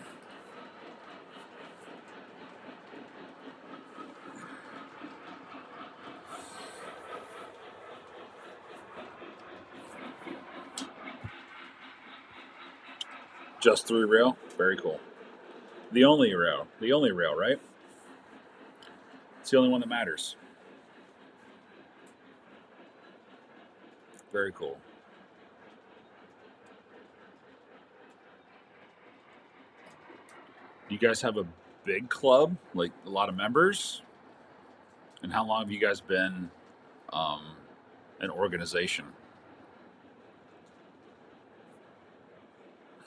Just 3 rail? Very cool. The only rail. The only rail, right? It's the only one that matters. Very cool. Do you guys have a big club? Like a lot of members? And how long have you guys been an organization?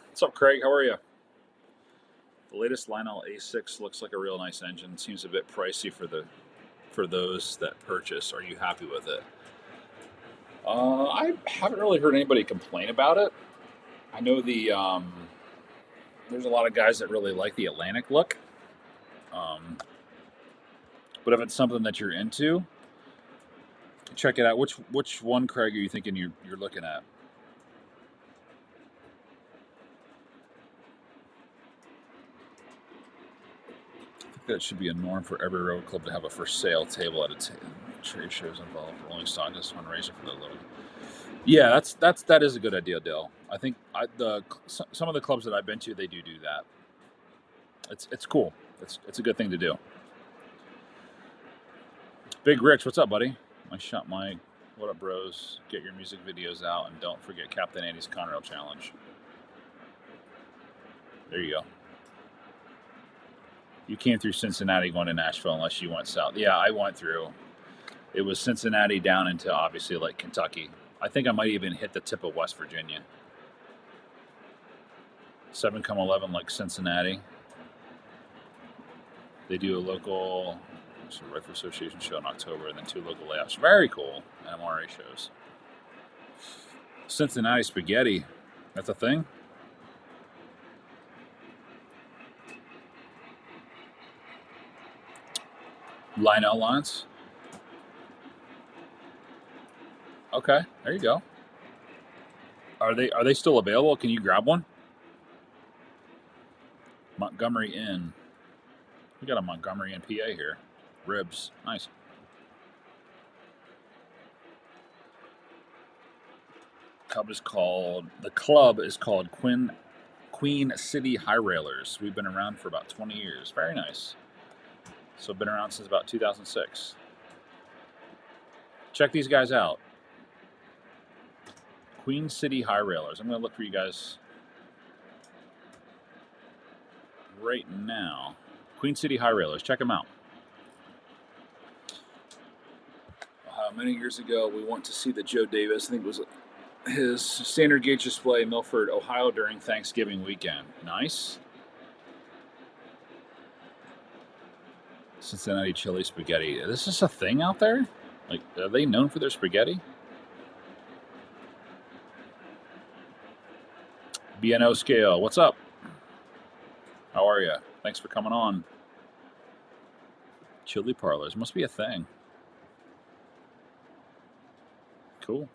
What's up, Craig? How are you? The latest Lionel A6 looks like a real nice engine. Seems a bit pricey for those that purchase. Are you happy with it? I haven't really heard anybody complain about it. I know there's a lot of guys that really like the Atlantic look. But if it's something that you're into, check it out. Which one, Craig, are you thinking you're looking at? I think that should be a norm for every road club to have a for sale table at its trade shows involved. Rolling Stock is fundraiser for the little. Yeah, that is a good idea, Dale. I think some of the clubs that I've been to, they do that. It's cool. It's a good thing to do. Big Rich, what's up, buddy? I shot my what up, bros? Get your music videos out, and don't forget Captain Andy's Conrail Challenge. There you go. You came through Cincinnati going to Nashville unless you went south. Yeah, I went through. It was Cincinnati down into obviously like Kentucky. I think I might even hit the tip of West Virginia. 7,11 like Cincinnati. They do a local Rifle Association show in October, and then 2 local layoffs. Very cool. MRA shows. Cincinnati spaghetti. That's a thing? Lionel lines. Okay, there you go. Are they still available? Can you grab one? Montgomery Inn. We got a Montgomery Inn, PA here. Ribs, nice. The club is called Queen City High Railers. We've been around for about 20 years. Very nice. So been around since about 2006. Check these guys out. Queen City High Railers. I'm going to look for you guys right now. Queen City High Railers. Check them out. Many years ago, we went to see the Joe Davis, I think it was his standard gauge display in Milford, Ohio during Thanksgiving weekend. Nice. Cincinnati chili spaghetti. Is this a thing out there? Like, are they known for their spaghetti? BNO Scale, what's up? How are you? Thanks for coming on. Chili parlors must be a thing. Cool.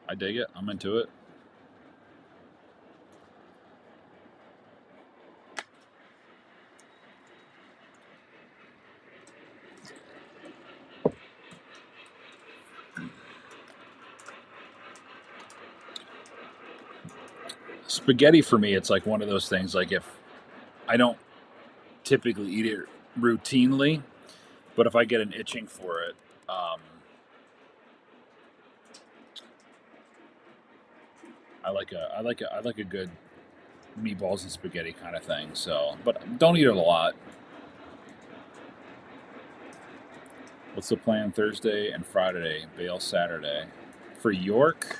I dig it. I'm into it. Spaghetti for me, it's like one of those things, like if I don't typically eat it routinely, but if I get an itching for it, I like a good meatballs and spaghetti kind of thing. So, but don't eat it a lot. What's the plan Thursday and Friday? Bail Saturday for York.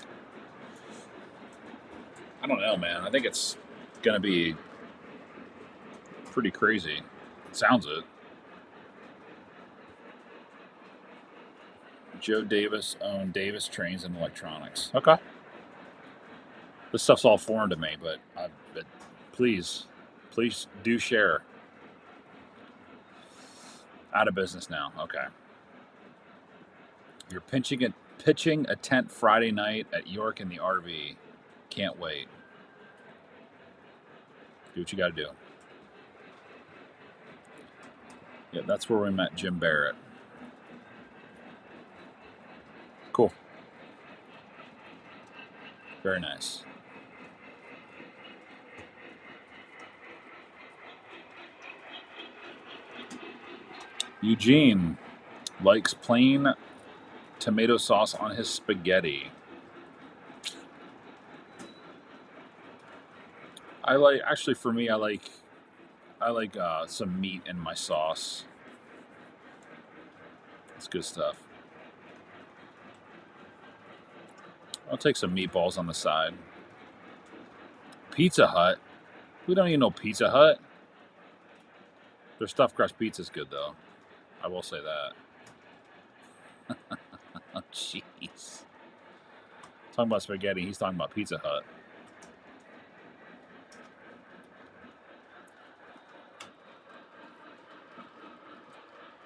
I don't know, man. I think it's gonna be pretty crazy. Sounds it. Joe Davis owned Davis Trains and Electronics. Okay. This stuff's all foreign to me, but please do share. Out of business now. Okay. You're pitching a tent Friday night at York in the RV. Can't wait. Do what you got to do. Yeah, that's where we met Jim Barrett. Cool. Very nice. Eugene likes plain tomato sauce on his spaghetti. I like some meat in my sauce. It's good stuff. I'll take some meatballs on the side. Pizza Hut. We don't even know Pizza Hut. Their stuffed crust pizza's good though. I will say that. Oh, jeez. Talking about spaghetti, he's talking about Pizza Hut.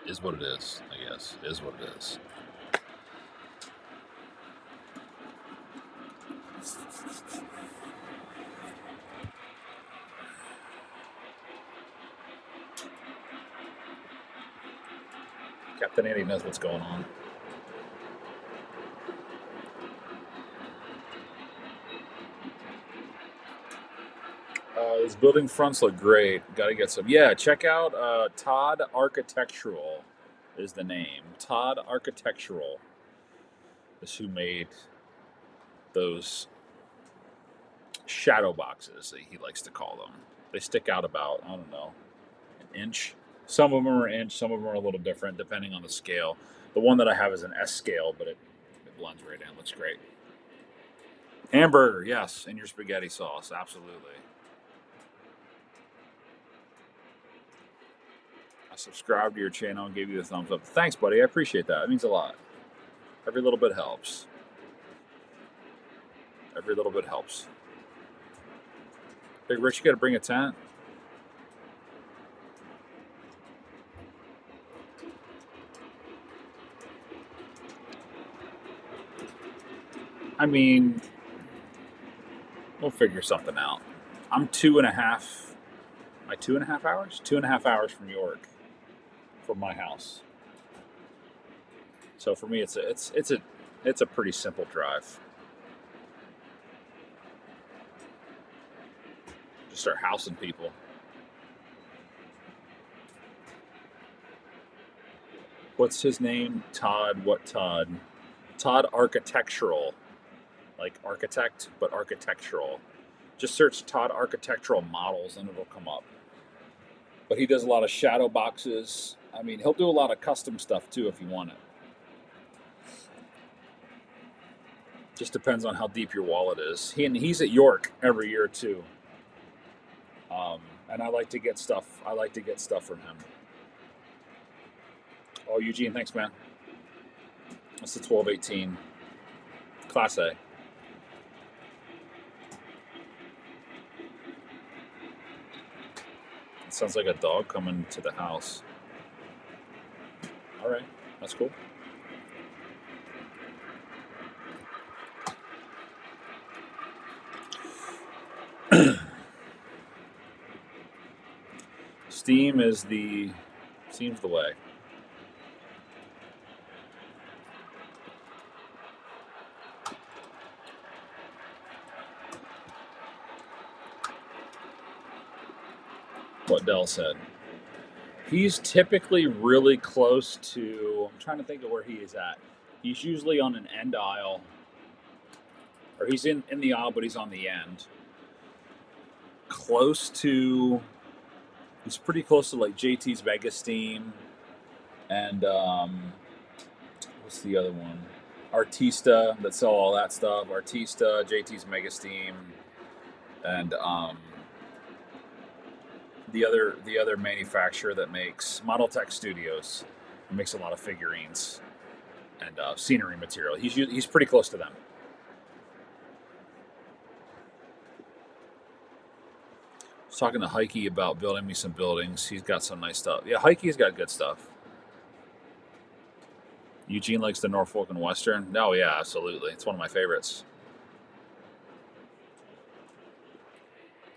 Is what it is, I guess. Is what it is. Captain Andy knows what's going on. His building fronts look great. Got to get some. Yeah, check out Todd Architectural is the name. Todd Architectural is who made those shadow boxes that he likes to call them. They stick out about, I don't know, an inch. Some of them are an inch, some of them are a little different depending on the scale. The one that I have is an S scale, but it blends right in. Looks great. Hamburger, yes, in your spaghetti sauce, absolutely. I subscribed to your channel and gave you the thumbs up. Thanks, buddy. I appreciate that. It means a lot. Every little bit helps. Every little bit helps. Hey, Rich, you got to bring a tent. I mean, we'll figure something out. I'm 2.5. My 2.5 hours? 2.5 hours from York, from my house. So for me, it's a pretty simple drive. Just start housing people. What's his name? Todd. What Todd? Todd Architectural, like architect, but architectural. Just search Todd Architectural Models and it'll come up. But he does a lot of shadow boxes. I mean, he'll do a lot of custom stuff too if you want it. Just depends on how deep your wallet is. He's at York every year too. And I like to get stuff. I like to get stuff from him. Oh, Eugene, thanks, man. That's the 1218 Class A. It sounds like a dog coming to the house. All right, that's cool. Steam's the way. What Dell said. He's typically really close to. I'm trying to think of where he is at. He's usually on an end aisle, or he's in the aisle, but he's on the end. Close to. He's pretty close to like JT's Mega Steam, and what's the other one? Artista that sell all that stuff. Artista, JT's Mega Steam, and the other manufacturer that makes Model Tech Studios, makes a lot of figurines and scenery material. He's pretty close to them. I was talking to Heike about building me some buildings. He's got some nice stuff. Yeah, Heike's got good stuff. Eugene likes the Norfolk and Western. Oh yeah, absolutely. It's one of my favorites.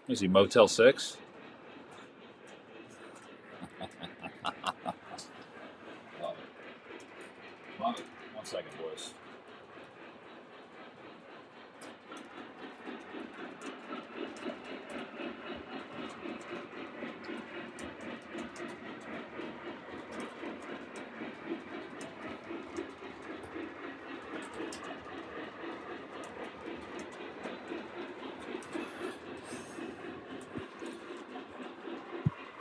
Is he Motel 6? Love it. Love it. 1 second, boys.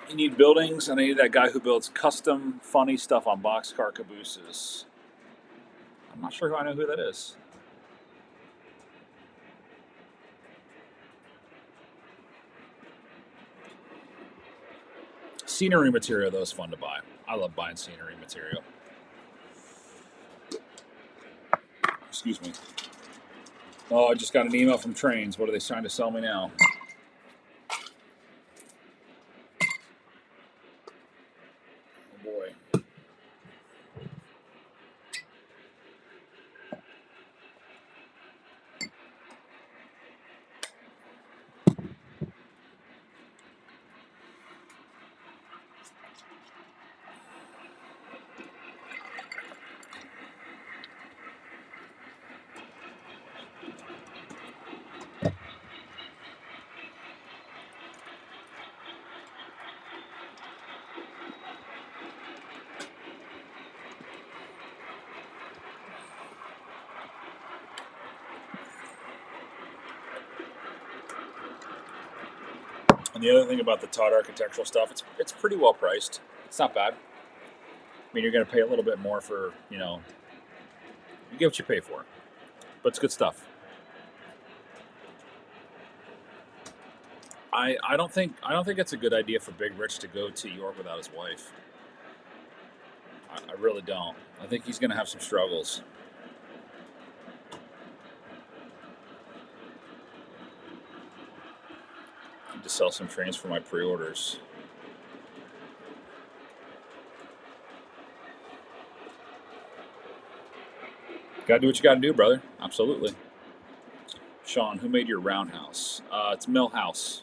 You need buildings, and I need that guy who builds custom, funny stuff on boxcar cabooses. I'm not sure who I know who that is. Scenery material, though, is fun to buy. I love buying scenery material. Excuse me. Oh, I just got an email from Trains. What are they trying to sell me now? Oh, boy. And the other thing about the Todd architectural stuff, it's pretty well priced. It's not bad. I mean, you're going to pay a little bit more for, you get what you pay for. But it's good stuff. I don't think it's a good idea for Big Rich to go to York without his wife. I really don't. I think he's going to have some struggles. I need to sell some trains for my pre-orders. Gotta do what you gotta do, brother. Absolutely. Sean, who made your roundhouse? It's Millhouse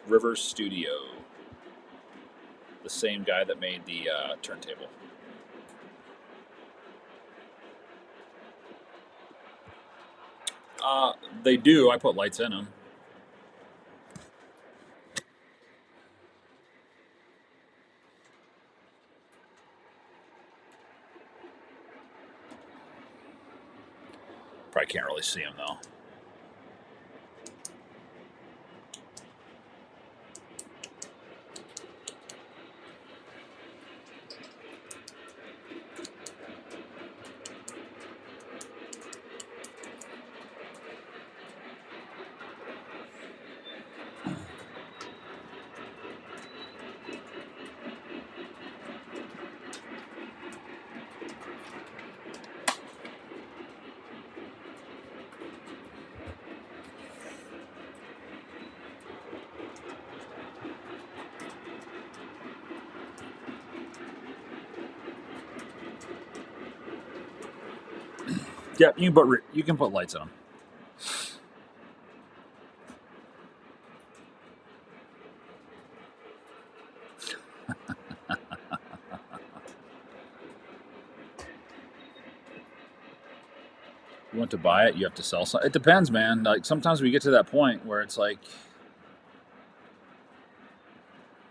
Rivers Studio. The same guy that made the turntable. They do. I put lights in them. Probably can't really see them though. Yeah, you can put lights in them. You want to buy it, you have to sell something. It depends, man. Like sometimes we get to that point where it's like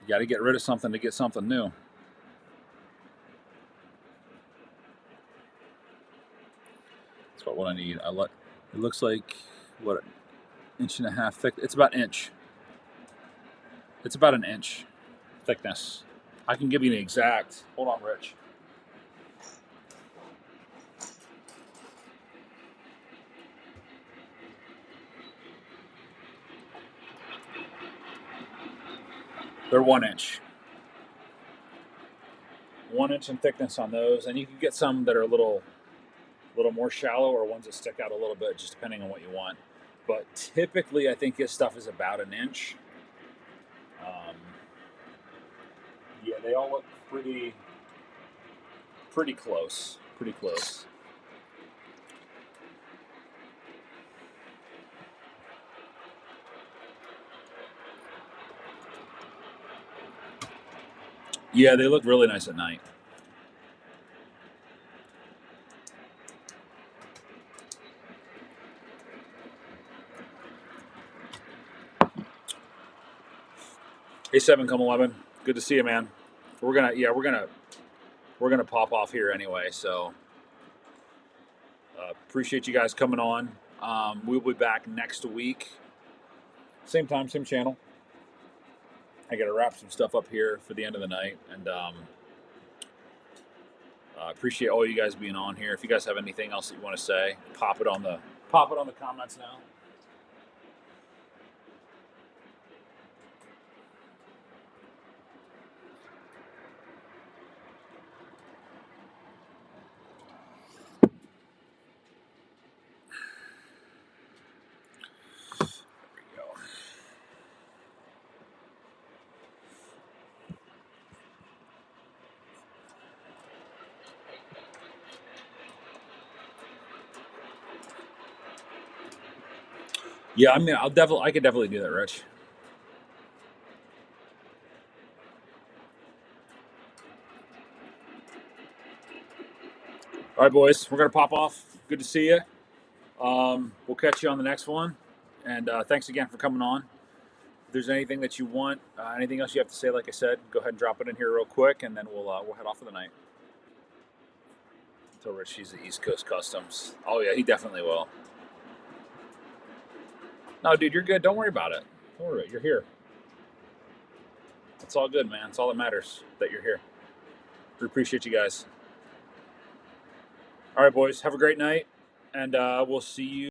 you got to get rid of something to get something new. That's what I need. It looks like what, 1.5 inches thick. It's about an inch. It's about an inch thickness. I can give you the exact. Hold on, Rich. They're 1 inch. 1 inch in thickness on those, and you can get some that are a little more shallow, or ones that stick out a little bit, just depending on what you want. But typically, I think his stuff is about an inch. Yeah, they all look pretty close. Pretty close. Yeah, they look really nice at night. Hey, 7-11. Good to see you, man. We're gonna pop off here anyway. So appreciate you guys coming on. We'll be back next week, same time, same channel. I got to wrap some stuff up here for the end of the night, and appreciate all you guys being on here. If you guys have anything else that you want to say, pop it on the comments now. Yeah, I mean, I could definitely do that, Rich. All right, boys, we're gonna pop off. Good to see you. We'll catch you on the next one, and thanks again for coming on. If there's anything that you want, anything else you have to say, like I said, go ahead and drop it in here real quick, and then we'll head off for the night. Until Rich sees the East Coast Customs. Oh yeah, he definitely will. No, dude, you're good. Don't worry about it. Don't worry about it. You're here. It's all good, man. It's all that matters that you're here. We appreciate you guys. All right, boys. Have a great night, and we'll see you.